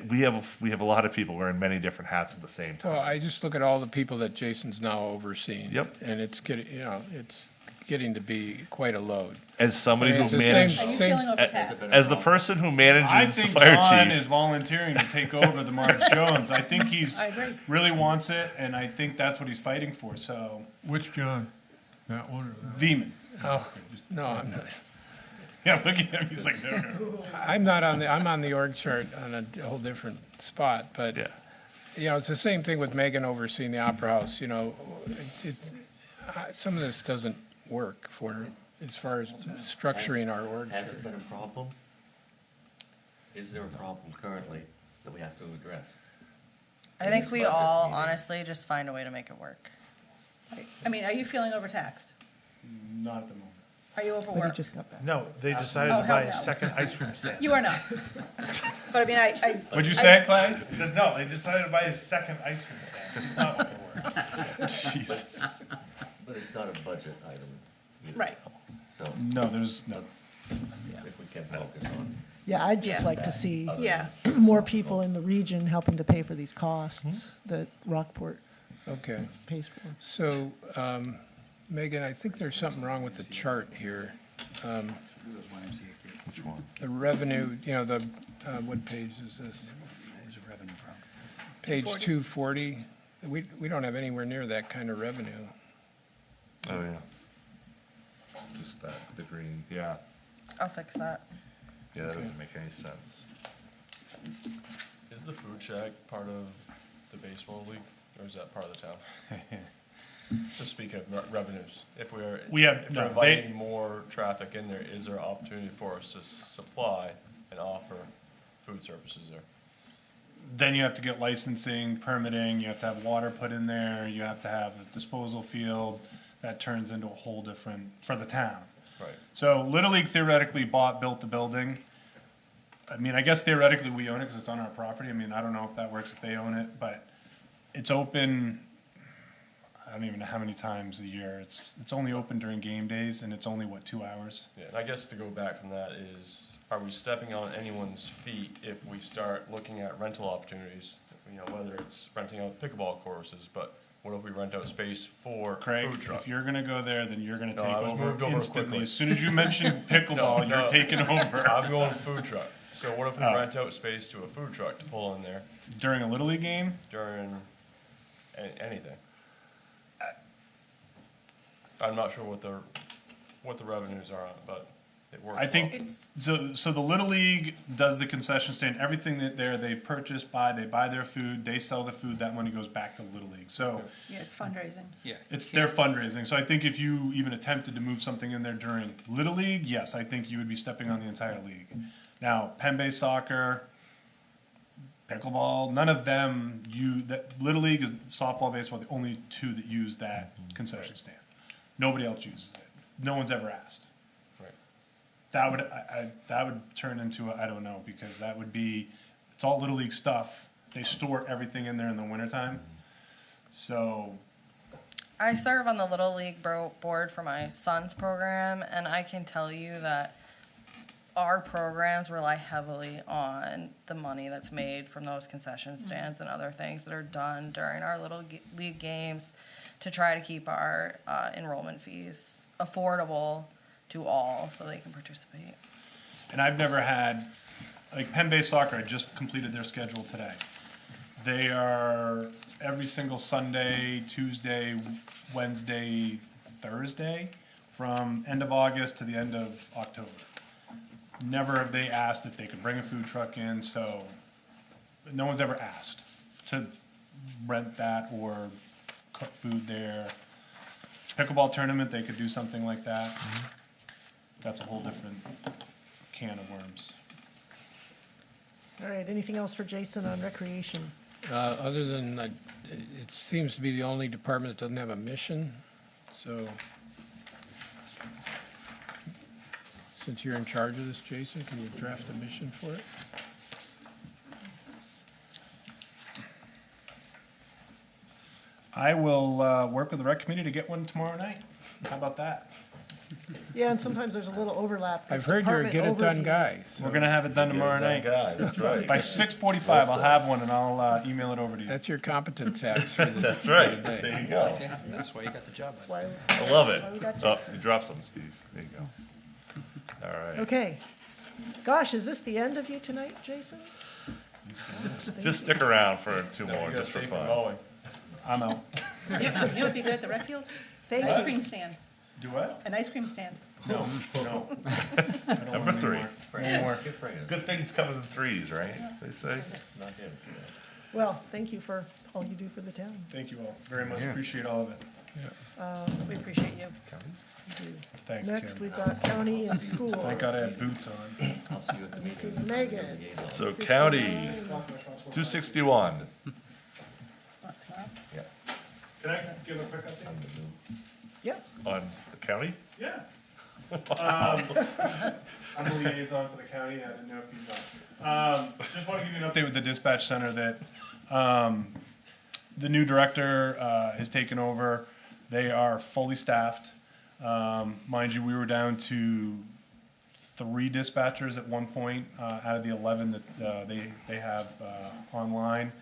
we have a lot of people wearing many different hats at the same time. Well, I just look at all the people that Jason's now overseeing. Yep. And it's getting to be quite a load. As somebody I mean, who it's the managed, Are you feeling overtaxed? as the person who I manages the think fire John chief. is volunteering to take over the Marge Jones. I think I agree. really wants it, and I think that's what he's fighting for, so. Which John? That one or that? Veman. Oh, no, I'm not. Yeah, look at him, he's like, no. I'm on the org chart on a whole different spot, but, Yeah. it's the same thing with Megan overseeing the Opera House, some of this doesn't work for, as far as structuring our org Has chart. it been a problem? Is there a problem currently that we have to address? I In think this we budget all meeting? honestly just find a way to make it work. I mean, are you feeling overtaxed? Not at the moment. Are you But he overworked? just got back. No, they decided Oh, to hell buy no. a second ice cream stand. You are not. But I mean, I. What'd you say, Clay? I said, no, they decided to buy a second ice cream stand. He's not overworked. Jesus. But it's not a budget item either. Right. So No, there's, no. let's, if we can focus on. Yeah, I'd just Yeah. like to see Yeah. more people in the region helping to pay for these costs that Rockport Okay. pays for. So, Megan, I think there's something wrong with the chart here. Which one? The revenue, what page is this? Page 240. We don't have anywhere near that kind of revenue. Oh, yeah. Just the green, yeah. I'll fix that. Yeah, that doesn't make any sense. Is the food shack part of the baseball league, or is that part of the town? Just speaking of revenues, if we're inviting more traffic in there, is there an opportunity for us to supply and offer food services there? Then you have to get licensing, permitting, you have to have water put in there, you have to have a disposal field. that turns into a whole different, for the town. Right. So Little League theoretically built the building. I mean, I guess theoretically we own it because it's on our property. I mean, I don't know if that works if they own it, but it's open, I don't even know how many times a year. It's only open during game days, and it's only, what, 2 hours? Yeah, and I guess to go back from that is, are we stepping on anyone's feet if we start looking at rental opportunities? You know, whether it's renting out pickleball courses, but what if we rent out space for Craig, food truck? if you're gonna go there, then you're gonna No, take I was moved over over instantly. quickly. As soon as you mention pickleball, No, you're taking over. I'm going food truck. So what if we Oh. rent out space to a food truck to pull in there During a Little League game, during anything? I'm not sure what the revenues are on it, but it works I think, well. so the Little League does the concession stand, everything that they purchase, they buy their food, they sell the food, that money goes back to Little League. So Yeah, it's fundraising. Yeah. it's their fundraising. So I think if you even attempted to move something in there during Little League, yes, I think you would be stepping on the entire league. Now, Penn-based soccer, pickleball, none of them, Little League is softball, baseball, the only two that use that concession stand. Nobody else uses it. No one's ever asked. Right. That would turn into I don't know, because that would be, it's all Little League stuff. They store everything in there in the wintertime. So, I serve on the Little League board for my son's program, and I can tell you that our programs rely heavily on the money that's made from those concession stands and other things that are done during our Little League games to try to keep our enrollment fees affordable to all so they can participate. and I've never had, like Penn-based soccer, I just completed their schedule today. They are every single Sunday, Tuesday, Wednesday, Thursday, from end of August to the end of October. Never have they asked if they could bring a food truck in, so no one's ever asked to rent that or cook food there. Pickleball tournament, they could do something like that. That's a whole different can of worms. All right, anything else for Jason on recreation? Other than, it seems to be the only department that doesn't have a mission, so since you're in charge of this, Jason, can you draft a mission for it? I will work with the rec committee to get one tomorrow night. How about that? Yeah, and sometimes there's a little overlap. I've heard you're a get-it-done guy. so We're gonna have it done tomorrow night. Guy, that's right. By 6:45, I'll have one and I'll email it over to you. That's your competence tax for the That's for right. the day. There you go. That's why you got the job. That's why. I love it. Why we got Oh, Jason. you dropped some, Steve. There you go. All right. Okay. Gosh, is this the end of you tonight, Jason? Just stick around for two You more, gotta just for stay from fun. mowing. I'm out. You would be good at the rec field? Thank Ice you. cream stand, Do what? an ice cream stand. No, no. I don't Number want any three. more. No more. Good for you. Good things come in threes, right? They say. Not here to see that. Well, thank you for all you do for the town. Thank you all very much. Appreciate all of it. We appreciate you. Thanks, Next, Kim. we've got county and schools. Thank God I had boots on. I'll see you at the This meeting. is Megan. So county, 261. Can I give a quick update? Yep. On the county? Yeah. I'm the liaison for the county, I didn't know if you know. Just want to give you an update with the dispatch center that the new director has taken over. They are fully staffed. Mind you, we were down to 3 dispatchers at one point out of the 11 that they have online.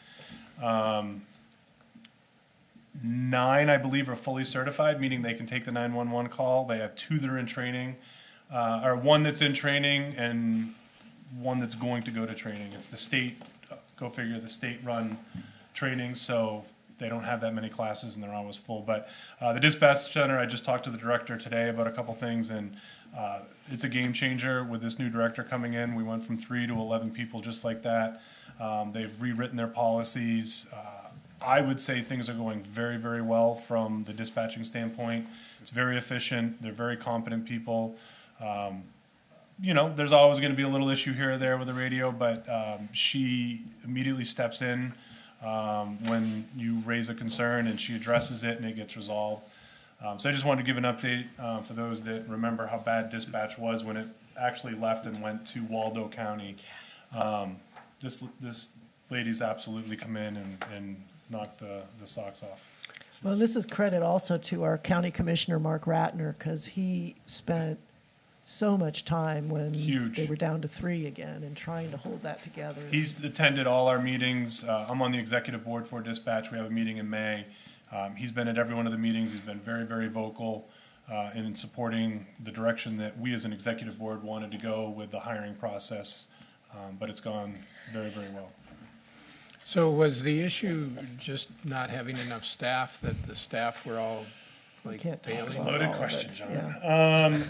9, I believe, are fully certified, meaning they can take the 911 call. They have 2 that are in training, or 1 that's in training and 1 that's going to go to training. It's the state, go figure, the state-run training, so they don't have that many classes and they're always full. But the dispatch center, I just talked to the director today about a couple things, and it's a game changer with this new director coming in. We went from 3 to 11 people just like that. They've rewritten their policies. I would say things are going very, very well from the dispatching standpoint. It's very efficient. They're very competent people. You know, there's always going to be a little issue here or there with the radio, but she immediately steps in when you raise a concern and she addresses it and it gets resolved. So I just wanted to give an update for those that remember how bad dispatch was when it actually left and went to Waldo County. This lady's absolutely come in and knocked the socks off. Well, this is credit also to our county commissioner, Mark Ratner, because he spent so much time when Huge. they were down to 3 again and trying to hold that together. He's attended all our meetings. I'm on the executive board for dispatch. We have a meeting in May. He's been at every one of the meetings. He's been very, very vocal in supporting the direction that we as an executive board wanted to go with the hiring process. But it's gone very, very well. So was the issue just not having enough staff, that the staff were all like Can't talk It's a about bailing? loaded all of question, it, John. yeah.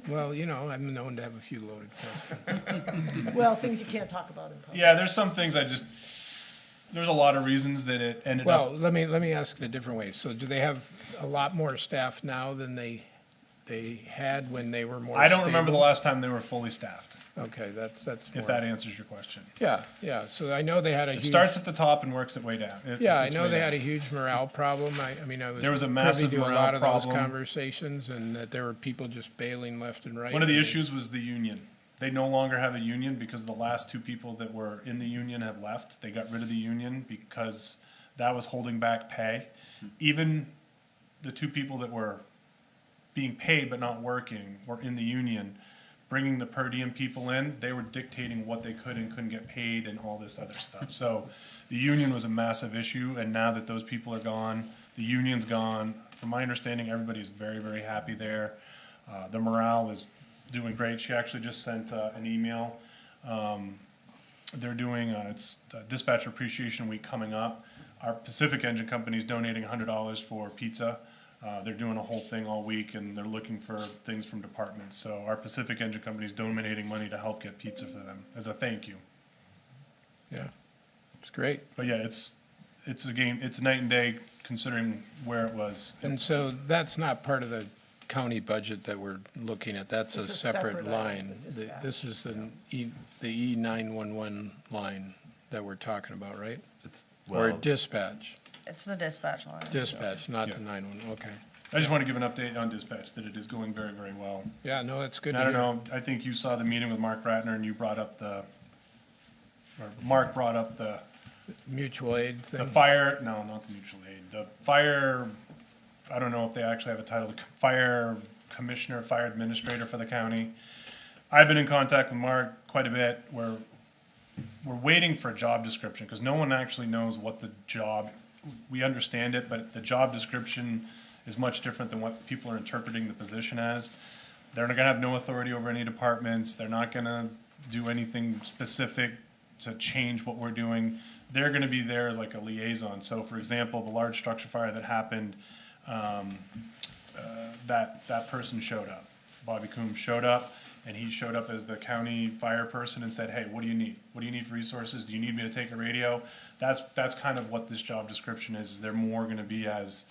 Well, you know, I'm known to have a few loaded questions. Well, things you can't talk about in public. Yeah, there's some things there's a lot of reasons that it ended Well, up. let me ask it a different way. So do they have a lot more staff now than they had when they were more I don't remember the stable? last time they were fully staffed, Okay, that's if more. that answers your question. Yeah, yeah. So I know they had a It huge. starts at the top and works its way down. Yeah, I its know way they down. had a huge morale problem. I mean, I was There was a privy massive to a morale lot of those problem. conversations, and that there were people just bailing left and right. One of the and- issues was the union. They no longer have a union because the last 2 people that were in the union have left. They got rid of the union because that was holding back pay. Even the 2 people that were being paid but not working were in the union. Bringing the per diem people in, they were dictating what they could and couldn't get paid and all this other stuff. So the union was a massive issue, and now that those people are gone, the union's gone. From my understanding, everybody's very, very happy there. The morale is doing great. She actually just sent an email. They're doing, it's Dispatcher Appreciation Week coming up. Our Pacific Engine Company is donating $100 for pizza. They're doing a whole thing all week, and they're looking for things from departments. So our Pacific Engine Company is donating money to help get pizza for them as a thank you. Yeah, it's great. But yeah, it's a game, it's night and day considering where it was. And so that's not part of the county budget that we're looking at. That's a It's a separate separate line. item, the dispatch. This is the E911 line that we're talking about, right? Or dispatch. It's the dispatch line. Dispatch, not the Yeah. 911, okay. I just want to give an update on dispatch, that it is going very, very well. Yeah, no, that's good And to I hear. don't know, I think you saw the meeting with Mark Ratner and you brought up Mark brought up the Mutual aid thing. The fire, no, not the mutual aid, the fire, I don't know if they actually have a title, the fire commissioner, fire administrator for the county. I've been in contact with Mark quite a bit, we're waiting for a job description, because no one actually knows what the job, we understand it, but the job description is much different than what people are interpreting the position as. They're gonna have no authority over any departments, they're not gonna do anything specific to change what we're doing. They're gonna be there as like a liaison. So for example, the large structure fire that happened, that person showed up. Bobby Coombs showed up, and he showed up as the county fire person and said, hey, what do you need? What do you need for resources? Do you need me to take a radio? That's kind of what this job description is they're more gonna be as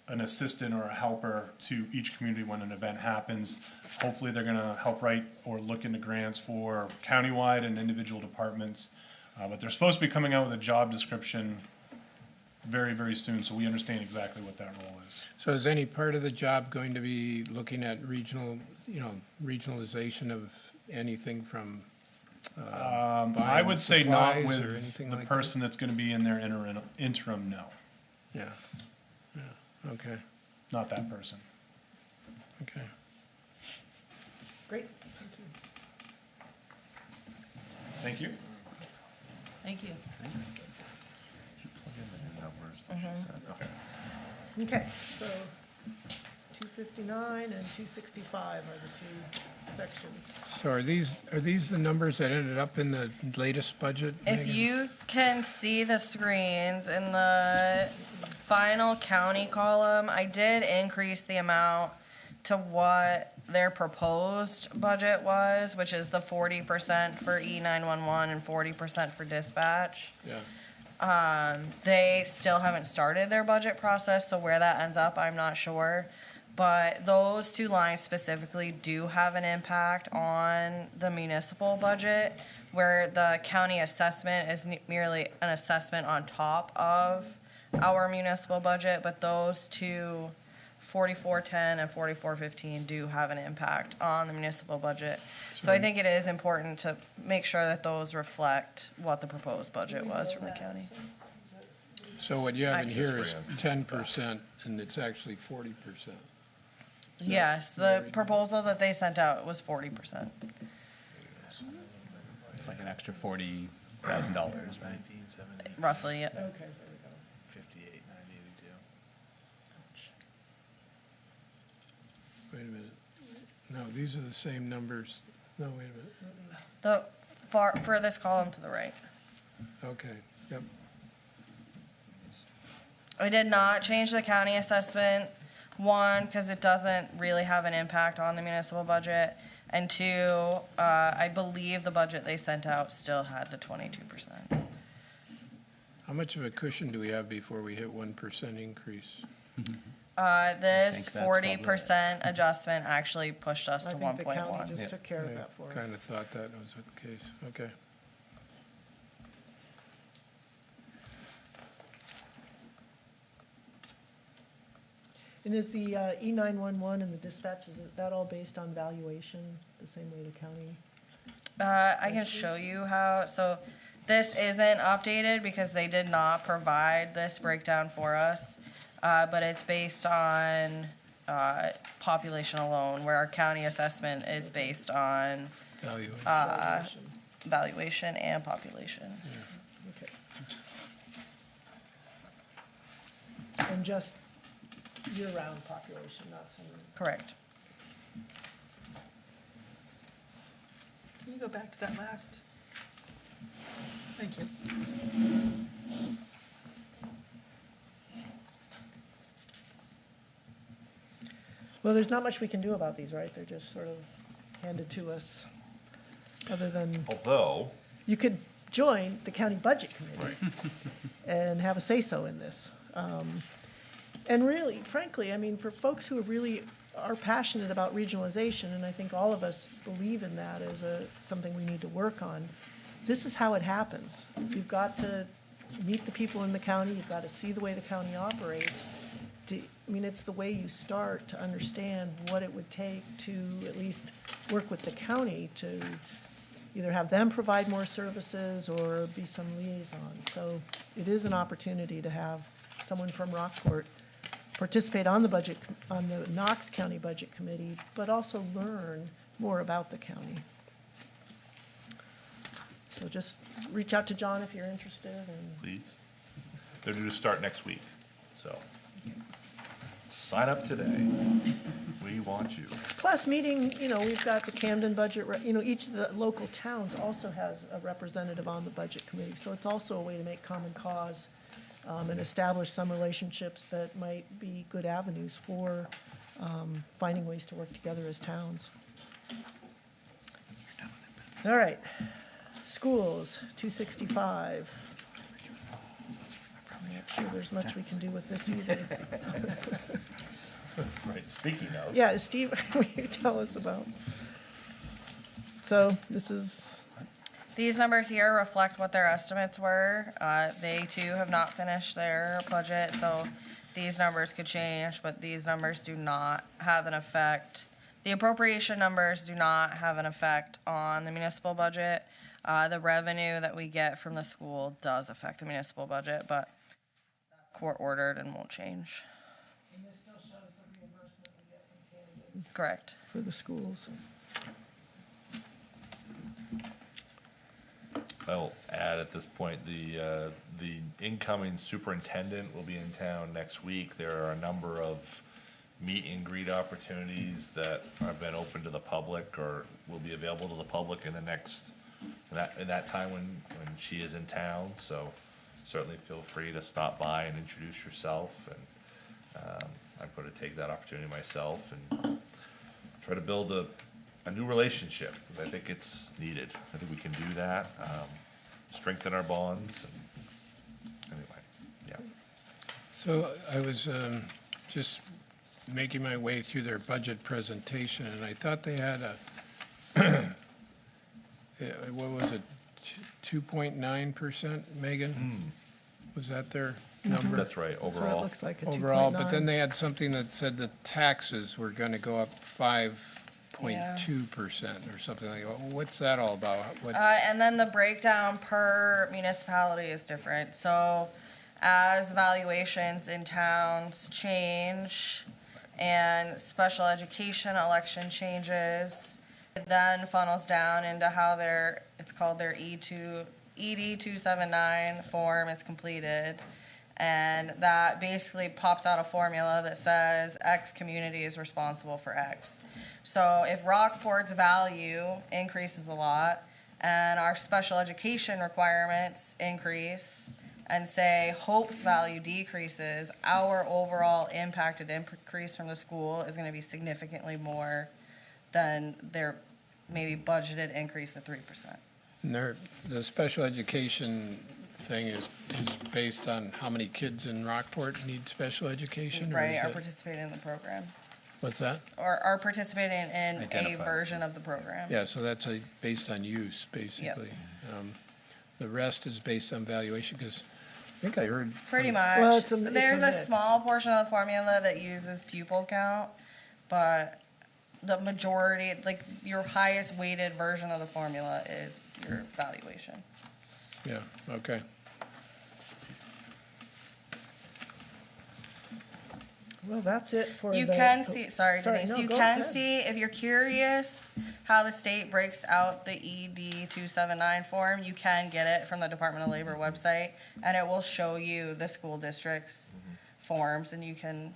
an assistant or a helper to each community when an event happens. Hopefully, they're gonna help write or look into grants for countywide and individual departments. But they're supposed to be coming out with a job description very, very soon, so we understand exactly what that role is. So is any part of the job going to be looking at regionalization of anything from I buying would say not supplies with or anything the like that? person that's gonna be in there interim, no, Yeah, yeah, okay, not that person. okay. Great, thank you. Thank you. Thank you. Okay, so 259 and 265 are the 2 sections. So are these the numbers that ended up in the latest budget? If Megan? you can see the screens in the final county column, I did increase the amount to what their proposed budget was, which is the 40% for E911 and 40% for dispatch. Yeah. They still haven't started their budget process, so where that ends up, I'm not sure. But those 2 lines specifically do have an impact on the municipal budget, where the county assessment is merely an assessment on top of our municipal budget, but those 2 4410 and 4415 do have an impact on the municipal budget. So I think it is important to make sure that those reflect what the proposed budget was from the county. So what you have in here is Fran. 10%, and it's actually 40%. Yes, the proposal that they sent out was 40%. It's like an extra $40,000, right? 1970, Roughly, yeah. Okay, there we go. 58, 982. Wait a minute. No, these are the same numbers. No, wait a minute. The furthest column to the right. Okay, yep. I did not change the county assessment, one, because it doesn't really have an impact on the municipal budget, and two, I believe the budget they sent out still had the 22%. How much of a cushion do we have before we hit 1% increase? This think that's 40% adjustment actually pushed us I to think the county 1.1. just took care of that for us. Kind of thought that was the case. Okay. And is the E911 and the dispatch, is that all based on valuation, the same way the county? I can show you how, so this isn't updated because they did not provide this breakdown for us. But it's based on, population alone, where our county assessment is based on, Valuation. valuation and population. Okay. And just year-round population, not summer. Correct. Can you go back to that last? Thank you. Well, there's not much we can do about these, right? They're just sort of handed to us, other than, Although, you could join the county budget committee and have a say-so in this. And really, frankly, I mean, for folks who really are passionate about regionalization, and I think all of us believe in that as something we need to work on, this is how it happens. You've got to meet the people in the county, you've got to see the way the county operates. I mean, it's the way you start to understand what it would take to at least work with the county to either have them provide more services or be some liaison. So it is an opportunity to have someone from Rockport participate on the budget, on the Knox County Budget Committee, but also learn more about the county. So just reach out to John if you're interested, and please. They're due to start next week, so sign up today. We want you. plus meeting, we've got the Camden budget, each of the local towns also has a representative on the budget committee. So it's also a way to make common cause and establish some relationships that might be good avenues for finding ways to work together as towns. All right, schools, 265. I'm not sure there's much we can do with this either. Right, speaking of. Yeah, Steve, will you tell us about? So this is, These numbers here reflect what their estimates were. They too have not finished their budget, so these numbers could change, but these numbers do not have an effect. The appropriation numbers do not have an effect on the municipal budget. The revenue that we get from the school does affect the municipal budget, but court ordered and won't change. and this still shows the reimbursement we get from Camden Correct. for the schools. I'll add at this point, the incoming superintendent will be in town next week. There are a number of meet and greet opportunities that have been open to the public or will be available to the public in the next, in that time when she is in town. So certainly feel free to stop by and introduce yourself. And I'm going to take that opportunity myself and try to build a new relationship, because I think it's needed. I think we can do that, strengthen our bonds, and anyway, yeah. So I was just making my way through their budget presentation, and I thought they had what was it, 2.9%, Megan? Was that their number That's right, That's what it overall. looks like, a overall, but then 2.9. they had something that said the taxes were gonna go up 5.2% or something like that. What's that all about? What, And then the breakdown per municipality is different. So as valuations in towns change and special education election changes, it then funnels down into how it's called their ED 279 form is completed. And that basically pops out a formula that says X community is responsible for X. So if Rockport's value increases a lot and our special education requirements increase and say Hope's value decreases, our overall impacted increase from the school is gonna be significantly more than their maybe budgeted increase of 3%. and the special education thing is based on how many kids in Rockport need special education? or Right, is are it- participating in the program, What's that? or are participating in a Identify. version of the program. Yeah, so that's based on use, basically. The rest is based on valuation, because I think I heard. Pretty Well, much. it's a There's a mix. small portion of the formula that uses pupil count, but the majority, like your highest weighted version of the formula is your valuation. Yeah, okay. Well, that's it for You the. can see, sorry Denise, no, you go can ahead. see, if you're curious how the state breaks out the ED 279 form, you can get it from the Department of Labor website, and it will show you the school district's forms, and you can,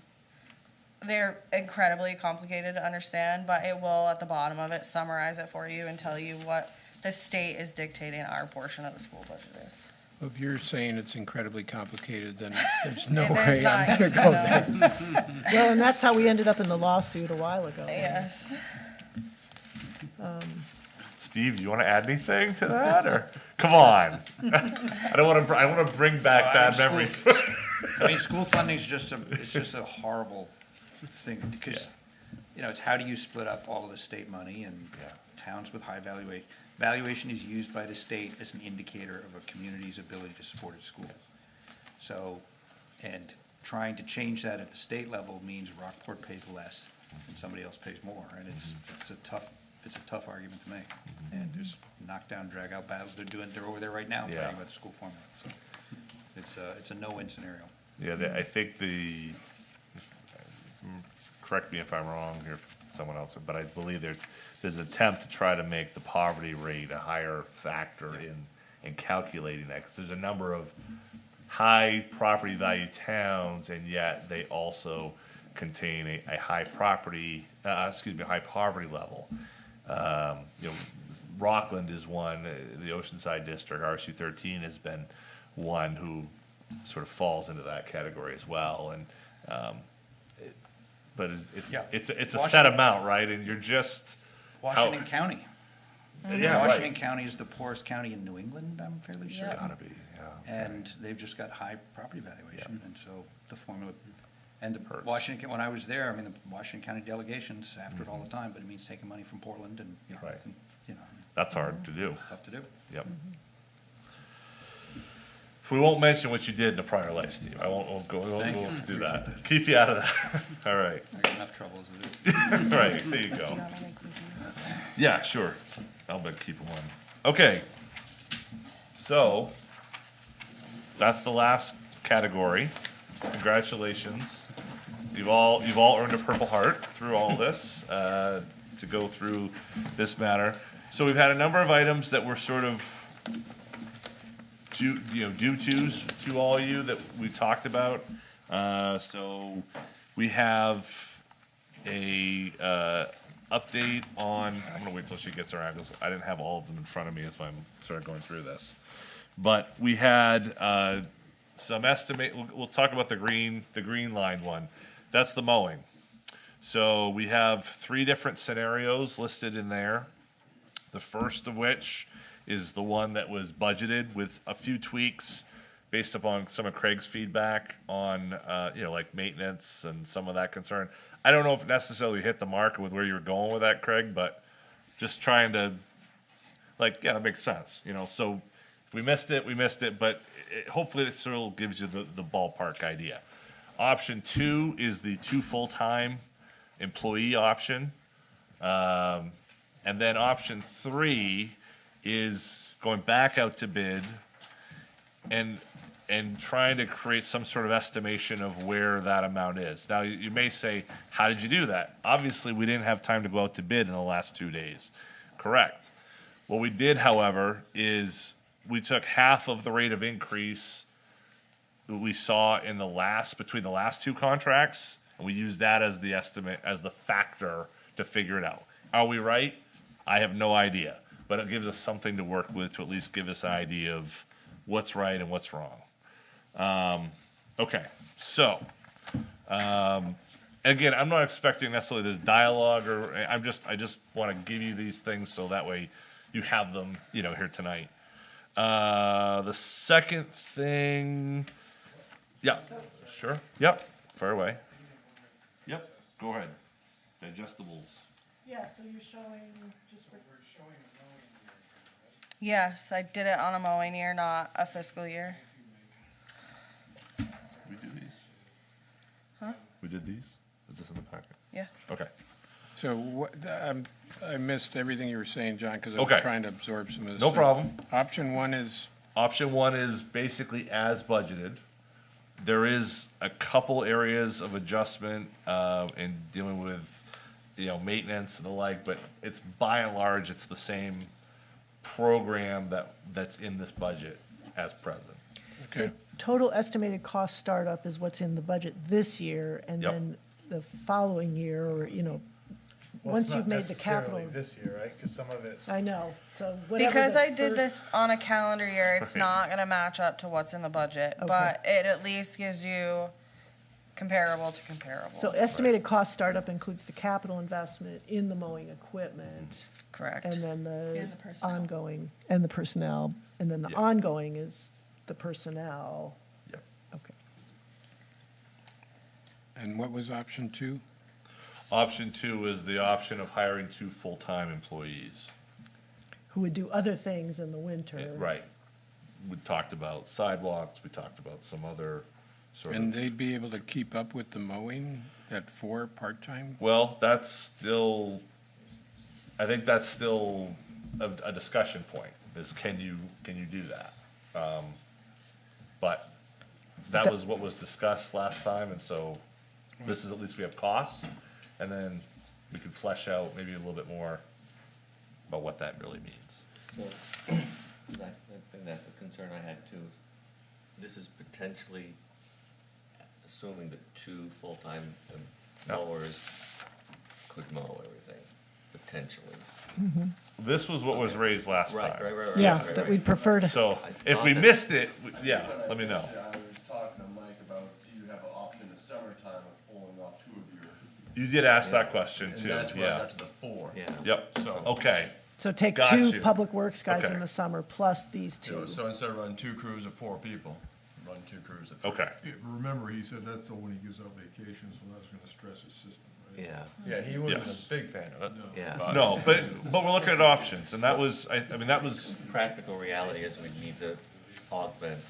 they're incredibly complicated to understand, but it will, at the bottom of it, summarize it for you and tell you what the state is dictating our portion of the school budget is. If you're saying it's incredibly complicated, then there's no It is way I'm not, gonna go there. no. Well, and that's how we ended up in the lawsuit a while ago. Yes. Steve, you want to add anything to that, or, come on? I want to bring back bad School- memories. I mean, school funding's it's just a horrible thing, because, it's how do you split up all of the state money and towns with high valuation? Valuation is used by the state as an indicator of a community's ability to support its school. So, and trying to change that at the state level means Rockport pays less and somebody else pays more, and it's a tough argument to make. And there's knockdown, drag-out battles they're over there right now Yeah. fighting about the school formula, so it's a no-win scenario. Yeah, I think correct me if I'm wrong here, someone else, but I believe there's an attempt to try to make the poverty rate a higher factor in calculating that, because there's a number of high property value towns, and yet they also contain a high poverty level. Rockland is one, the Oceanside District, RSU 13 has been one who sort of falls into that category as well, and, but it's a set Washington- amount, right, and you're just. Washington County. Yeah, Washington right. County is the poorest county in New England, I'm fairly sure. Yep. Gotta be, yeah. And they've just got high property valuation, and so the formula, and the Hurts. Washington, when I was there, I mean, the Washington County delegations after it all the time, but it means taking money from Portland and, Right. and, That's hard to do. it's tough to do. Yep. We won't mention what you did in a prior life, Steve. I won't do that. Keep you out of that. All right. I got enough trouble as it is. Right, there you go. Do you want to make these? Yeah, sure. I'll keep one. Okay. So, that's the last category. Congratulations. You've all earned a Purple Heart through all this, to go through this matter. So we've had a number of items that were sort of due tos to all of you that we talked about. So we have a update on, I'm gonna wait till she gets around, because I didn't have all of them in front of me as I'm sort of going through this. But we had some estimate, we'll talk about the green line one. That's the mowing. So we have 3 different scenarios listed in there. The first of which is the one that was budgeted with a few tweaks based upon some of Craig's feedback on, like maintenance and some of that concern. I don't know if it necessarily hit the mark with where you were going with that, Craig, but just trying to, that makes sense, So if we missed it, but hopefully it sort of gives you the ballpark idea. Option 2 is the 2 full-time employee option. And then option 3 is going back out to bid and trying to create some sort of estimation of where that amount is. Now, you may say, how did you do that? Obviously, we didn't have time to go out to bid in the last 2 days. Correct. What we did, however, is we took half of the rate of increase that we saw in between the last 2 contracts, and we used that as the estimate, as the factor to figure it out. Are we right? I have no idea, but it gives us something to work with to at least give us an idea of what's right and what's wrong. Okay, so, again, I'm not expecting necessarily this dialogue, or, I just want to give you these things so that way you have them, here tonight. The second thing, yeah, sure, yep, fire away. Yep, go ahead. Digestibles. Yeah, so you're showing just for. Yes, I did it on a mowing year, not a fiscal year. We do these? Huh? We did these? Is this in the packet? Yeah. Okay. So what, I missed everything you were saying, John, because I'm Okay. trying to absorb some of this. No So problem. Option 1 is, Option 1 is basically as budgeted. There is a couple areas of adjustment in dealing with, maintenance and the like, but it's by and large, it's the same program that's in this budget as present. So total estimated cost startup is what's in the budget this year, and Yep. then the following year, or, Well, once it's you've not made the capital. necessarily this year, right? Because some of it's. I know, so whatever. Because the I did first- this on a calendar year, it's Right. not gonna match up to what's in the budget, Okay. but it at least gives you comparable to comparable. So estimated cost startup includes the capital investment in the mowing equipment, Correct. and then And the personnel. ongoing, and the personnel, and then the Yeah. ongoing is the personnel. Yep. Okay. and what was option 2? Option 2 is the option of hiring 2 full-time employees. Who would do other things in the winter. Right. We talked about sidewalks, we talked about some other sort And of, they'd be able to keep up with the mowing at 4 part-time? well, that's still, I think that's still a discussion point, is can you do that? But that was what was discussed last time, and so this is, at least we have costs, and then we could flesh out maybe a little bit more about what that really means. So, I think that's a concern I had too, is this is potentially assuming that 2 full-time mowers could mow everything, potentially. This was what was raised last Right, time. right. Yeah, right, that right. we'd prefer to. So I if thought we that- missed it, yeah, let me know. I was talking to Mike about, do you have an option in the summertime of pulling off 2 of your, You did ask that question and too, that's where I yeah. got to the 4. Yeah. Yep, So- okay, So take Got 2 you. public works guys Okay. in the summer, plus these So 2. so instead of running 2 crews of 4 people, run 2 crews of 3. okay. Yeah, remember, he said that's when he gives out vacations, so that's gonna stress his system, right? Yeah, Yeah, he wasn't Yes. a big fan of it. yeah. No, but we're looking at options, and that was, I mean, that was, Practical reality is we need to augment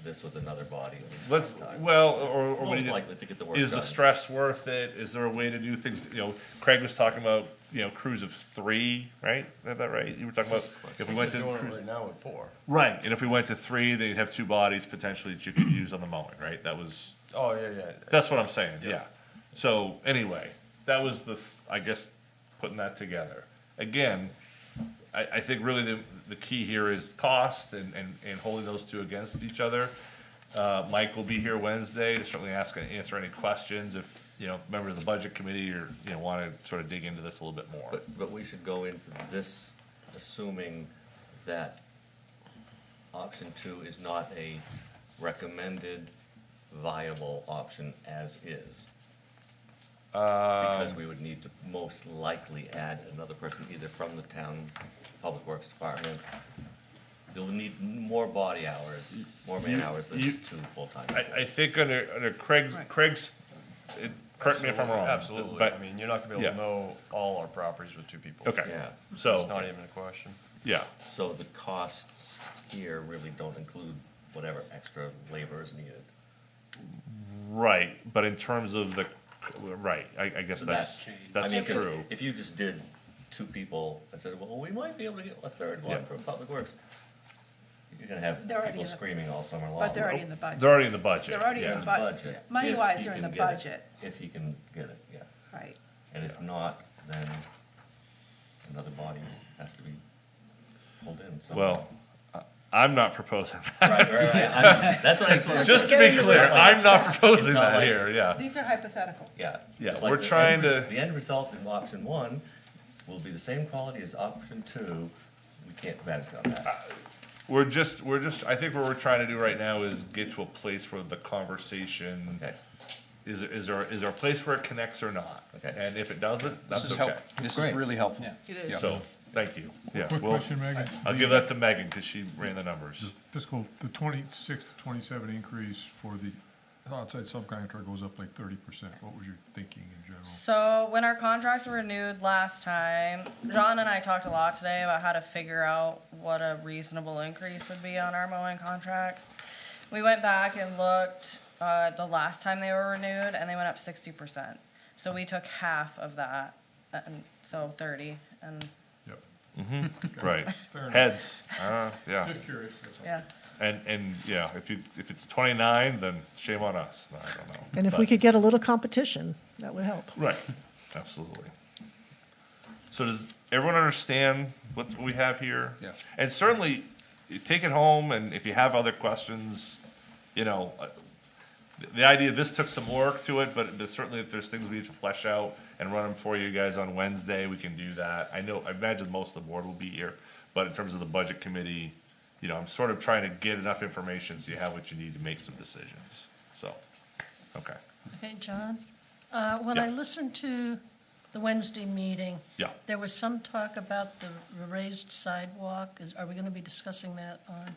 this with another body at least let's, one time. well, or we Most need likely to get the work is the done. stress worth it? Is there a way to do things, Craig was talking about, crews of 3, right? Is that right? You were talking about if we went to. We're doing crews- it right now with 4. Right, and if we went to 3, they'd have 2 bodies potentially that you could use on the mowing, right? That was, Oh, yeah. that's what I'm saying, Yeah. yeah. So, anyway, that was I guess, putting that together. Again, I think really the key here is cost and holding those 2 against each other. Mike will be here Wednesday to certainly answer any questions if, members of the budget committee or, want to sort of dig into this a little bit more. But we should go into this assuming that option 2 is not a recommended viable option as is. Because we would need to most likely add another person either from the town public works department. You'll need more body hours, more man hours than just 2 full-time. I think under Craig's, correct me if I'm wrong. Absolutely. But, I mean, you're not gonna be yeah. able to mow all our properties with 2 people. okay, Yeah. It's so, not even a question. yeah, So the costs here really don't include whatever extra labor is needed. Right, but in terms of the, right, I guess So that's I mean, 'cause true. if you just did 2 people and said, well, we might be able to get a third Yeah. one from Public Works, you're gonna have They're already people in the- screaming all summer long. But they're already in the budget. They're already in the budget. They're already yeah. in the budget. If Money-wise, he they're in can the get it. budget, If he can get it, yeah. right. And if not, then another body has to be pulled in. somewhere. Well, I'm not proposing that. Right, right, right. That's what I just wanted Just to be clear, I'm not proposing not that like- here, yeah. These are hypothetical. Yeah. Yeah, It's we're like the trying end to- The end result in option 1 will be the same quality as option 2. We can't bet on that. We're just, I think what we're trying to do right now is get to a place where the conversation, Okay. is there a place where it connects or not? Okay. And if it doesn't, This that's is okay. This is really helpful. It is. So, thank you. Yeah, Quick well, question, Megan. I'll give that to Megan, because she ran the numbers. The 26 to 27 increase for the outside subcontractor goes up like 30%. What was your thinking in general? So when our contracts were renewed last time, John and I talked a lot today about how to figure out what a reasonable increase would be on our mowing contracts. We went back and looked, the last time they were renewed, and they went up 60%. So we took half of that, and so 30, and, Yep. Right. Fair enough. Heads, yeah. Just curious, that's all. yeah. And, yeah, if it's 29, then shame on us. No, I don't know. And if we But- could get a little competition, that would help. Right, absolutely. So does everyone understand what we have here? Yeah. And certainly, you take it home, and if you have other questions, the idea, this took some work to it, but certainly if there's things we need to flesh out and run them for you guys on Wednesday, we can do that. I imagine most of the board will be here, but in terms of the budget committee, I'm sort of trying to get enough information so you have what you need to make some decisions, so, okay, Okay, John, when I Yeah. listened to the Wednesday meeting, yeah. there was some talk about the raised sidewalk. Are we gonna be discussing that on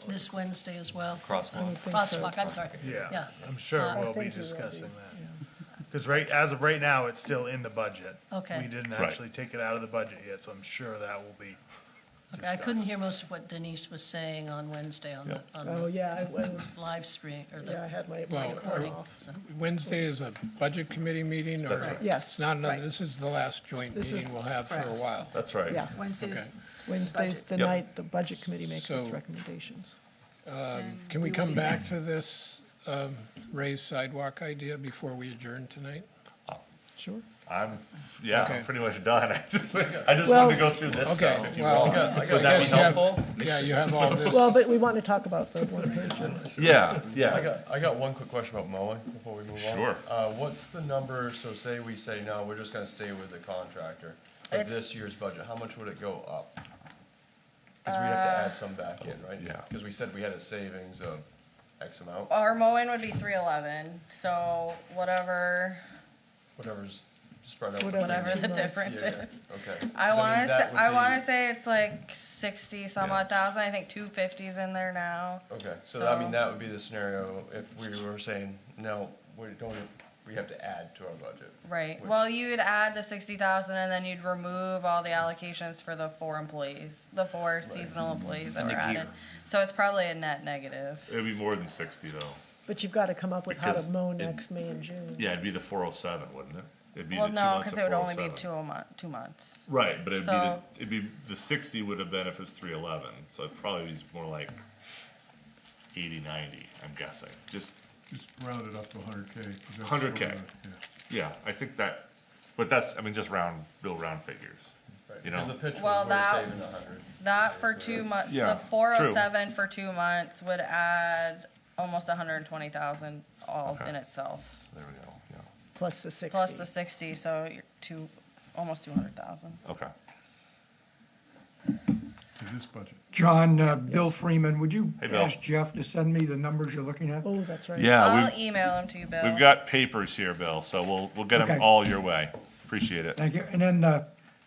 this Wednesday as well? Crosswalk. Crosswalk, I'm sorry. Yeah, I'm sure we'll be think you will be, discussing that. Because as of right now, it's still in the budget. Okay. We didn't Right. actually take it out of the budget yet, so I'm sure that will be Okay, I couldn't discussed. hear most of what Denise was saying on Wednesday on Yeah. Oh, yeah, I was, live stream, or yeah, I the had my Well, recording off. so. Wednesday is a budget committee meeting, or? That's right. Yes, It's not another, right. this is the last joint This is- meeting we'll have for a correct. while. That's right. Yeah, Wednesdays, Okay. Wednesday's the Yep. night the budget committee makes its So- recommendations. Can we come back to this raised sidewalk idea before we adjourn tonight? Sure. I'm Okay. pretty much done. I just wanted Well- to go through this Okay, stuff if you well, want. I Would that be guess you have- helpful? Yeah, you have all this. Well, but we want to talk about the one page. Yeah, yeah. I got one quick question about mowing before we move on. Sure. What's the number, so say we say, no, we're just gonna stay with the contractor, for It's- this year's budget, how much would it go up? Because we have to add some back in, right? Yeah. Because we said we had a savings of X amount, Our mowing would be 311, so whatever whatever's spread out. Whatever. whatever the 2 months. difference Yeah, yeah, is. okay. I 'Cause want mean, to that say, would I be- want to say it's like 60 some Yeah. odd thousand. I think 250's in there now. Okay, so I mean, So- that would be the scenario if we were saying, no, we have to add to our budget. Right. Which- Well, you'd add the 60,000 and then you'd remove all the allocations for the 4 employees, the 4 seasonal employees that And were the gear. added. So it's probably a net negative. It'd be more than 60 though. But you've got to come up with how to Because mow it- next May and June. Yeah, it'd be the 407, wouldn't it? It'd be Well, the 2 no, months because of it would only be 407. 2 months. Right, but So- it'd be the 60 would have been if it's 311, so it'd probably be more like 80, 90, I'm guessing. Just, round it up to 100K. 'cause that's 100K. sort of the- yeah, I think that, but that's, just real round figures. Right, You know? Because the pitch Well, was we're that- saving 100. That for 2 months, Yeah, the true. 407 for 2 months would add almost 120,000 all Okay. in itself. There we go, yeah, Plus the 60. Plus the 60, so you're almost 200,000. okay. To this budget. John, Bill Freeman, would you Hey, Bill. ask Jeff to send me the numbers you're looking at? Oh, that's right. Yeah, I'll email them to you, Bill. we've got papers here, Bill, so we'll get them Okay. all your way. Appreciate it. Thank you. And then, are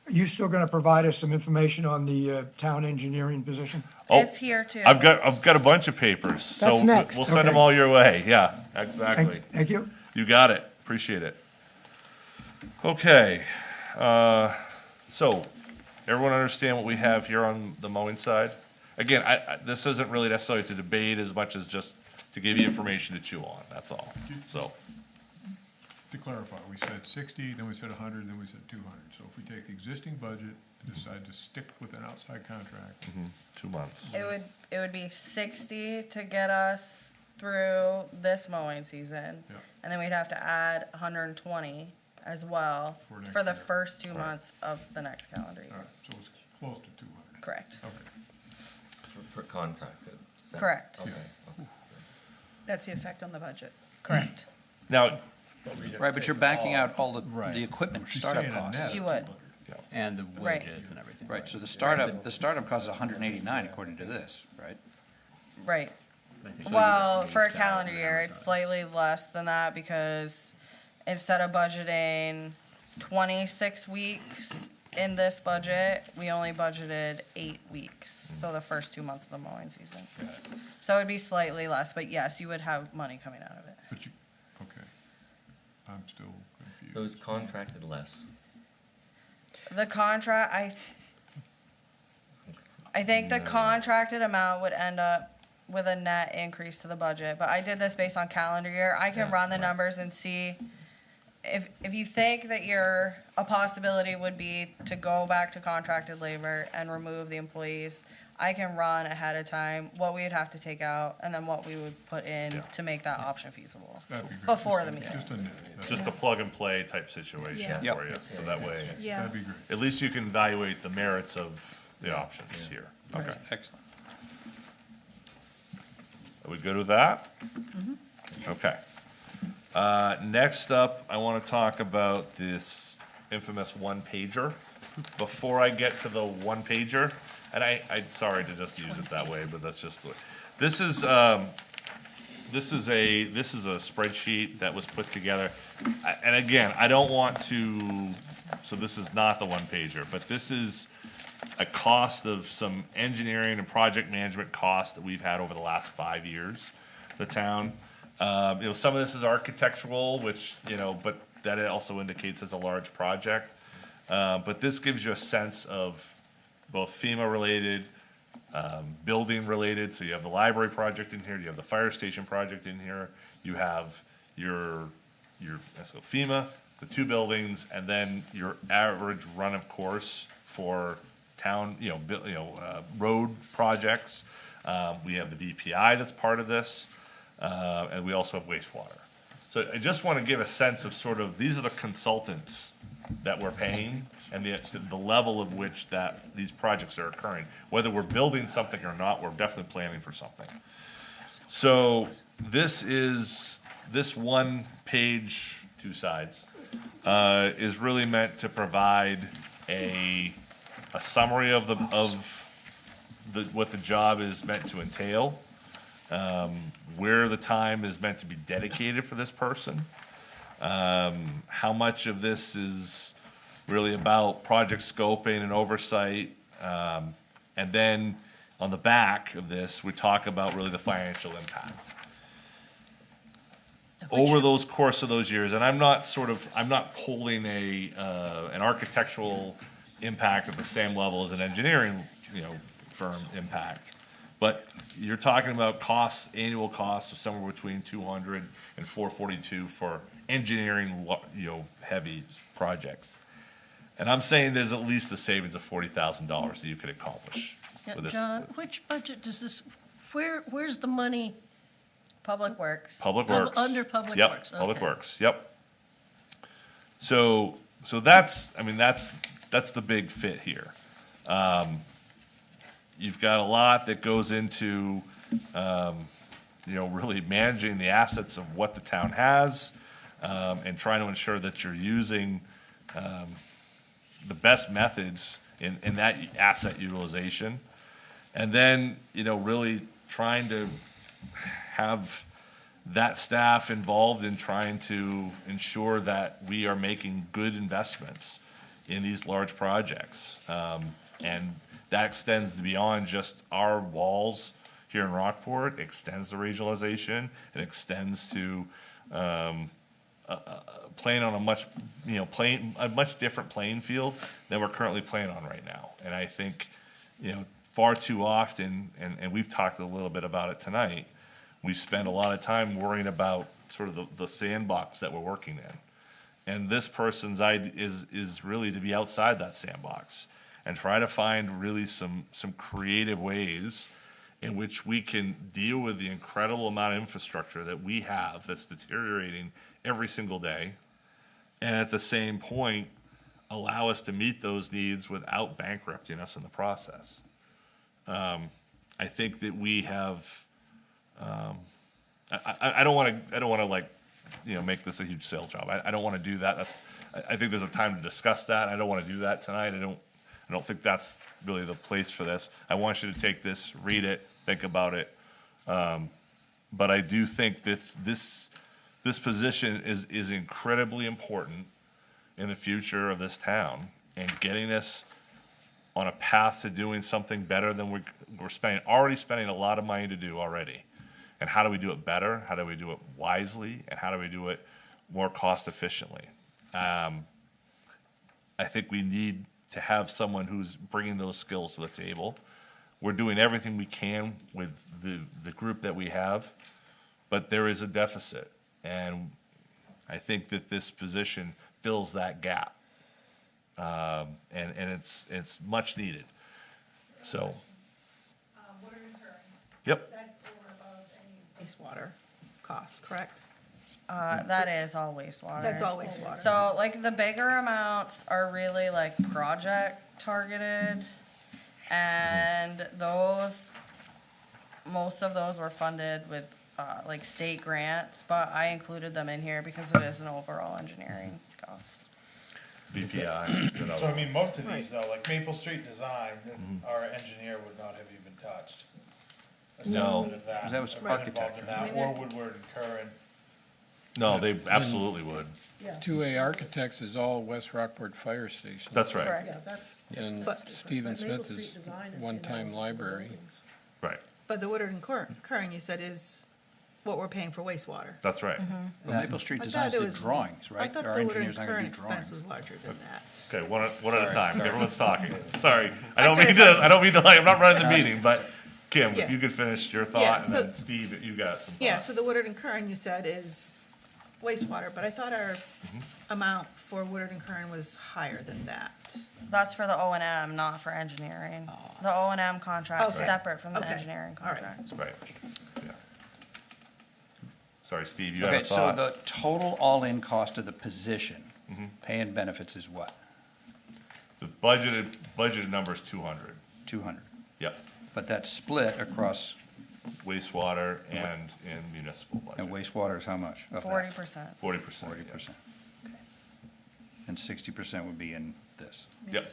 you still gonna provide us some information on the town engineering position? Oh, It's here too. I've got a bunch of papers, so That's next. we'll send them Okay. all your way, yeah, exactly. Thank you. You got it, appreciate it. Okay, so, everyone understand what we have here on the mowing side? again, this isn't really necessarily to debate as much as just to give you information to chew on, that's all, so. To clarify, we said 60, then we said 100, then we said 200. So if we take the existing budget and decide to stick with an outside contract, 2 months. It would be 60 to get us through this mowing season. Yeah. And then we'd have to add 120 as well For next for the year. first 2 months of the next calendar all year. right, so it's close to 200. Correct. Okay. For contracted. Is that- Correct. Okay, okay. That's the effect on the budget. Correct. Now, Right, but you're backing out all the equipment She's startup saying a net costs. You would. And the Right. wages and everything. Right, so the startup cost is 189 according to this, right? Right. I think Well, it's for a leased out calendar and year, it's amortized. slightly less than that because instead of budgeting 26 weeks in this budget, we only budgeted 8 weeks. So the first 2 months of the mowing season. So it'd be slightly less, but yes, you would have money coming out of it. But you, okay. I'm still confused. So it's contracted less. The contract, I think the contracted amount would end up with a net increase to the budget, but I did this based on calendar year. I can Yeah, run the right. numbers and see if you think that a possibility would be to go back to contracted labor and remove the employees, I can run ahead of time what we would have to take out and then what we would put in Yeah. to make that option feasible That'd be great. before Just the a- meeting. Just a net. That's- just a plug-and-play type situation Yeah. for you, so that way, Yeah. That'd be great. at least you can evaluate the merits of the options here. Okay, Excellent. are we good with that? Okay. Next up, I want to talk about this infamous one-pager. Before I get to the one-pager, and I'm sorry to just use it that way, but that's just the way. This is a spreadsheet that was put together. And again, I don't want to, so this is not the one-pager, but this is a cost of some engineering and project management costs that we've had over the last 5 years, the town. Some of this is architectural, which, but that it also indicates it's a large project. But this gives you a sense of both FEMA-related, building-related, so you have the library project in here, you have the fire station project in here, you have your so FEMA, the 2 buildings, and then your average run of course for town, road projects. We have the VPI that's part of this, and we also have wastewater. So I just want to give a sense of sort of, these are the consultants that we're paying and the level of which that these projects are occurring. Whether we're building something or not, we're definitely planning for something. So this one page, 2 sides, is really meant to provide a summary of what the job is meant to entail, where the time is meant to be dedicated for this person, how much of this is really about project scoping and oversight, and then on the back of this, we talk about really the financial impact. Over those course of those years, and I'm not pulling an architectural impact at the same level as an engineering, firm impact. But you're talking about annual costs of somewhere between 200 and 442 for engineering, heavy projects. And I'm saying there's at least a savings of $40,000 that you could accomplish Yeah, with this. John, which budget does this, where's the money? Public Works. Public Works. Under Public Yep, Works, Public okay. Works, yep. So that's the big fit here. You've got a lot that goes into, really managing the assets of what the town has, and trying to ensure that you're using, the best methods in that asset utilization. And then, really trying to have that staff involved in trying to ensure that we are making good investments in these large projects. And that extends beyond just our walls here in Rockport, it extends to regionalization, it extends to playing on a much different playing field than we're currently playing on right now. And I think, far too often, and we've talked a little bit about it tonight, we spend a lot of time worrying about sort of the sandbox that we're working in. And this person's idea is really to be outside that sandbox and try to find really some creative ways in which we can deal with the incredible amount of infrastructure that we have that's deteriorating every single day, and at the same point, allow us to meet those needs without bankrupting us in the process. I think that we have, I don't want to like, make this a huge sales job. I don't want to do that. I think there's a time to discuss that. I don't want to do that tonight. I don't think that's really the place for this. I want you to take this, read it, think about it. But I do think this position is incredibly important in the future of this town and getting us on a path to doing something better than we're already spending a lot of money to do already. And how do we do it better? How do we do it wisely? And how do we do it more cost efficiently? I think we need to have someone who's bringing those skills to the table. We're doing everything we can with the group that we have, but there is a deficit. And I think that this position fills that gap. And it's much needed. So, yep. That's over above any wastewater costs, correct? That is all wastewater. That's all wastewater. So like the bigger amounts are really like project targeted, and most of those were funded with like state grants, but I included them in here because it is an overall engineering cost. BPI. So I mean, most of these though, like Maple Street design, our engineer would not have even touched. No. Assessment of that. That was Have been involved architect. in that, or Woodward and Curran. No, they absolutely would. 2A Architects is all West Rockport Fire Station. That's right. Correct. Yeah, that's. And But- Stephen Maple Smith Street is Design is one-time in-house library. buildings. Right. But the Woodard and Curran, you said, is what we're paying for wastewater. That's right. Well, Maple Street I Designs thought it did was- drawings, I right? thought Our the Woodard engineers and aren't gonna Curran do expense drawings. was larger than that. Okay, one at a time. Everyone's talking. Sorry. I'm I'm not running the meeting, but Kim, if Yeah. you could finish your Yeah, thought, and so- then Steve, you got some Yeah, thoughts. so the Woodard and Curran, you said, is wastewater, but I thought our amount for Woodard and Curran was higher than that. That's for the O&M, not for engineering. The O&M contract's Okay. separate from the Okay. engineering All right. contract. Right. Yeah. Sorry, Steve, you had a Okay, so thought? the total all-in cost of the position, pay and benefits is what? The budgeted number is 200. 200. Yep. But that's split across, Wastewater and municipal and budget. wastewater is how much? of that? 40%. 40%. 40%. And 60% would be in this. Yep.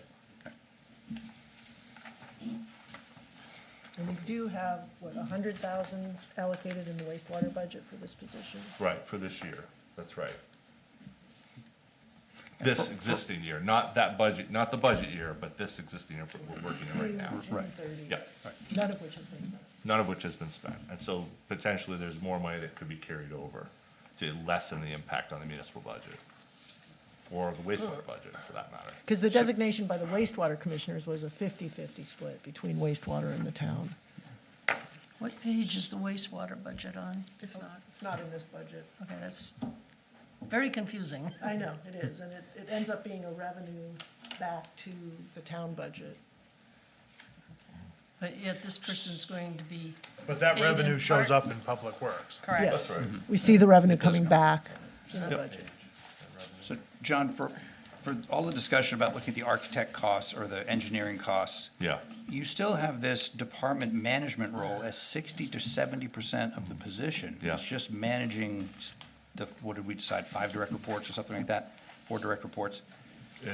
And we do have, 100,000 allocated in the wastewater budget for this position? Right, for this year. That's right. This existing year, not that budget, not the budget year, but this existing year we're working in right now. Right. 30, Yep. none of which has been spent. None of which has been spent. And so potentially there's more money that could be carried over to lessen the impact on the municipal budget or the wastewater budget for that matter. Because the designation by the wastewater commissioners was a 50-50 split between wastewater and the town. What page is the wastewater budget on? It's not in this budget. Okay, that's very confusing. I know, it is, and it ends up being a revenue back to the town budget. But yet this person's going to be, But that Paid in revenue shows part. up in public works. Correct. Yes. That's right. We see the revenue coming back in the Yep. budget. So, John, for all the discussion about looking at the architect costs or the engineering costs, Yeah. you still have this department management role as 60 to 70% of the position. Yeah. It's just managing what did we decide, 5 direct reports or something like that? 4 direct reports?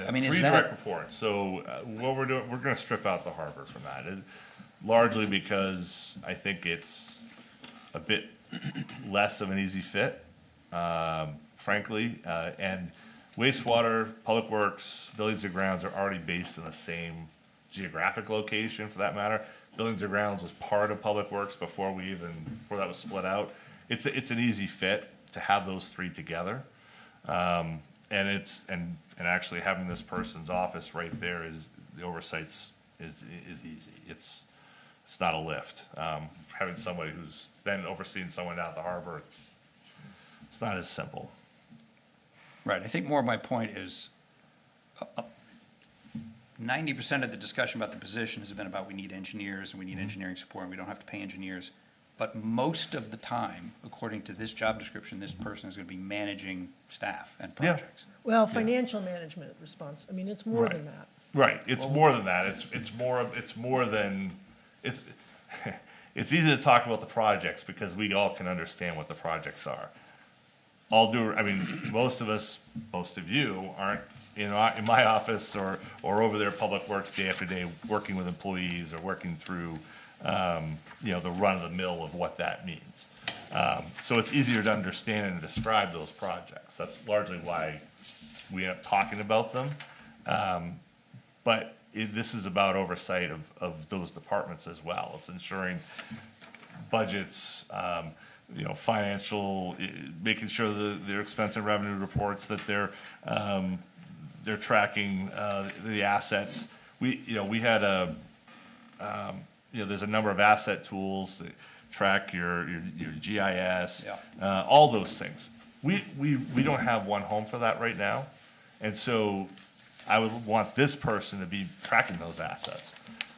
I mean, is 3 that- direct reports. So what we're doing, we're gonna strip out the harbor from that. Largely because I think it's a bit less of an easy fit, frankly. And wastewater, public works, buildings and grounds are already based in the same geographic location for that matter. Buildings and grounds was part of public works before that was split out. It's an easy fit to have those 3 together. And actually having this person's office right there is, the oversights is easy. it's not a lift. Having somebody who's then overseeing someone down at the harbor, it's not as simple. Right, I think more of my point is, 90% of the discussion about the position has been about we need engineers and we need engineering support and we don't have to pay engineers. But most of the time, according to this job description, this person is gonna be managing staff and Yeah. projects. Well, financial management response, I mean, it's more Right. than that. Right, it's more than that, it's more than, it's, it's easy to talk about the projects because we all can understand what the projects are. I mean, most of us, most of you aren't in my office or over there, Public Works day after day, working with employees or working through, the run of the mill of what that means. So it's easier to understand and describe those projects. That's largely why we end up talking about them. But this is about oversight of those departments as well. It's ensuring budgets, financial, making sure that their expense and revenue reports, that they're tracking the assets. We had there's a number of asset tools that track your GIS, all those things. We don't have one home for that right now. And so I would want this person to be tracking those assets.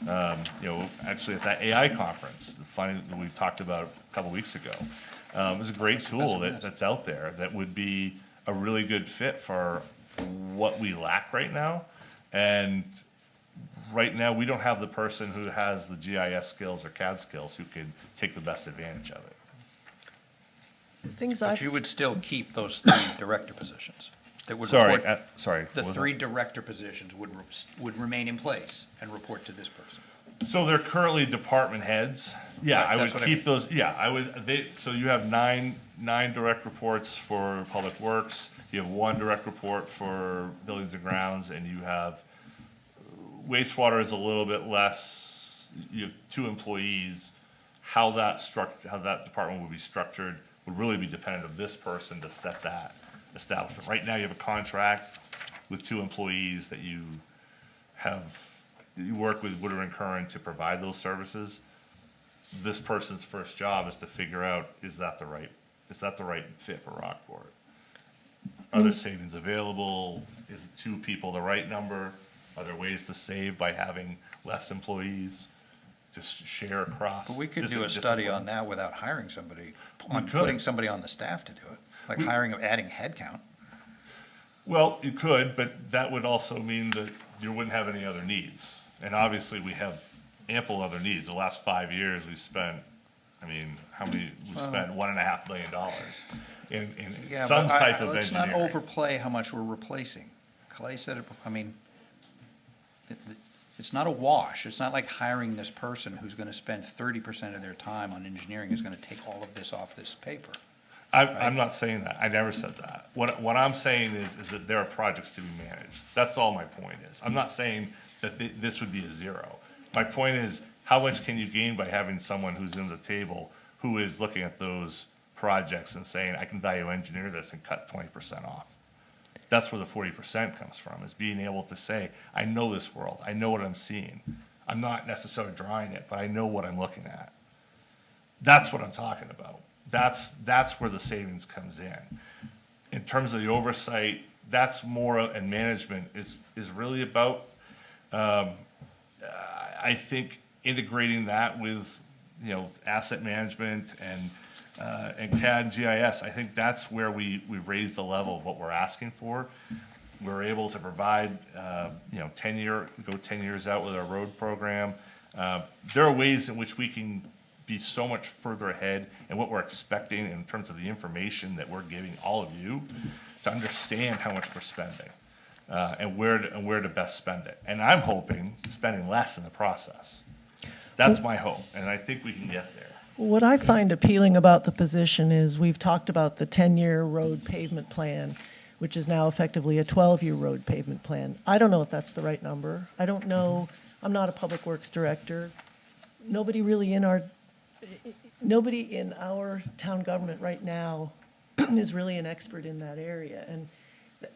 Actually at that AI conference, the funding that we talked about a couple weeks ago, there's a great tool that's out there that would be a really good fit for what we lack right now. And right now, we don't have the person who has the GIS skills or CAD skills who can take the best advantage of it. But you would still keep those 3 director positions that would Sorry, report. sorry. The what was 3 that? director positions would remain in place and report to this person. So they're currently department heads. Yeah, Right, I would that's what I keep mean. those, yeah, I would, so you have nine direct reports for Public Works, you have 1 direct report for Buildings and Grounds, and you have wastewater is a little bit less, you have 2 employees. How that department would be structured would really be dependent of this person to set that establishment. Right now, you have a contract with 2 employees that you work with Woodard & Curran to provide those services. This person's first job is to figure out, is that the right fit for Rockport? Are there savings available? Is 2 people the right number? Are there ways to save by having less employees to share across? But we could do a different study on disciplines? that without hiring somebody, We could. putting somebody on the staff to do it, like adding headcount. Well, you could, but that would also mean that you wouldn't have any other needs. And obviously, we have ample other needs. The last 5 years, we've spent, we spent $1.5 million in Yeah, some but type of let's not engineering. overplay how much we're replacing. Clay said it before, it's not a wash. It's not like hiring this person who's gonna spend 30% of their time on engineering is gonna take all of this off this paper. I'm not saying that. I never said that. What I'm saying is that there are projects to be managed. That's all my point is. I'm not saying that this would be a 0. My point is, how much can you gain by having someone who's in the table who is looking at those projects and saying, I can value engineer this and cut 20% off? That's where the 40% comes from, is being able to say, I know this world. I know what I'm seeing. I'm not necessarily drawing it, but I know what I'm looking at. That's what I'm talking about. That's where the savings comes in. In terms of the oversight, that's more, and management is really about, I think, integrating that with, asset management and CAD and GIS. I think that's where we raise the level of what we're asking for. We're able to provide, 10 years out with our road program. There are ways in which we can be so much further ahead in what we're expecting in terms of the information that we're giving all of you to understand how much we're spending, and where to best spend it. And I'm hoping spending less in the process. That's my hope, and I think we can get there. What I find appealing about the position is we've talked about the 10-year road pavement plan, which is now effectively a 12-year road pavement plan. I don't know if that's the right number. I don't know. I'm not a public works director. Nobody in our town government right now is really an expert in that area. And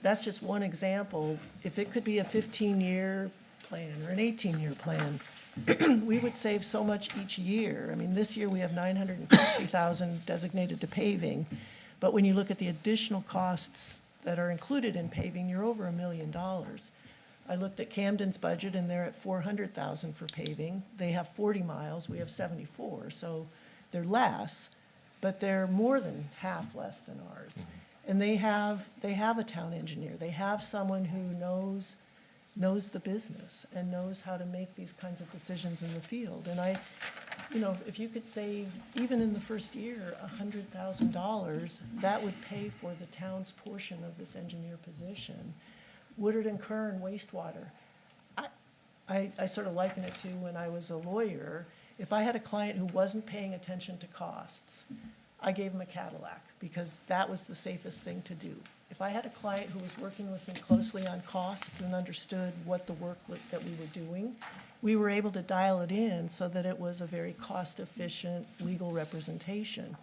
that's just one example. If it could be a 15-year plan or an 18-year plan, we would save so much each year. I mean, this year we have $960,000 designated to paving, but when you look at the additional costs that are included in paving, you're over $1 million. I looked at Camden's budget, and they're at $400,000 for paving. They have 40 miles, we have 74, so they're less, but they're more than half less than ours. And they have a town engineer. They have someone who knows the business and knows how to make these kinds of decisions in the field. And if you could save, even in the first year, $100,000, that would pay for the town's portion of this engineer position. Woodard and Kern wastewater. I sort of liken it to when I was a lawyer. If I had a client who wasn't paying attention to costs, I gave him a Cadillac because that was the safest thing to do. If I had a client who was working with me closely on costs and understood what the work that we were doing, we were able to dial it in so that it was a very cost-efficient legal representation.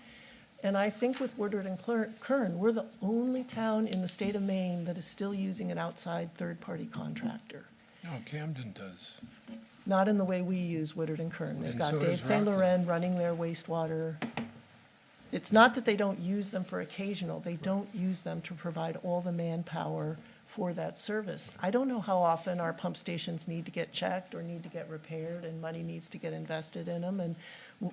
And I think with Woodard and Kern, we're the only town in the state of Maine that is still using an outside third-party contractor. No, Camden does. Not in the way we use Woodard and Kern. They've And got so Dave does St. Rockland. Laurent running their wastewater. It's not that they don't use them for occasional, they don't use them to provide all the manpower for that service. I don't know how often our pump stations need to get checked or need to get repaired and money needs to get invested in them. And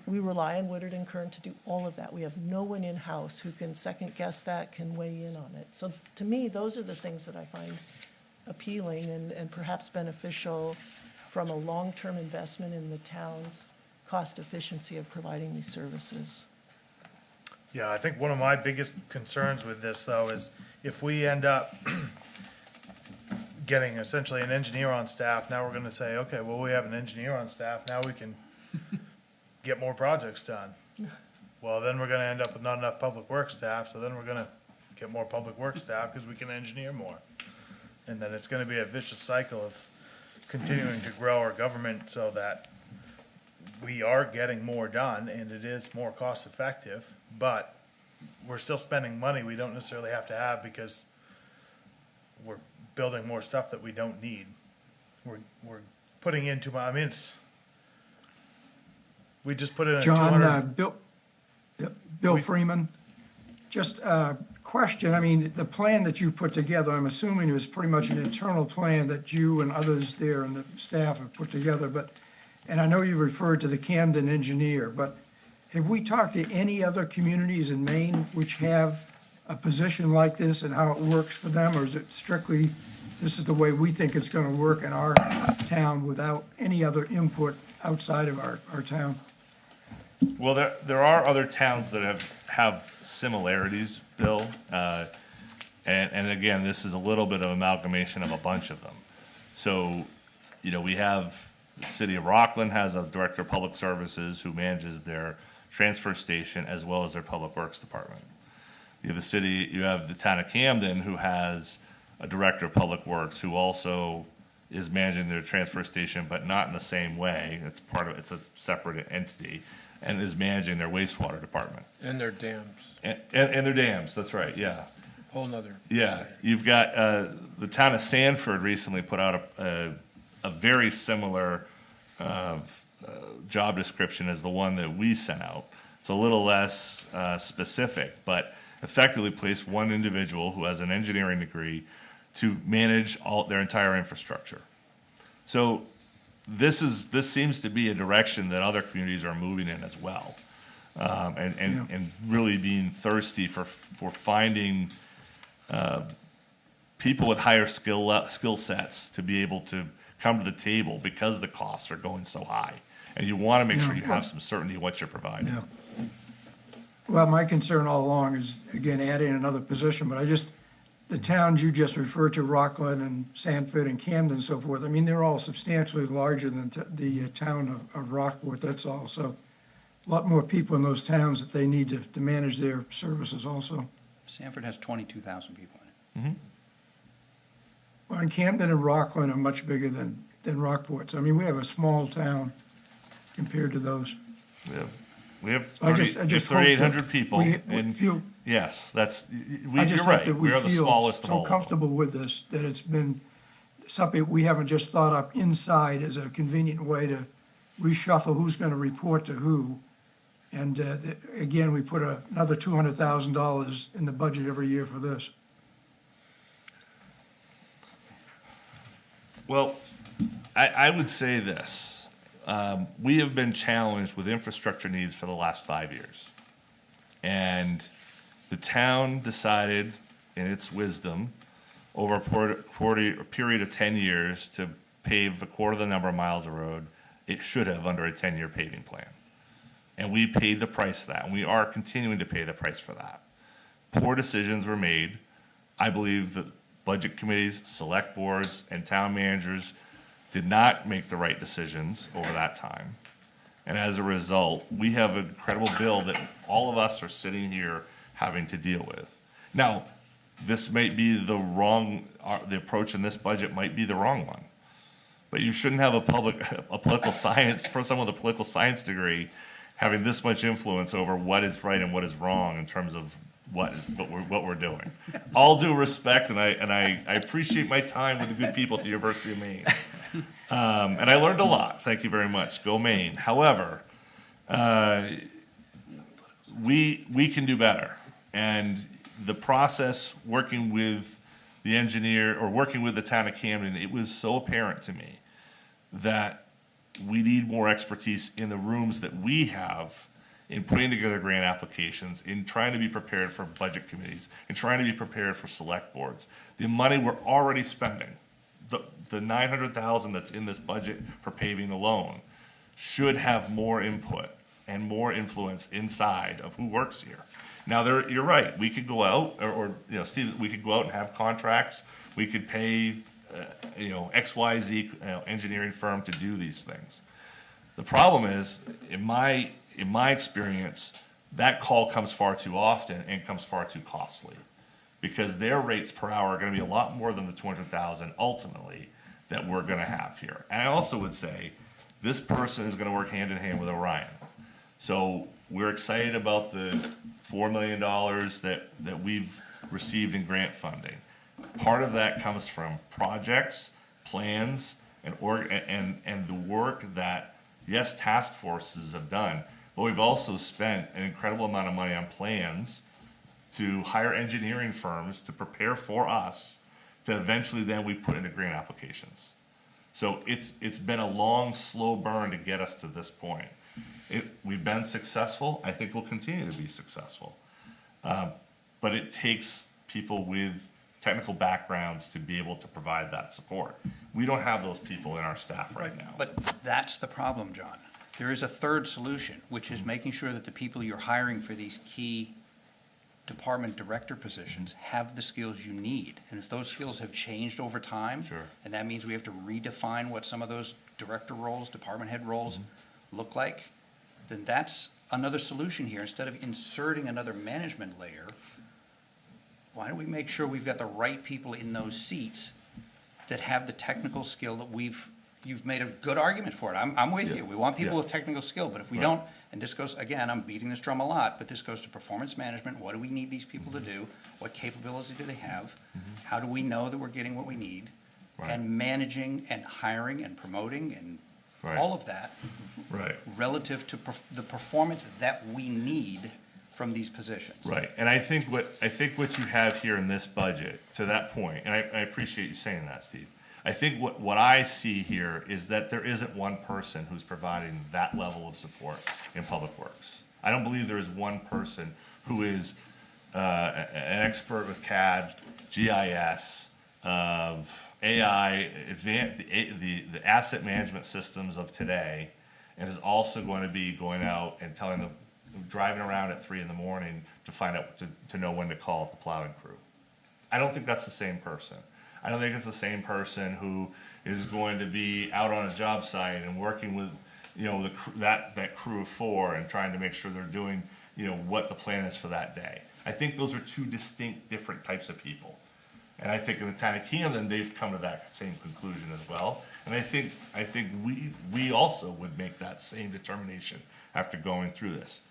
we rely on Woodard and Kern to do all of that. We have no one in-house who can second guess that, can weigh in on it. So to me, those are the things that I find appealing and perhaps beneficial from a long-term investment in the town's cost efficiency of providing these services. Yeah, I think one of my biggest concerns with this, though, is if we end up getting essentially an engineer on staff, now we're gonna say, okay, well, we have an engineer on staff, now we can get more projects done. Well, then we're gonna end up with not enough public works staff, so then we're gonna get more public works staff because we can engineer more. And then it's gonna be a vicious cycle of continuing to grow our government so that we are getting more done and it is more cost effective, but we're still spending money we don't necessarily have to have because we're building more stuff that we don't need. We're putting in too much, I mean, we just put in a 200. John, Bill Freeman, just a question. I mean, the plan that you put together, I'm assuming it was pretty much an internal plan that you and others there and the staff have put together, but, and I know you referred to the Camden engineer, but have we talked to any other communities in Maine which have a position like this and how it works for them? Or is it strictly, this is the way we think it's gonna work in our town without any other input outside of our town? Well, there are other towns that have similarities, Bill. And again, this is a little bit of amalgamation of a bunch of them. So, we have, the city of Rockland has a director of public services who manages their transfer station as well as their public works department. You have the town of Camden who has a director of public works who also is managing their transfer station, but not in the same way. It's a separate entity, and is managing their wastewater department. And their dams, And their dams, that's right, yeah. whole nother. Yeah, you've got, the town of Sanford recently put out a very similar job description as the one that we sent out. It's a little less specific, but effectively placed one individual who has an engineering degree to manage their entire infrastructure. So this seems to be a direction that other communities are moving in as well. And really being thirsty for finding people with higher skill sets to be able to come to the table because the costs are going so high. And you want to make sure you have some certainty in what you're providing. Yeah. Well, my concern all along is, again, adding another position, but the towns you just referred to, Rockland and Sanford and Camden and so forth, I mean, they're all substantially larger than the town of Rockport, that's all. So a lot more people in those towns that they need to manage their services also. Sanford has 22,000 people in it. Mm-hmm. Well, and Camden and Rockland are much bigger than Rockport. So, I mean, we have a small town compared to those. We have I just hope that 3,800 people. we And feel- yes, I you're just hope right. that we We are the feel smallest of all so of them. comfortable with this, that it's been something we haven't just thought up inside as a convenient way to reshuffle who's gonna report to who. And, again, we put another $200,000 in the budget every year for this. Well, I would say this. We have been challenged with infrastructure needs for the last 5 years. And the town decided, in its wisdom, over a period of 10 years to pave a quarter of the number of miles of road it should have under a 10-year paving plan. And we paid the price for that, and we are continuing to pay the price for that. Poor decisions were made. I believe that budget committees, select boards, and town managers did not make the right decisions over that time. And as a result, we have an incredible bill that all of us are sitting here having to deal with. Now, this might be the approach in this budget might be the wrong one. But you shouldn't have a political science, for someone with a political science degree, having this much influence over what is right and what is wrong in terms of what we're doing. All due respect, and I appreciate my time with the good people at the University of Maine. And I learned a lot. Thank you very much. Go Maine. However, we can do better. And the process working with the engineer or working with the town of Camden, it was so apparent to me that we need more expertise in the rooms that we have in putting together grant applications, in trying to be prepared for budget committees, in trying to be prepared for select boards. The money we're already spending, the $900,000 that's in this budget for paving alone, should have more input and more influence inside of who works here. Now, you're right, we could go out, or Steve, we could go out and have contracts, we could pay, XYZ, engineering firm to do these things. The problem is, in my experience, that call comes far too often and comes far too costly. Because their rates per hour are gonna be a lot more than the 200,000 ultimately that we're gonna have here. And I also would say, this person is gonna work hand in hand with Orion. So we're excited about the $4 million that we've received in grant funding. Part of that comes from projects, plans, and the work that, yes, task forces have done, but we've also spent an incredible amount of money on plans to hire engineering firms to prepare for us to eventually then we put into grant applications. So it's been a long, slow burn to get us to this point. We've been successful. I think we'll continue to be successful. But it takes people with technical backgrounds to be able to provide that support. We don't have those people in our staff right now. But that's the problem, John. There is a third solution, which is making sure that the people you're hiring for these key department director positions have the skills you need. And if those skills have changed over time, Sure. and that means we have to redefine what some of those director roles, department head roles look like, then that's another solution here. Instead of inserting another management layer, why don't we make sure we've got the right people in those seats that have the technical skill that you've made a good argument for it. I'm with you. We want people with technical skill, but if we don't, and this goes, again, I'm beating this drum a lot, but this goes to performance management. What do we need these people to do? What capabilities do they have? How do we know that we're getting what we need? Right. And managing and hiring and promoting and Right. all of that Right. relative to the performance that we need from these positions. Right, and I think what you have here in this budget, to that point, and I appreciate you saying that, Steve. I think what I see here is that there isn't one person who's providing that level of support in Public Works. I don't believe there is one person who is an expert with CAD, GIS, AI, the asset management systems of today, and is also going to be going out and driving around at 3 a.m. to find out, to know when to call the plowing crew. I don't think that's the same person. I don't think it's the same person who is going to be out on a job site and working with, that crew of 4 and trying to make sure they're doing, what the plan is for that day. I think those are two distinct, different types of people. And I think in the town of Camden, they've come to that same conclusion as well. And I think we also would make that same determination after going through this.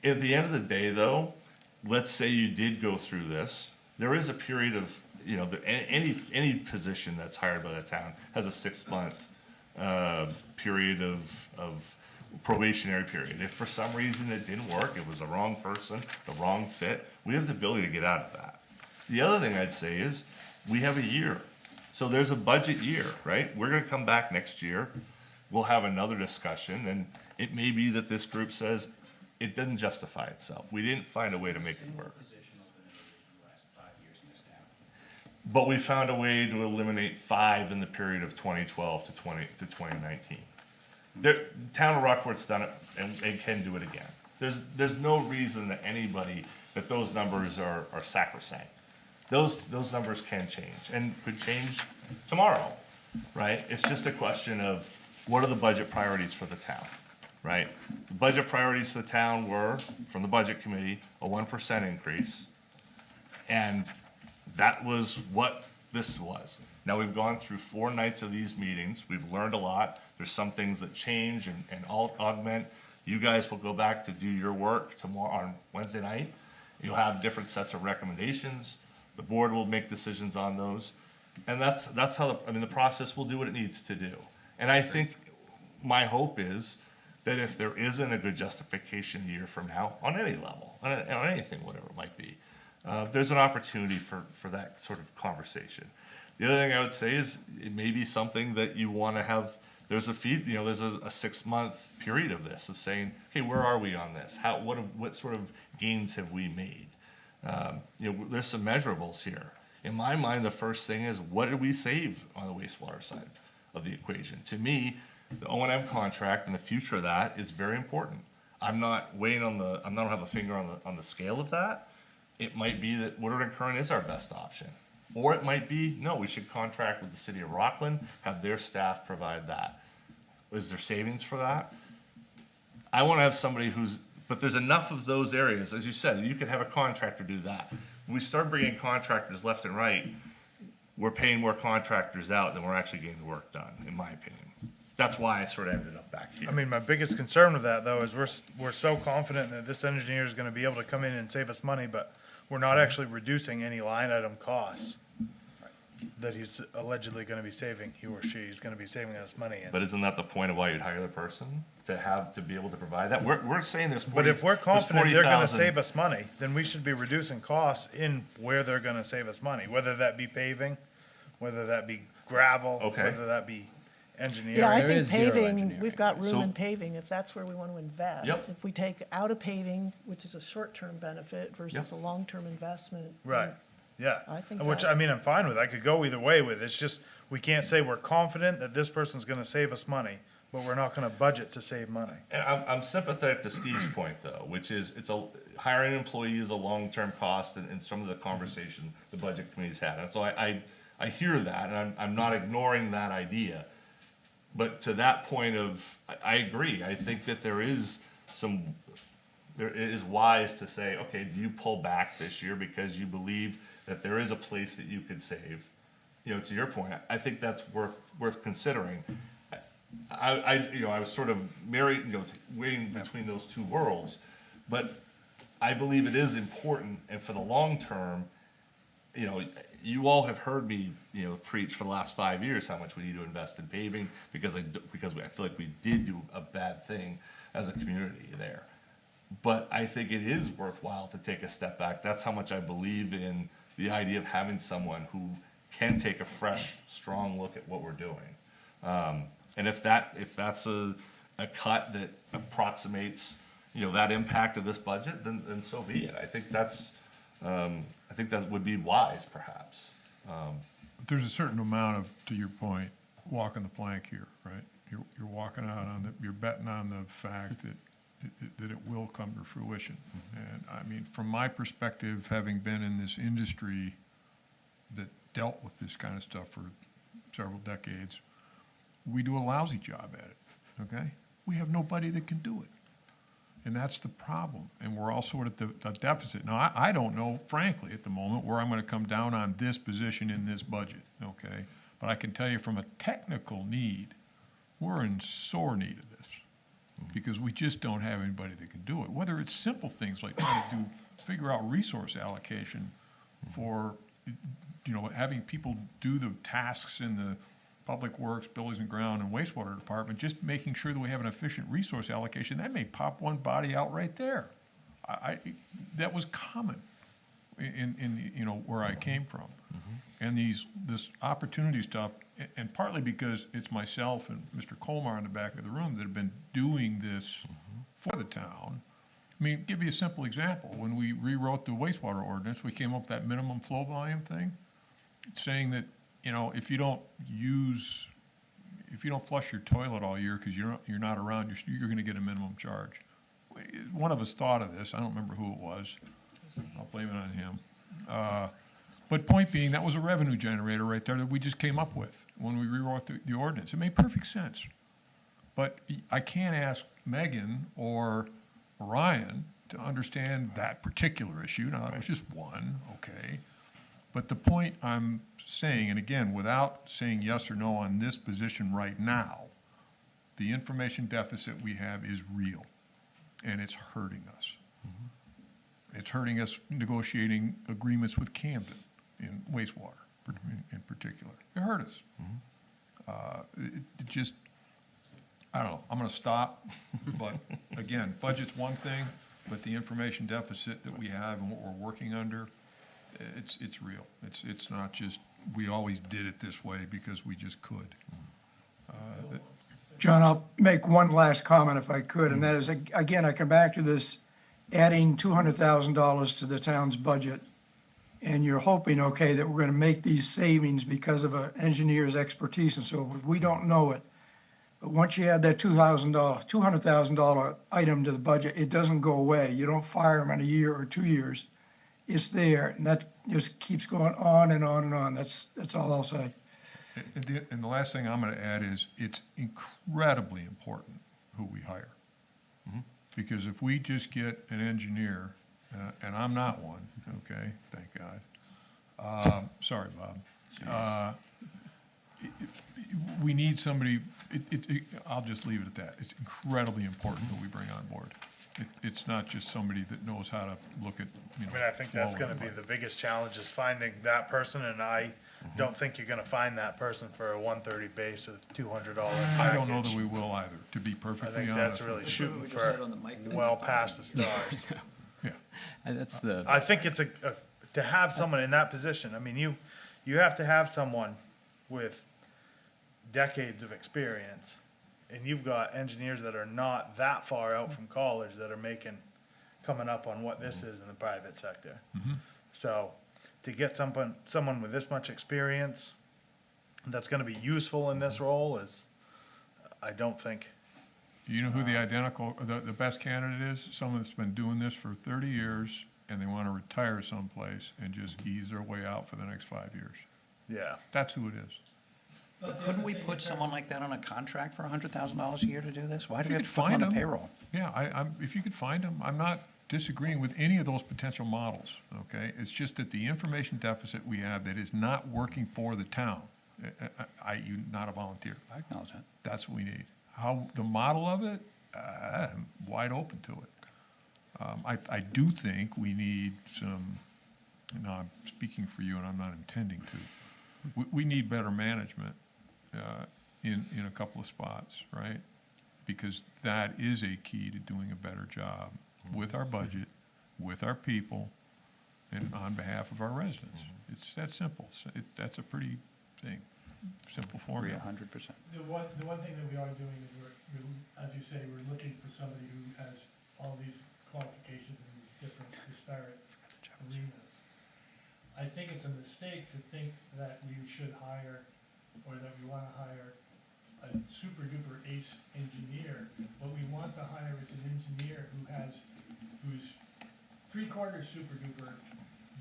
At the end of the day, though, let's say you did go through this, there is a period of, any position that's hired by the town has a 6-month period of probationary period. If for some reason it didn't work, it was the wrong person, the wrong fit, we have the ability to get out of that. The other thing I'd say is, we have a year. So there's a budget year, right? We're gonna come back next year, we'll have another discussion, and it may be that this group says it doesn't justify itself. We didn't find a way to make it work. But we found a way to eliminate 5 in the period of 2012 to 2019. The town of Rockport's done it and can do it again. There's no reason that anybody, that those numbers are sacrosanct. Those numbers can change and could change tomorrow, right? It's just a question of what are the budget priorities for the town, right? The budget priorities for the town were, from the budget committee, a 1% increase. And that was what this was. Now, we've gone through 4 nights of these meetings. We've learned a lot. There's some things that change and augment. You guys will go back to do your work tomorrow, on Wednesday night. You'll have different sets of recommendations. The board will make decisions on those. And that's how, the process will do what it needs to do. And I think my hope is that if there isn't a good justification a year from now, on any level, on anything, whatever it might be, there's an opportunity for that sort of conversation. The other thing I would say is, it may be something that you want to have, there's a 6-month period of this, of saying, okay, where are we on this? What sort of gains have we made? There's some measurables here. In my mind, the first thing is, what did we save on the wastewater side of the equation? To me, the O&M contract and the future of that is very important. I'm not weighing on I don't have a finger on the scale of that. It might be that Woodward and Curran is our best option. Or it might be, no, we should contract with the city of Rockland, have their staff provide that. Is there savings for that? I want to have somebody but there's enough of those areas, as you said, you could have a contractor do that. When we start bringing contractors left and right, we're paying more contractors out than we're actually getting the work done, in my opinion. That's why I sort of ended up back here. I mean, my biggest concern with that, though, is we're so confident that this engineer is gonna be able to come in and save us money, but we're not actually reducing any line item costs that he's allegedly gonna be saving, he or she is gonna be saving us money in. But isn't that the point of why you'd hire the person? To be able to provide that? We're saying there's 40. But if we're there's confident they're gonna 40,000 save us money, then we should be reducing costs in where they're gonna save us money, whether that be paving, whether that be gravel, Okay. whether that be engineering. Yeah, I There think is zero paving, engineering. we've got room So- in paving, if that's where we want to invest. Yep. If we take out of paving, which is a short-term benefit versus a long-term investment. Right, yeah. I think Which, that- I mean, I'm fine with, I could go either way with, it's just, we can't say we're confident that this person's gonna save us money, but we're not gonna budget to save money. And I'm sympathetic to Steve's point, though, which is, hiring an employee is a long-term cost in some of the conversation the budget committee's had. And so I hear that, and I'm not ignoring that idea. But to that point I agree, I think that it is wise to say, okay, do you pull back this year because you believe that there is a place that you could save? To your point, I think that's worth considering. I was sort of married, waiting between those two worlds, but I believe it is important, and for the long term, you all have heard me, preach for the last 5 years how much we need to invest in paving, because I feel like we did do a bad thing as a community there. But I think it is worthwhile to take a step back. That's how much I believe in the idea of having someone who can take a fresh, strong look at what we're doing. And if that's a cut that approximates, that impact of this budget, then so be it. I think that would be wise, perhaps. But there's a certain amount of, to your point, walking the plank here, right? You're walking out you're betting on the fact that it will come to fruition. And I mean, from my perspective, having been in this industry that dealt with this kind of stuff for several decades, we do a lousy job at it, okay? We have nobody that can do it. And that's the problem. And we're also at a deficit. Now, I don't know, frankly, at the moment, where I'm going to come down on this position in this budget, okay? But I can tell you from a technical need, we're in sore need of this because we just don't have anybody that can do it. Whether it's simple things like trying to figure out resource allocation for, having people do the tasks in the Public Works, Buildings and Ground, and Wastewater Department, just making sure that we have an efficient resource allocation, that may pop one body out right there. That was common in, you know, where I came from. And this opportunity stuff, and partly because it's myself and Mr. Colmar in the back of the room that have been doing this for the town. I mean, give you a simple example. When we rewrote the wastewater ordinance, we came up with that minimum flow volume thing. It's saying that, you know, if you don't flush your toilet all year because you're not around, you're going to get a minimum charge. One of us thought of this. I don't remember who it was. I'll blame it on him. But point being, that was a revenue generator right there that we just came up with when we rewrote the ordinance. It made perfect sense. But I can't ask Megan or Ryan to understand that particular issue. Now, that was just one, okay. But the point I'm saying, and again, without saying yes or no on this position right now, the information deficit we have is real, and it's hurting us. It's hurting us negotiating agreements with Camden in wastewater, in particular. It hurt us. It just, I don't know, I'm gonna stop, but again, budget's one thing, but the information deficit that we have and what we're working under, it's real. It's not just, we always did it this way because we just could. John, I'll make one last comment if I could, and that is, again, I come back to this adding $200,000 to the town's budget, and you're hoping, okay, that we're gonna make these savings because of an engineer's expertise and so forth. We don't know it. But once you add that $200,000 item to the budget, it doesn't go away. You don't fire them in a year or 2 years. It's there, and that just keeps going on and on and on. That's all I'll say. And the last thing I'm gonna add is, it's incredibly important who we hire. Because if we just get an engineer, and I'm not one, okay, thank God. Sorry, Bob. We need somebody, I'll just leave it at that. It's incredibly important who we bring on board. It's not just somebody that knows how to look at, you know. I mean, I think that's flow gonna and be like- the biggest challenge is finding that person, and I don't think you're gonna find that person for a 130 base with $200 package. I don't know that we will either, to be I perfectly think honest. that's really with shooting We just for said on the mic that we well can past the stars. you. Yeah. That's the, I think it's to have someone in that position, I mean, you have to have someone with decades of experience, and you've got engineers that are not that far out from college that are coming up on what this is in the private sector. So, to get someone with this much experience that's gonna be useful in this role is, I don't think. Do you know who the best candidate is? Someone that's been doing this for 30 years, and they want to retire someplace and just ease their way out for the next 5 years. Yeah. That's who it is. Couldn't we put someone like that on a contract for $100,000 a year to do this? Why If do we you have could to put them on find the them. payroll? Yeah, if you could find them, I'm not disagreeing with any of those potential models, okay? It's just that the information deficit we have that is not working for the town, i.e. not a volunteer. I acknowledge that. That's what we need. How, the model of it, I'm wide open to it. I do think we need some, and now I'm speaking for you and I'm not intending to, we need better management in a couple of spots, right? Because that is a key to doing a better job with our budget, with our people, and on behalf of our residents. It's that simple. That's a pretty simple formula. 100%. The one thing that we are doing is as you say, we're looking for somebody who has all these qualifications in these different disparate arenas. I think it's a mistake to think that we should hire, or that we wanna hire a super duper ace engineer. What we want to hire is an engineer who's 3/4 super duper,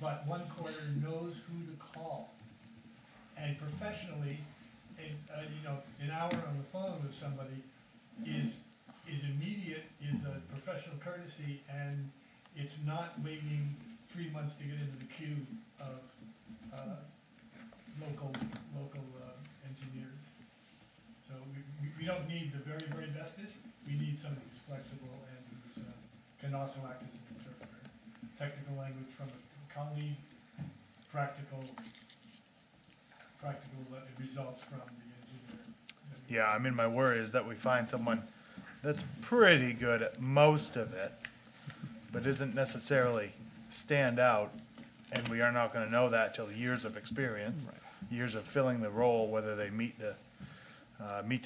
but 1/4 knows who to call. And professionally, an hour on the phone with somebody is immediate, is a professional courtesy, and it's not waiting 3 months to get into the queue of local engineers. So we don't need the very, very bestest. We need somebody who's flexible and who's can also act as an interpreter. Technical language from a colleague, practical results from the engineer. Yeah, I mean, my worry is that we find someone that's pretty good at most of it, but isn't necessarily stand out, and we are not gonna know that till years of experience, years of filling the role, whether they meet the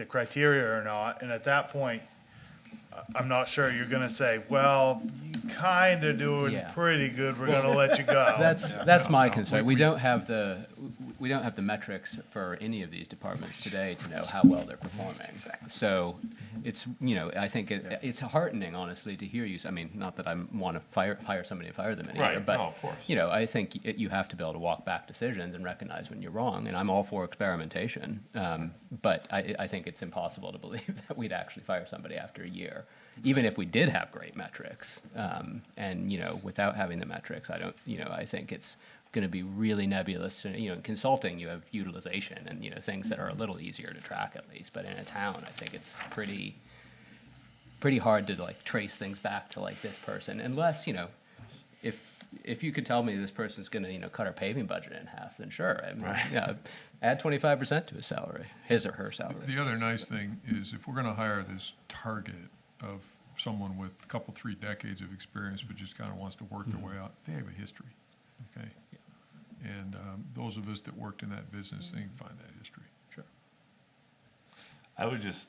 criteria or not, and at that point, I'm not sure you're gonna say, well, you kinda doing Yeah. pretty good, we're gonna let you go. That's my concern. We don't have the metrics for any of these departments today to know how well they're performing. So it's, I think it's heartening, honestly, to hear you, I mean, not that I want to hire somebody and fire them in a year, Right, but, no, of course. I think you have to be able to walk back decisions and recognize when you're wrong, and I'm all for experimentation. But I think it's impossible to believe that we'd actually fire somebody after a year, even if we did have great metrics. And, without having the metrics, I think it's going to be really nebulous. In consulting, you have utilization and, things that are a little easier to track at least. But in a town, I think it's pretty hard to like trace things back to like this person, unless, if you could tell me this person's going to, cut our paving budget in half, then sure. I mean, add 25% to his salary, his or her salary. The other nice thing is if we're gonna hire this target of someone with a couple, 3 decades of experience, but just kind of wants to work their way out, they have a history, okay? And those of us that worked in that business, they can find that history. Sure. I would just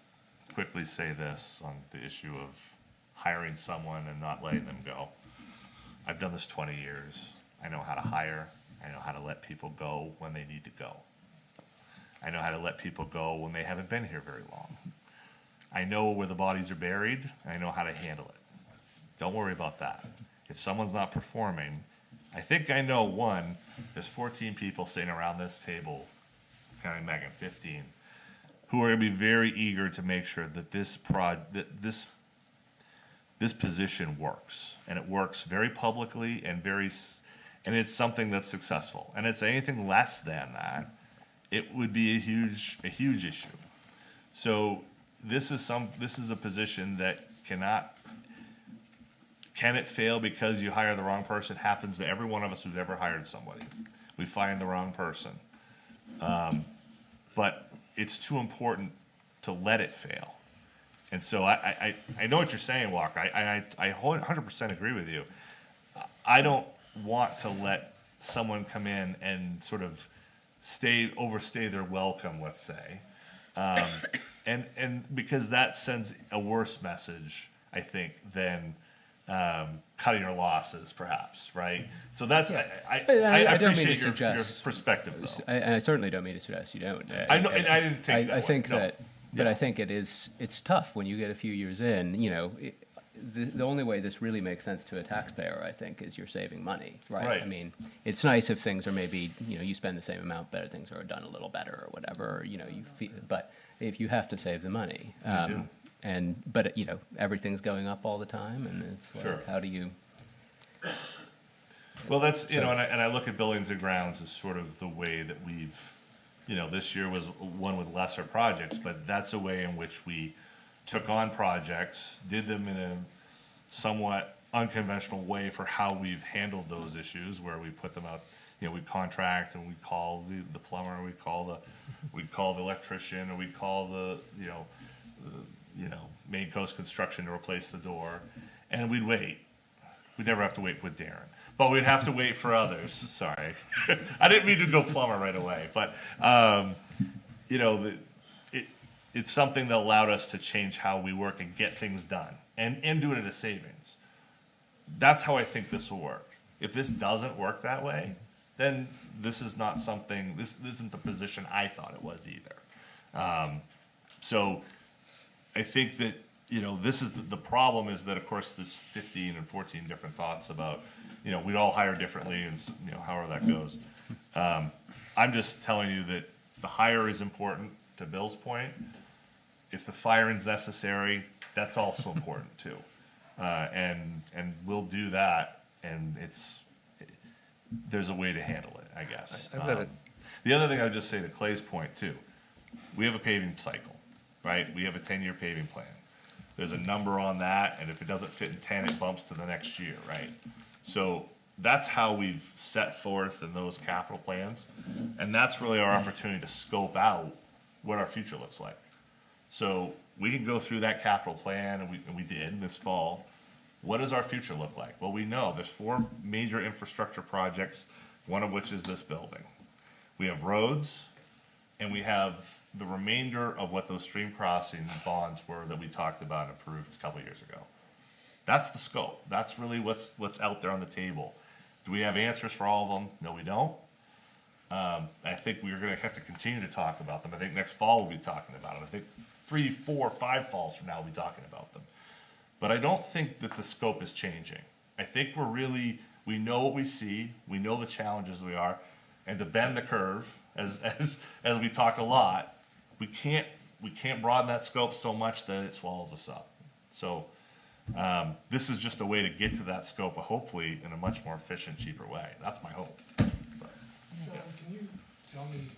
quickly say this on the issue of hiring someone and not letting them go. I've done this 20 years. I know how to hire. I know how to let people go when they need to go. I know how to let people go when they haven't been here very long. I know where the bodies are buried, and I know how to handle it. Don't worry about that. If someone's not performing, I think I know one, there's 14 people sitting around this table, counting Megan, 15, who are gonna be very eager to make sure that this position works, and it works very publicly and and it's something that's successful. And it's anything less than that, it would be a huge issue. So this is a position that can it fail because you hire the wrong person? Happens to every one of us who's ever hired somebody. We find the wrong person. But it's too important to let it fail. And so I know what you're saying, Walker. I 100% agree with you. I don't want to let someone come in and sort of overstay their welcome, let's say. And because that sends a worse message, I think, than cutting your losses, perhaps, right? So that's, I don't mean to appreciate your suggest, perspective, though. I certainly don't mean to suggest you don't. I know, and I didn't take that I think way, no. that, but I think it's tough when you get a few years in, the only way this really makes sense to a taxpayer, I think, is you're saving money, right? Right. I mean, it's nice if things are maybe, you spend the same amount, better things are done a little better or whatever, you feel, but if you have to save the money. You do. But everything's going up all the time, and it's like, Sure. how do you? Well, that's, and I look at buildings and grounds as sort of the way that we've, this year was one with lesser projects, but that's a way in which we took on projects, did them in a somewhat unconventional way for how we've handled those issues, where we put them out, we contract and we call the plumber, we call the electrician, or we call the Main Coast Construction to replace the door, and we'd wait. We'd never have to wait with Darren, but we'd have to wait for others. Sorry. I didn't mean to go plumber right away, but, it's something that allowed us to change how we work and get things done and do it at a savings. That's how I think this will work. If this doesn't work that way, then this is not something, this isn't the position I thought it was either. So I think that, this is the problem is that, of course, there's 15 and 14 different thoughts about, we'd all hire differently and, however that goes. I'm just telling you that the hire is important, to Bill's point. If the firing's necessary, that's also important too. And we'll do that, and there's a way to handle it, I guess. The other thing I would just say to Clay's point too, we have a paving cycle, right? We have a 10-year paving plan. There's a number on that, and if it doesn't fit in 10, it bumps to the next year, right? So that's how we've set forth in those capital plans, and that's really our opportunity to scope out what our future looks like. So we can go through that capital plan, and we did this fall. What does our future look like? Well, we know there's 4 major infrastructure projects, one of which is this building. We have roads, and we have the remainder of what those stream crossing bonds were that we talked about and approved a couple years ago. That's the scope. That's really what's out there on the table. Do we have answers for all of them? No, we don't. I think we're gonna have to continue to talk about them. I think next fall we'll be talking about them. I think 3, 4, 5 falls from now we'll be talking about them. But I don't think that the scope is changing. I think we know what we see, we know the challenges we are, and to bend the curve, as we talk a lot, we can't broaden that scope so much that it swallows us up. So, this is just a way to get to that scope, hopefully in a much more efficient, cheaper way. That's my hope. John, can you tell me,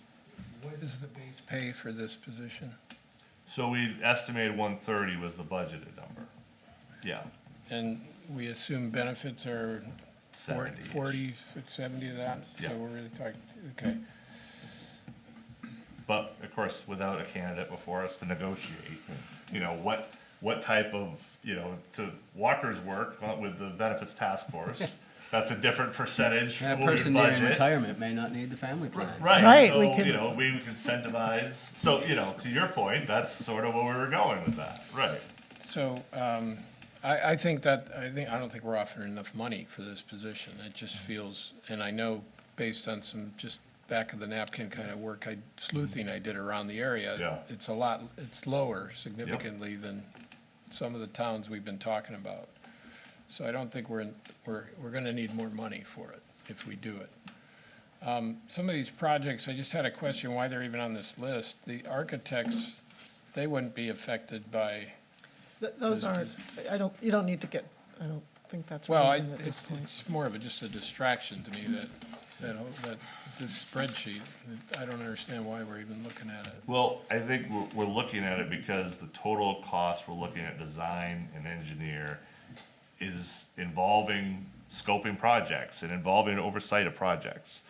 what is the base pay for this position? So we estimated 130 was the budgeted number. Yeah. And we assume benefits are 70-ish. 40, 70 of that? Yeah. So we're really talking, okay. But of course, without a candidate before us to negotiate, you know, what type of, you know, to Walker's work with the benefits task force, that's a different percentage. That what we person nearing budget. retirement may not need the family plan. Right, Right, so, we could- you know, we would incentivize, so, you know, to your point, that's sort of where we were going with that, right? So, I don't think we're offering enough money for this position. It just feels, and I know based on some just back of the napkin kind of work, sleuthing I did around the area. Yeah. It's lower significantly than some of the towns we've been talking about. So I don't think we're gonna need more money for it if we do it. Some of these projects, I just had a question why they're even on this list. The architects, they wouldn't be affected by, Those aren't, you don't need to get, I don't think that's well, relevant at this point. it's more of just a distraction to me that this spreadsheet, I don't understand why we're even looking at it. Well, I think we're looking at it because the total cost, we're looking at design and engineer, is involving scoping projects and involving oversight of projects.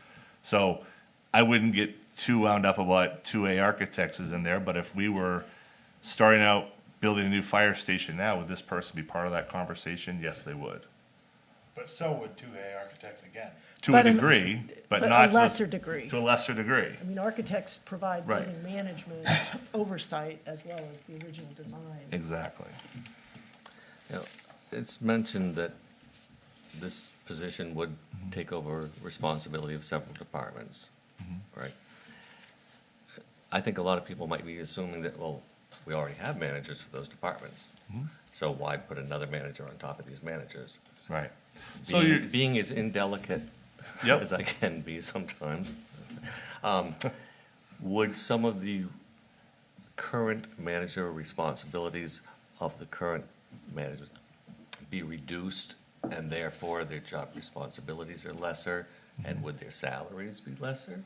So I wouldn't get too wound up about 2A architects is in there, but if we were starting out building a new fire station now, would this person be part of that conversation? Yes, they would. But so would 2A architects again. To a But degree, but but not a to lesser degree. To a lesser degree. I mean, architects provide Right. building management oversight as well as the original design. Exactly. You know, it's mentioned that this position would take over responsibility of several departments, right? I think a lot of people might be assuming that, well, we already have managers for those departments. So why put another manager on top of these managers? Right. So you're, Being as indelicate Yep. as I can be sometimes, would some of the current manager responsibilities of the current management be reduced, and therefore their job responsibilities are lesser, and would their salaries be lesser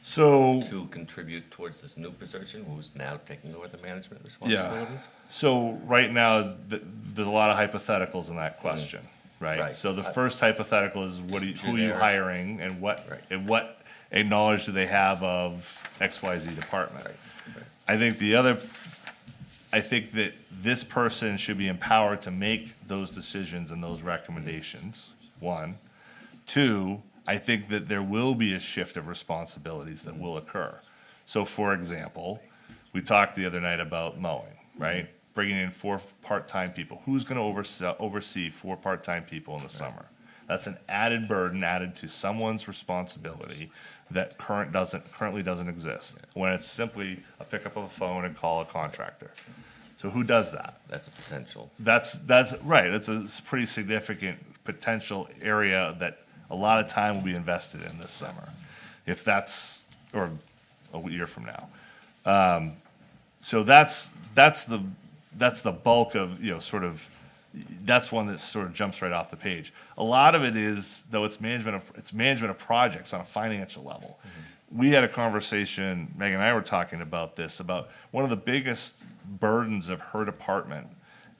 so. to contribute towards this new position who's now taking over the management responsibilities? So right now, there's a lot of hypotheticals in that question, right? Right. So the first hypothetical is who are you Generic. hiring and what, Right. and what knowledge do they have of XYZ department? Right, right. I think that this person should be empowered to make those decisions and those recommendations, one. Two, I think that there will be a shift of responsibilities that will occur. So for example, we talked the other night about mowing, right? Bringing in 4 part-time people. Who's gonna oversee 4 part-time people in the summer? That's an added burden added to someone's responsibility that currently doesn't exist. When it's simply a pickup of a phone and call a contractor. So who does that? That's a potential. That's right. It's a pretty significant potential area that a lot of time will be invested in this summer, if that's, or a year from now. So that's the bulk of, you know, sort of, that's one that sort of jumps right off the page. A lot of it is, though, it's management of projects on a financial level. We had a conversation, Megan and I were talking about this, about one of the biggest burdens of her department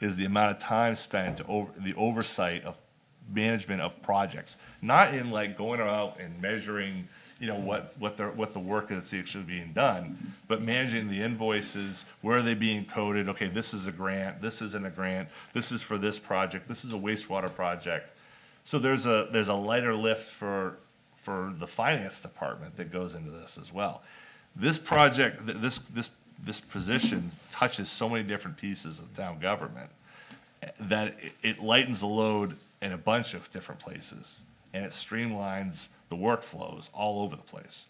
is the amount of time spent the oversight of management of projects. Not in like going out and measuring, you know, what the work that's actually being done, but managing the invoices, where are they being coded? Okay, this is a grant, this isn't a grant, this is for this project, this is a wastewater project. So there's a lighter lift for the finance department that goes into this as well. This project, this position touches so many different pieces of town government that it lightens the load in a bunch of different places, and it streamlines the workflows all over the place.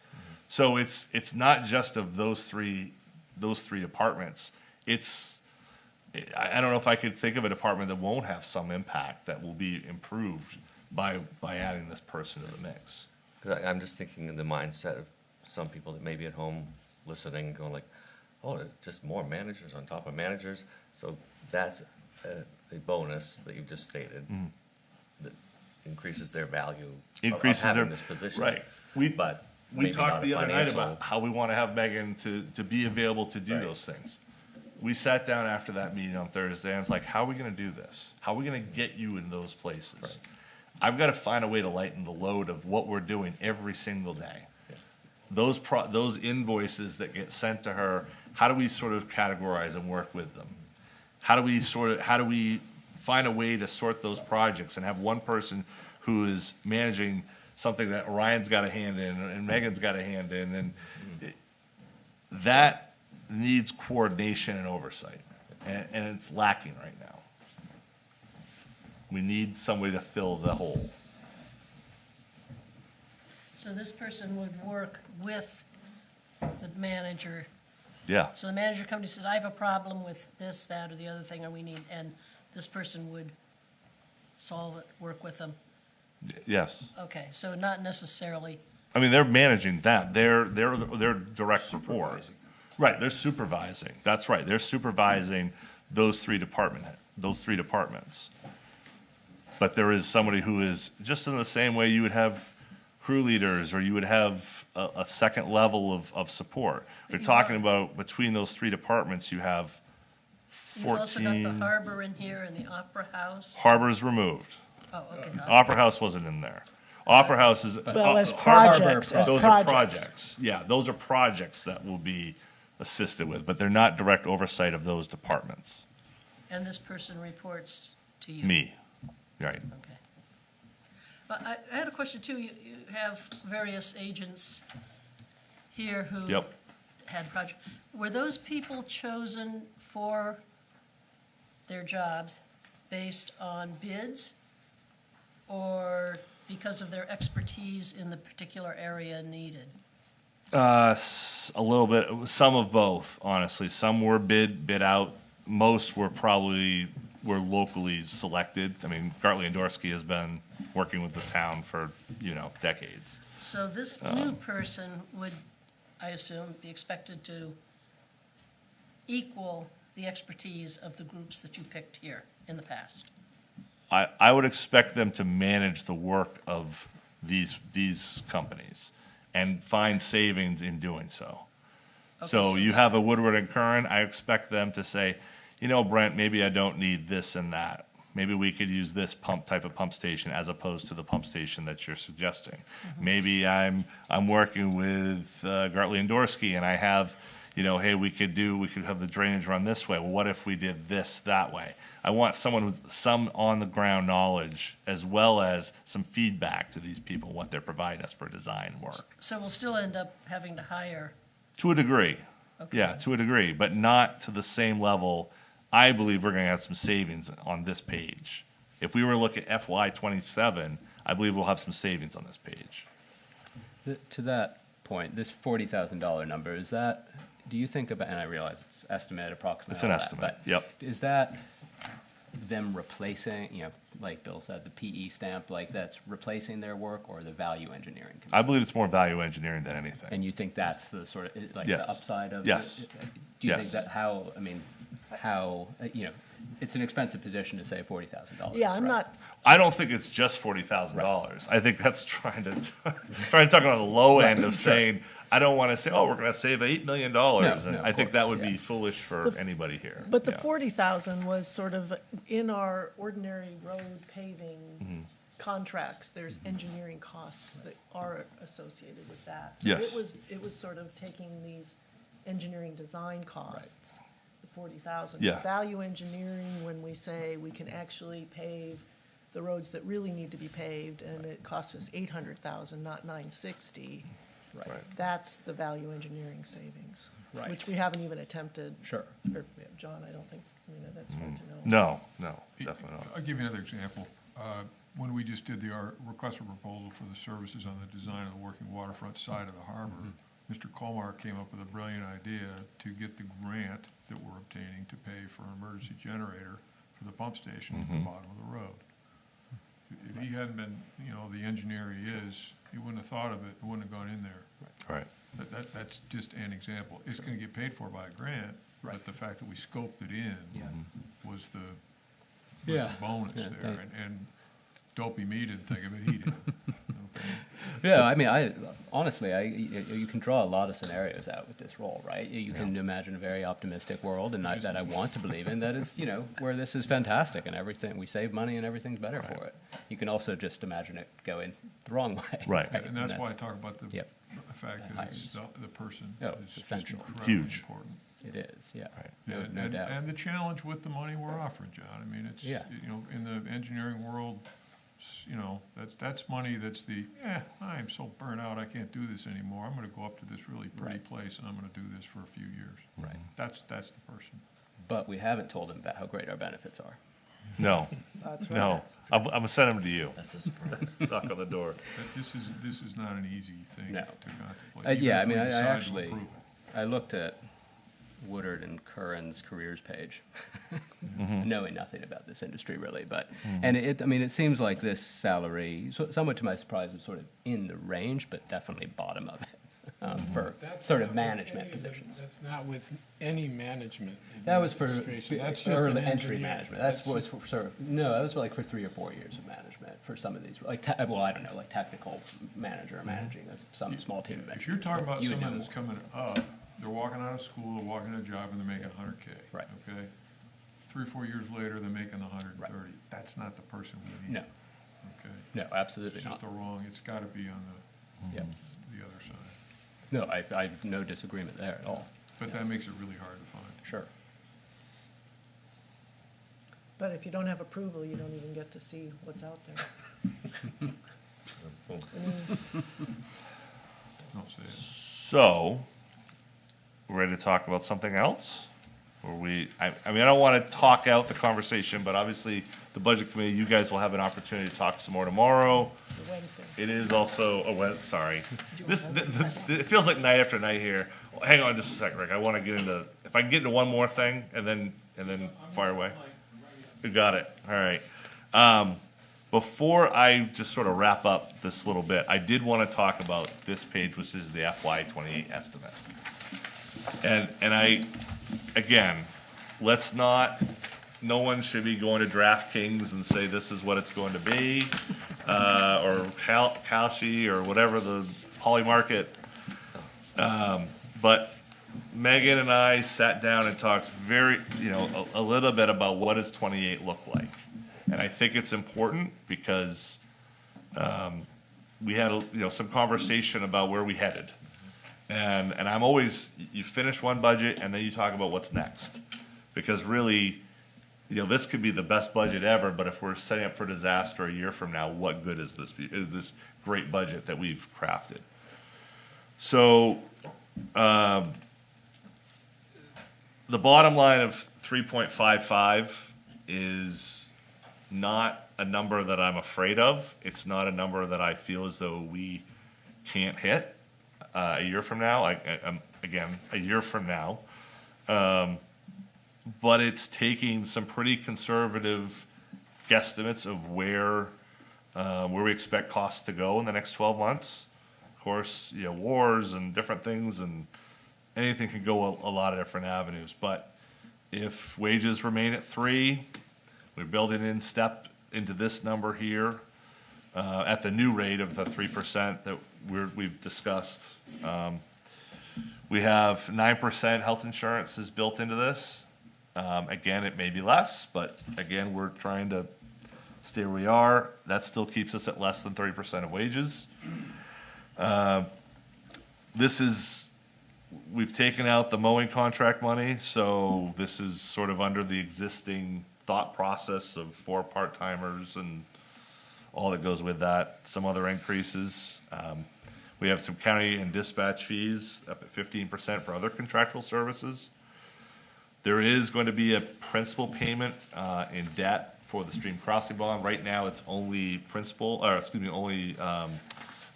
So it's not just of those three departments. I don't know if I could think of a department that won't have some impact that will be improved by adding this person to the mix. 'Cause I'm just thinking in the mindset of some people that may be at home listening, going like, oh, just more managers on top of managers. So that's a bonus that you've just stated that increases their value of having this position. Right. But We maybe talked not a the other night financial- about how we want to have Megan to be available to do those things. We sat down after that meeting on Thursday, and it's like, how are we going to do this? How are we going to get you in those places? I've got to find a way to lighten the load of what we're doing every single day. Those invoices that get sent to her, how do we sort of categorize and work with them? How do we find a way to sort those projects and have one person who is managing something that Ryan's got a hand in and Megan's got a hand in, and that needs coordination and oversight, and it's lacking right now. We need somebody to fill the hole. So this person would work with the manager. Yeah, So the manager comes and says, I have a problem with this, that, or the other thing, and we need, and this person would solve it, work with them. yes. Okay, so not necessarily, I mean, they're managing that. They're direct report. Right, they're supervising. That's right. They're supervising those three departments. But there is somebody who is, just in the same way you would have crew leaders, or you would have a second level of support. We're talking about, between those three departments, you have you've also got the 14. harbor in here and the opera house. Harbor's removed. Oh, okay. Opera House wasn't in there. Opera House is. Well, as Harbor- projects, as Those are projects. projects. Yeah, those are projects that will be assisted with, but they're not direct oversight of those departments. And this person reports to you? Me, right. Okay. But I had a question too. You have various agents here who Yep. had projects. Were those people chosen for their jobs based on bids or because of their expertise in the particular area needed? A little bit, some of both, honestly. Some were bid out. Most were locally selected. I mean, Gartley and Dorsey has been working with the town for, decades. So this new person would, I assume, be expected to equal the expertise of the groups that you picked here in the past? I would expect them to manage the work of these companies and find savings in doing so. Okay, So you have a Woodward and Curran, I expect them to say, Brent, maybe I don't need this and that. Maybe we could use this type of pump station as opposed to the pump station that you're suggesting. Maybe I'm working with Gartley and Dorsey, and I have, hey, we could have the drainage run this way. Well, what if we did this that way? I want someone with some on-the-ground knowledge as well as some feedback to these people, what they're providing us for design work. So we'll still end up having to hire, To a degree. Okay. Yeah, to a degree, but not to the same level. I believe we're going to have some savings on this page. If we were to look at FY '27, I believe we'll have some savings on this page. To that point, this $40,000 number, is that, do you think about, and I realize it's estimate, approximate. It's an all that, estimate, but yep. Is that them replacing, like Bill said, the PE stamp, like that's replacing their work, or the value engineering? I believe it's more value engineering than anything. And you think that's the sort of, like Yes. the upside of? Yes. Do you Yes. think that how, it's an expensive position to say $40,000. Yeah, I'm right? not, I don't think it's just $40,000. I think that's trying to talk about the low end of saying, I don't want to say, we're going to save $8 million. No, And of I think that course, would be foolish for anybody here. but the Yeah. 40,000 was sort of in our ordinary road paving contracts, there's engineering costs that are associated with that. So Yes. it was sort of taking these engineering design costs, the 40,000. Yeah. Value engineering, when we say we can actually pave the roads that really need to be paved, and it costs us 800,000, not 960. Right. That's the value engineering savings. Right. Which we haven't even attempted. Sure. Or, yeah, John, I don't think, that's hard to know. No, definitely not. I'll give you another example. When we just did our request for proposal for the services on the design of the working waterfront side of the harbor, Mr. Colmar came up with a brilliant idea to get the grant that we're obtaining to pay for an emergency generator for the pump station at the bottom of the road. If he hadn't been, the engineer he is, he wouldn't have thought of it, it wouldn't have gone in there. Right. That's just an example. It's gonna get paid for by a grant, but the fact that we scoped it in was the bonus Yeah, there. And dopey me didn't think of it, he did. Okay. Yeah, I mean, honestly, you can draw a lot of scenarios out with this role, right? You can imagine a very optimistic world, and that I want to believe in, that is, where this is fantastic and everything, we save money and everything's better for it. You can also just imagine it going the wrong way. Right. And that's why I talk about the fact that Hires. it's the person Oh, is it's just essential. incredibly Huge. important. It is, yeah. And- No and- doubt. And the challenge with the money we're offering, John, I mean, it's, Yeah. in the engineering world, that's money that's I am so burnt out, I can't do this anymore. I'm gonna go up to this really pretty place and I'm gonna do this for a few years. Right. That's the person. But we haven't told them about how great our benefits are. No, That's right. no. I'm gonna send them to you. That's a surprise. Knock on the door. This is not an easy thing No. to contemplate. Yeah, I even mean, if we I decide to actually, approve it. I looked at Woodard and Curran's careers page, knowing nothing about this industry really, but, and it seems like this salary, somewhat to my surprise, was sort of in the range, but definitely bottom of it, for That's sort not of with management any of the- positions. That's not with any management. That was for administration. That's just early an entry engineer. management. That was for sort of, no, that was like for 3 or 4 years of management for some of these, like, I don't know, like technical manager, managing some small team of If you're engineers, talking but about you would someone know that's more. coming up, they're walking out of school, they're walking a job, and they're making 100K. Right. Okay? 3 or 4 years later, they're making 130. That's not the person we need. No, Okay? no, absolutely It's just not. the wrong, it's gotta be on Yep. the other side. No, I have no disagreement there at all. But that makes it really hard to find. Sure. But if you don't have approval, you don't even get to see what's out there. Don't say it. So, we're ready to talk about something else? Or I mean, I don't want to talk out the conversation, but obviously, the budget committee, you guys will have an opportunity to talk some more tomorrow. Wednesday. It is also, sorry. It feels like night after night here. Hang on just a second, Rick. I want to get into, if I can get into one more thing and then fire away. You got it. All right. Before I just sort of wrap up this little bit, I did want to talk about this page, which is the FY '28 estimate. And again, no one should be going to DraftKings and say this is what it's going to be, or Kalshi or whatever the Polymarket. But Megan and I sat down and talked a little bit about what does 28 look like. And I think it's important because we had some conversation about where we headed. And I'm always, you finish one budget and then you talk about what's next. Because really, this could be the best budget ever, but if we're setting up for disaster a year from now, what good is this great budget that we've crafted? So, the bottom line of 3.55 is not a number that I'm afraid of. It's not a number that I feel as though we can't hit a year from now. Again, a year from now. But it's taking some pretty conservative guesstimates of where we expect costs to go in the next 12 months. Of course, wars and different things, and anything can go a lot of different avenues. But if wages remain at 3, we're building in step into this number here at the new rate of the 3% that we've discussed. We have 9% health insurance is built into this. Again, it may be less, but again, we're trying to stay where we are. That still keeps us at less than 30% of wages. We've taken out the mowing contract money, so this is sort of under the existing thought process of 4 part-timers and all that goes with that, some other increases. We have some county and dispatch fees up at 15% for other contractual services. There is going to be a principal payment in debt for the stream crossing bond. Right now, it's only only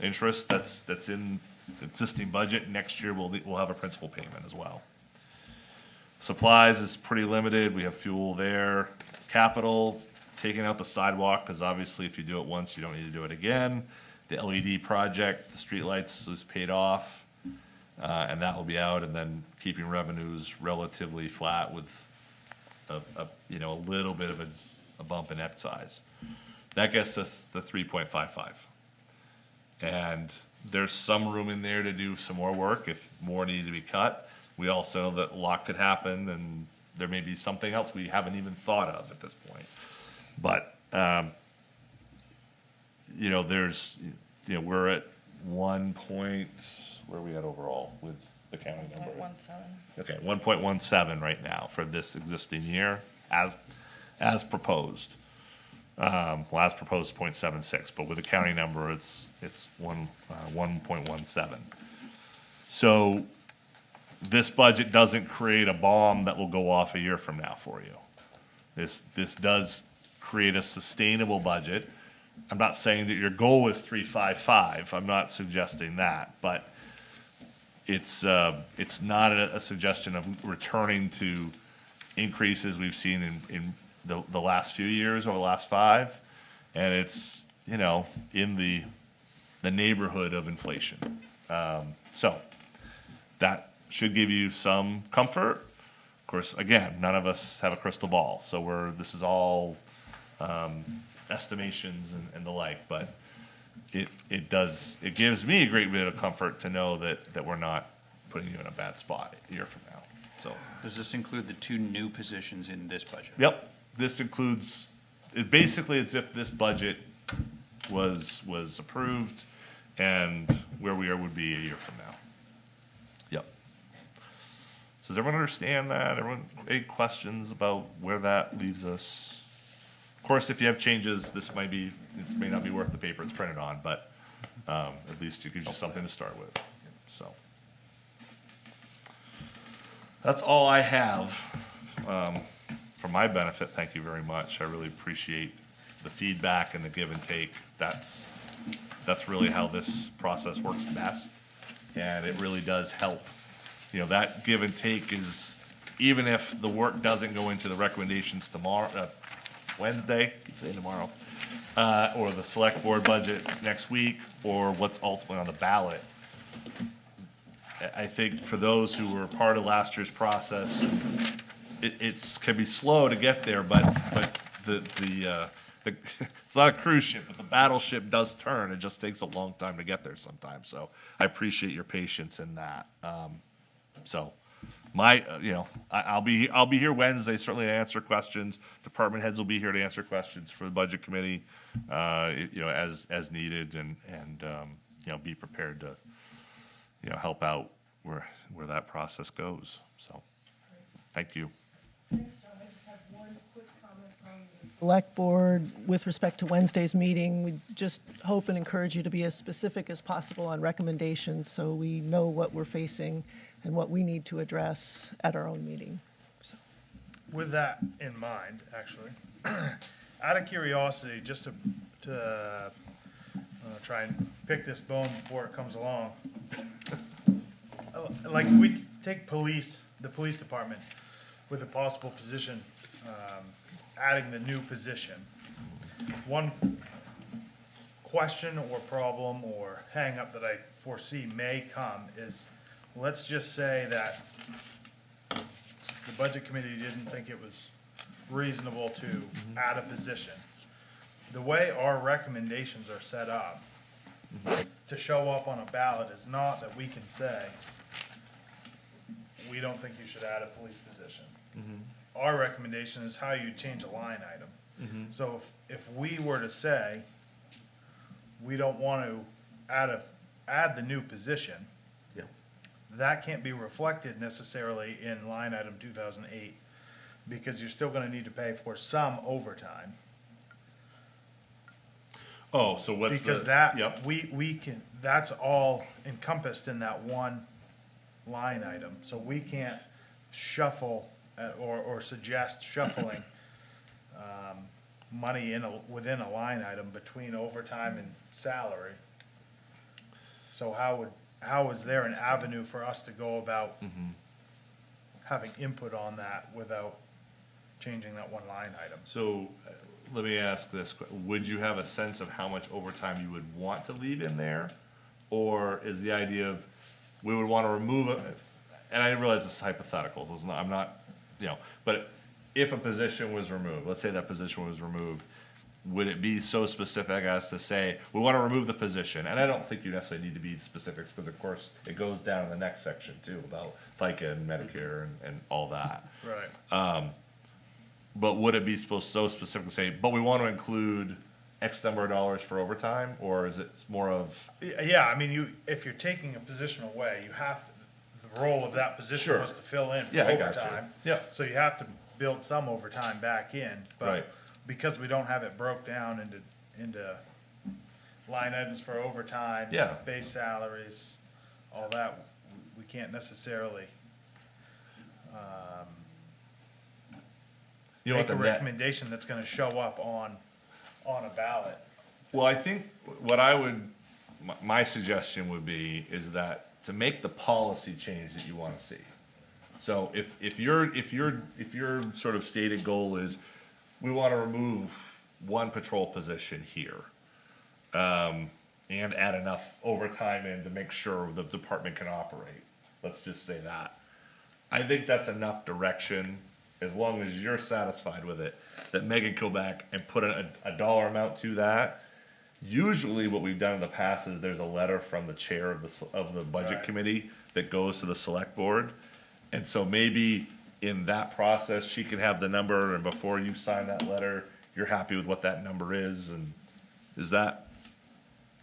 interest that's in the existing budget. Next year, we'll have a principal payment as well. Supplies is pretty limited. We have fuel there. Capital, taking out the sidewalk, because obviously if you do it once, you don't need to do it again. The LED project, the streetlights is paid off, and that will be out, and then keeping revenues relatively flat with a little bit of a bump in excise. That gets us the 3.55. And there's some room in there to do some more work if more needed to be cut. We also know that a lot could happen, and there may be something else we haven't even thought of at this point. But, we're at 1 point, where are we at overall with the county number? 1.17. Okay, 1.17 right now for this existing year, as proposed. As proposed 0.76, but with the county number, it's 1.17. So this budget doesn't create a bomb that will go off a year from now for you. This does create a sustainable budget. I'm not saying that your goal is 355. I'm not suggesting that, but it's not a suggestion of returning to increases we've seen in the last few years or the last 5, and it's in the neighborhood of inflation. So that should give you some comfort. Of course, again, none of us have a crystal ball, so this is all estimations and the like, but it gives me a great bit of comfort to know that we're not putting you in a bad spot a year from now. So Does this include the 2 new positions in this budget? yep, this includes, basically it's if this budget was approved and where we are would be a year from now. Yep. So does everyone understand that? Any questions about where that leaves us? Of course, if you have changes, this may not be worth the paper it's printed on, but at least it gives you something to start with. So that's all I have for my benefit. Thank you very much. I really appreciate the feedback and the give and take. That's really how this process works best, and it really does help. That give and take is, even if the work doesn't go into the recommendations tomorrow, Wednesday, keep saying tomorrow, or the select board budget next week, or what's ultimately on the ballot. I think for those who were part of last year's process, it can be slow to get there, but it's not a cruise ship, but the battleship does turn. It just takes a long time to get there sometimes. So I appreciate your patience in that. I'll be here Wednesday certainly to answer questions. Department heads will be here to answer questions for the budget committee, as needed, and be prepared to help out where that process goes. So, thank you. Thanks, John. I just have one quick comment from the Select Board with respect to Wednesday's meeting. We just hope and encourage you to be as specific as possible on recommendations so we know what we're facing and what we need to address at our own meeting. With that in mind, actually, out of curiosity, just to try and pick this bone before it comes along, like we take the police department with a possible position, adding the new position. One question or problem or hang up that I foresee may come is, let's just say that the budget committee didn't think it was reasonable to add a position. The way our recommendations are set up to show up on a ballot is not that we can say, we don't think you should add a police position. Our recommendation is how you change a line item. So if we were to say, we don't want to add the new position, Yeah. that can't be reflected necessarily in line item 2008, because you're still gonna need to pay for some overtime. Oh, so what's the? Because that, Yep. we can, that's all encompassed in that one line item, so we can't shuffle, or suggest shuffling, money within a line item between overtime and salary. So how is there an avenue for us to go about having input on that without changing that one line item? So, let me ask this, would you have a sense of how much overtime you would want to leave in there? Or is the idea of, we would wanna remove it, and I realize this is hypothetical, so it's not, I'm not, but if a position was removed, let's say that position was removed, would it be so specific as to say, we wanna remove the position? And I don't think you necessarily need to be specifics, because of course, it goes down in the next section too, about FICA and Medicare and all that. Right. But would it be supposed so specific to say, but we want to include X number of dollars for overtime, or is it more of? Yeah, I mean, if you're taking a position away, you have, the role of that position Sure. was to fill in for Yeah, I got you. overtime. Yeah. So you have to build some overtime back in, Right. but because we don't have it broke down into line items for overtime. Yeah. Base salaries, all that, we can't necessarily, You know make what a the net- recommendation that's gonna show up on a ballot. Well, I think what I would, my suggestion would be, is that to make the policy change that you want to see. So if your sort of stated goal is, we want to remove one patrol position here, and add enough overtime in to make sure the department can operate, let's just say that. I think that's enough direction, as long as you're satisfied with it, that Megan go back and put a dollar amount to that. Usually what we've done in the past is there's a letter from the chair of the budget Right. committee that goes to the select board. And so maybe in that process, she can have the number, and before you sign that letter, you're happy with what that number is, and does that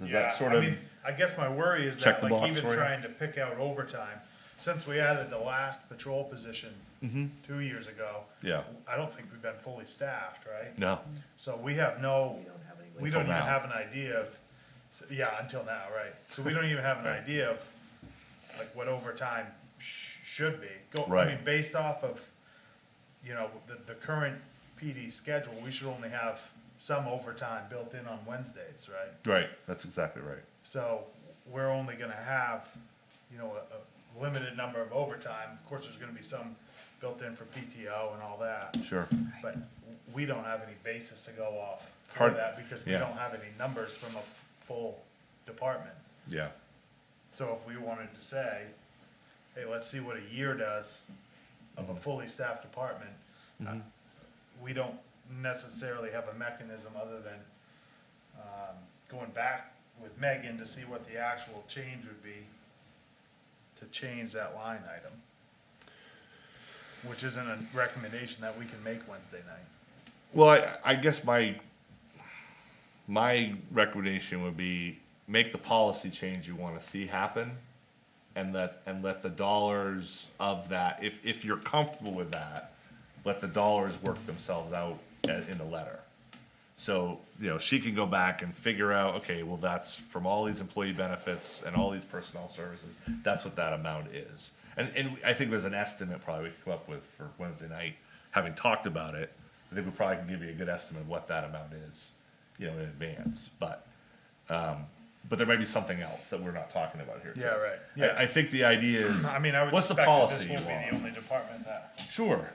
Yeah, sort I of? mean, I guess my worry is check that, the like, box even for you? trying to pick out overtime, since we added the last patrol position 2 years ago. Yeah. I don't think we've been fully staffed, right? No, So we have no, we don't Until even now. have an idea of, yeah, until now, right? So we don't even have an idea of, like, what overtime should be. I Right. mean, based off of, the current PD schedule, we should only have some overtime built in on Wednesdays, right? right, that's exactly right. So we're only gonna have, a limited number of overtime. Of course, there's gonna be some built in for PTO and all that, Sure. but we don't have any basis to go off for Hard- that because we yeah. don't have any numbers from a full department. Yeah. So if we wanted to say, hey, let's see what a year does of a fully staffed department, we don't necessarily have a mechanism other than, going back with Megan to see what the actual change would be to change that line item. Which isn't a recommendation that we can make Wednesday night. Well, I guess my recommendation would be, make the policy change you wanna see happen, and let the dollars of that, if you're comfortable with that, let the dollars work themselves out in the letter. So, she can go back and figure out, okay, well, that's from all these employee benefits and all these personnel services, that's what that amount is. And I think there's an estimate probably we could come up with for Wednesday night, having talked about it. I think we probably can give you a good estimate of what that amount is, in advance, but there might be something else that we're not talking about here. too. Yeah, right. Yeah. I think the idea is, I mean, I would what's the suspect that policy this you won't be want? the only department that. Sure,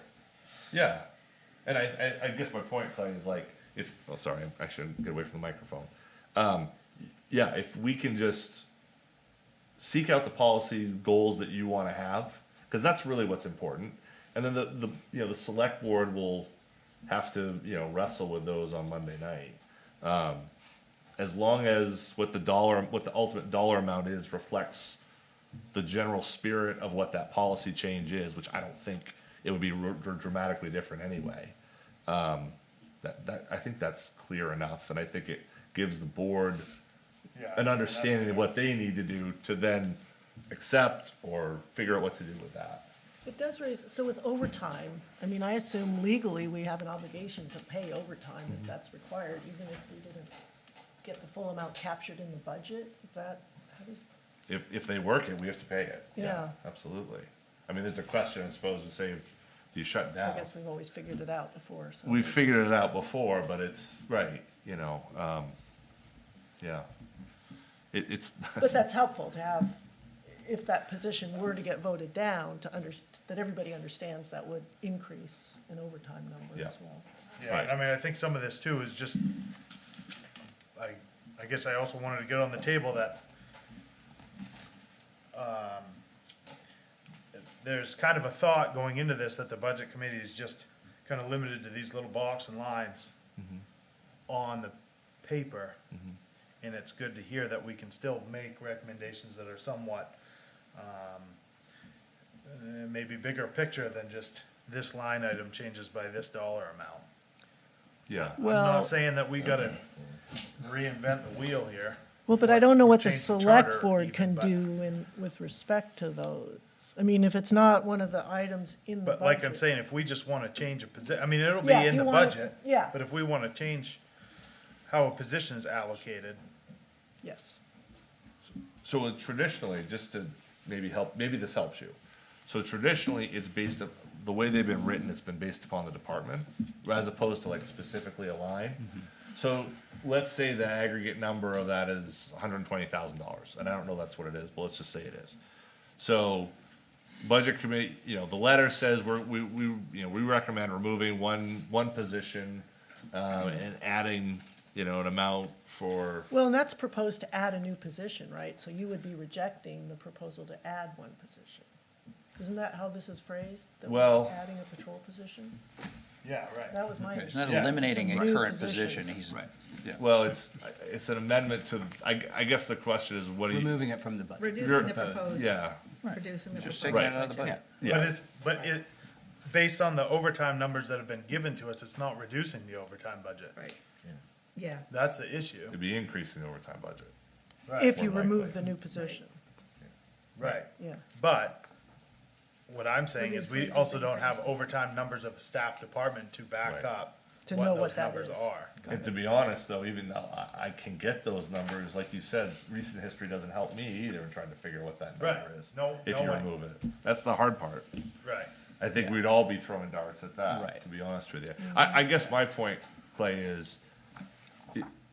yeah, and I guess my point, Clay, is like, sorry, I shouldn't get away from the microphone. Yeah, if we can just seek out the policy goals that you wanna have, cause that's really what's important. And then the select board will have to, wrestle with those on Monday night. As long as what the ultimate dollar amount is reflects the general spirit of what that policy change is, which I don't think it would be dramatically different anyway. I think that's clear enough, and I think it gives the board Yeah, an understanding of what they need to do to then accept or figure out what to do with that. It does raise, so with overtime, I mean, I assume legally we have an obligation to pay overtime if that's required, even if we didn't get the full amount captured in the budget. Is that, how does, If they work it, we have to pay it. Yeah. Absolutely. I mean, there's a question, I suppose, to say, do you shut I down? guess we've always figured it out before, so. We've figured it out before, but it's, right, you know, yeah. It's. But that's helpful to have, if that position were to get voted down, that everybody understands that would increase an overtime number Yeah. as well. Yeah, and I mean, I think some of this too is just, I guess I also wanted to get on the table that, there's kind of a thought going into this that the budget committee is just kind of limited to these little box and lines on the paper. And it's good to hear that we can still make recommendations that are somewhat, maybe bigger picture than just this line item changes by this dollar amount. Yeah. I'm Well- not saying that we gotta reinvent the wheel here. Well, but I don't know what the Change the select charter board even, can but- do with respect to those. I mean, if it's not one of the items in the budget. But like I'm saying, if we just wanna change a I mean, it'll be Yeah, if in you the wanna- budget. yeah. But if we wanna change how a position is allocated, Yes. So traditionally, just to maybe help, maybe this helps you. So traditionally, it's based up, the way they've been written, it's been based upon the department, as opposed to like specifically a line. So let's say the aggregate number of that is $120,000, and I don't know that's what it is, but let's just say it is. So budget committee, you know, the letter says we recommend removing one position, and adding, you know, an amount for, Well, and that's proposed to add a new position, right? So you would be rejecting the proposal to add one position. Isn't that how this is phrased? That we're Well- adding a patrol position? yeah, right. That was my. He's not Yeah. eliminating It's a new current position, he's, Right. well, it's an amendment to, I guess the question is, what do you? Removing it from the budget. Reducing the proposed, Yeah, reducing the just proposed. taking Right. it out of the budget. yeah. But based on the overtime numbers that have been given to us, it's not reducing the overtime budget. Right. Yeah. That's the issue. It'd be increasing the overtime budget. Right, If you more remove likely. the new position, right. yeah. But what I'm saying is Reduce we wages also and don't have increases. overtime numbers of a staff department to back Right. up To what know those what that numbers is. are. And to be honest, though, even though I can get those numbers, like you said, recent history doesn't help me either in trying to figure what that Right. number is. No- If no you way. remove it. That's the hard part. Right. I think we'd all be throwing darts at that, Right. to be honest with you. I guess my point, Clay, is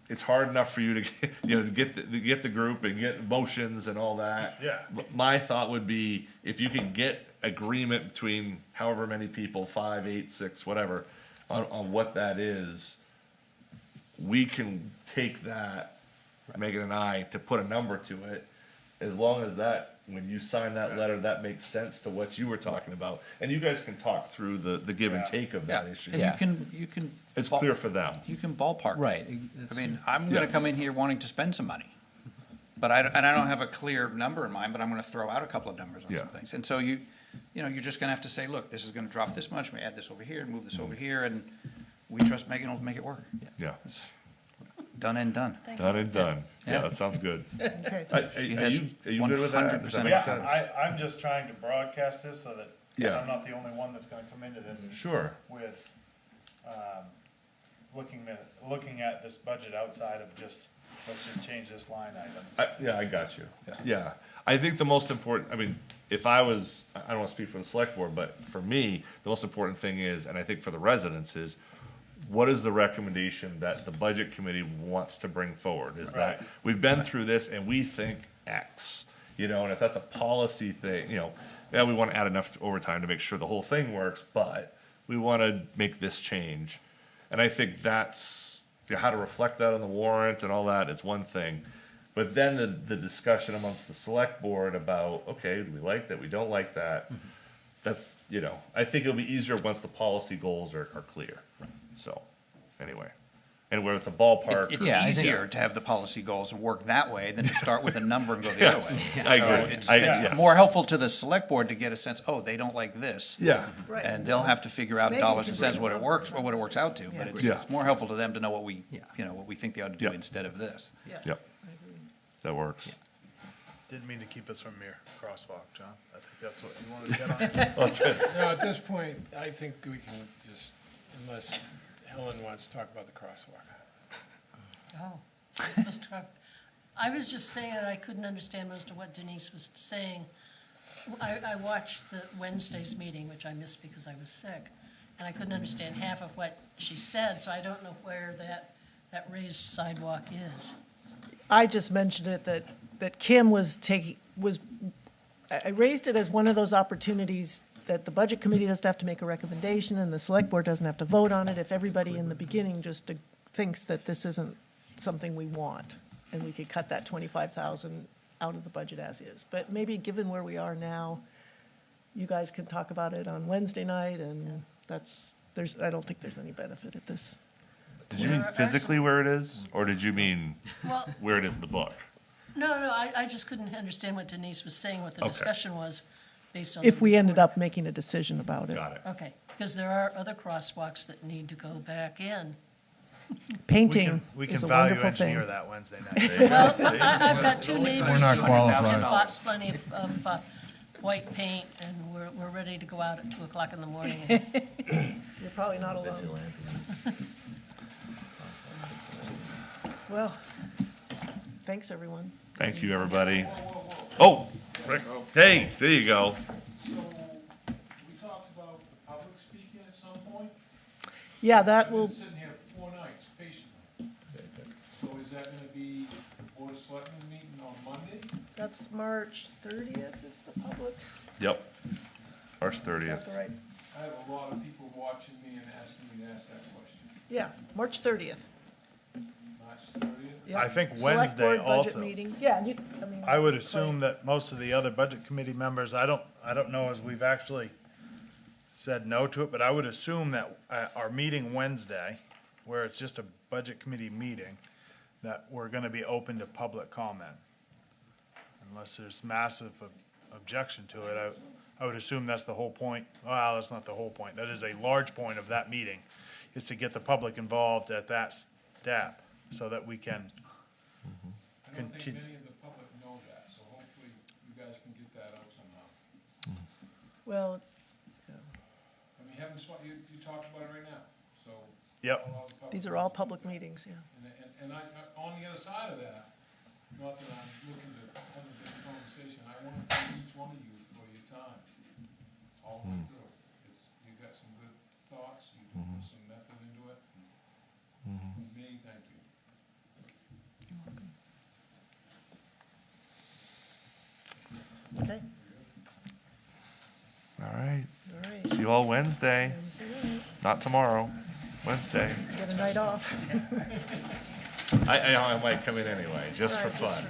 it's hard enough for you to get, you know, to get the group and get motions and all that. Yeah. My thought would be, if you can get agreement between however many people, 5, 8, 6, whatever, on what that is, we can take that, Megan and I, to put a number to it, as long as that, when you sign that letter, that makes sense to what you were talking about. And you guys can talk through the give and Yeah. take of that issue. And Yeah. you can. It's ball- clear for them. You can ballpark. Right. I mean, I'm gonna Yes. come in here wanting to spend some money. But I don't have a clear number in mind, but I'm gonna throw out a couple of numbers on Yeah. some things. And so you know, you're just gonna have to say, look, this is gonna drop this much, we add this over here, move this over here, and we trust Megan will make it work. Yeah. Done and done. Done and done. Yeah, Yeah. that sounds good. Okay. Are She you has good with that? Does that 100% make Yeah, sense? I'm just trying to broadcast this so that Yeah. I'm not the only one that's gonna come into this Sure. with, looking at this budget outside of just, let's just change this line item. Yeah, I got you. Yeah. I think the most important, I mean, if I was, I don't want to speak for the select board, but for me, the most important thing is, and I think for the residents is, what is the recommendation that the budget committee wants to bring forward? Is that, Right. we've been through this and we think X, you know, and if that's a policy thing, you know, yeah, we want to add enough overtime to make sure the whole thing works, but we want to make this change. And I think that's, you know, how to reflect that on the warrant and all that is one thing. But then the discussion amongst the select board about, okay, do we like that, we don't like that? That's, you know, I think it'll be easier once the policy goals are clear. So, anyway, and where it's a ballpark. It's Yeah, I think- easier to have the policy goals work that way than to start with a number and go the other way. I So agree. It's yes. more helpful to the select board to get a sense, oh, they don't like this. Yeah, Right. And they'll have to figure out in Maybe dollars you and could cents bring what it it up. works, or what it works out to, Yeah. but it's, Yeah. it's more helpful to them to know what we, Yeah. you know, what we think they ought to do Yeah. instead of this. yep, that works. Didn't mean to keep us from your crosswalk, John. I think that's what you wanted to get on. No, at this point, I think we can just, unless Helen wants to talk about the crosswalk. Oh, Mr. Carp. I was just saying that I couldn't understand most of what Denise was saying. I watched the Wednesday's meeting, which I missed because I was sick, and I couldn't understand half of what she said, so I don't know where that raised sidewalk is. I just mentioned it, that Kim I raised it as one of those opportunities that the budget committee doesn't have to make a recommendation and the select board doesn't have to vote on it if everybody in the beginning just thinks that this isn't something we want, and we could cut that 25,000 out of the budget as is. But maybe given where we are now, you guys can talk about it on Wednesday night, and I don't think there's any benefit at this. Did you mean physically where it is, or did you mean Well, where it is in the book? no, I just couldn't understand what Denise was saying, what the Okay. discussion was based on. If the we ended report. up making a decision about it. Got it. Okay, because there are other crosswalks that need to go back in. Painting We is can a value wonderful thing. engineer that Wednesday night. Well, I've got two neighbors. We're not who qualified. have plenty of white paint, and we're ready to go out at 2:00 in the morning. and You're probably not alone. Well, thanks, everyone. Thank you, everybody. Oh, Rick, hey, there you go. So, we talked about the public speaking at some point. Yeah, that I've been will, sitting here 4 nights patiently. So is that gonna be Board of Selectmen meeting on Monday? that's March 30th is the public. Yep, March Is that 30th. the right? I have a lot of people watching me and asking me to ask that question. Yeah, March 30th. March 30th? Yeah. I think Select Wednesday board budget also. meeting. Yeah, I would assume that most of the other budget committee members, I don't know as we've actually said no to it, but I would assume that our meeting Wednesday, where it's just a budget committee meeting, that we're gonna be open to public comment. Unless there's massive objection to it, I would assume that's the whole point. Well, that's not the whole point. That is a large point of that meeting, is to get the public involved at that step, so that we can I don't think continue. many of the public know that, so hopefully you guys can get that out somehow. Well, I mean, you haven't, you talked about it right now, so. Yep. all the public these are all public meetings, yeah. And I, on the other side of that, not that I'm looking to have a big conversation, I want to thank each one of you for your time. All the way through. You've got some good thoughts, you put some method into it. For me, thank you. Okay, All right, all right. see you all Wednesday, Wednesday night. not tomorrow, Wednesday. Get a night off. I might come in anyway, just for Right, just fun.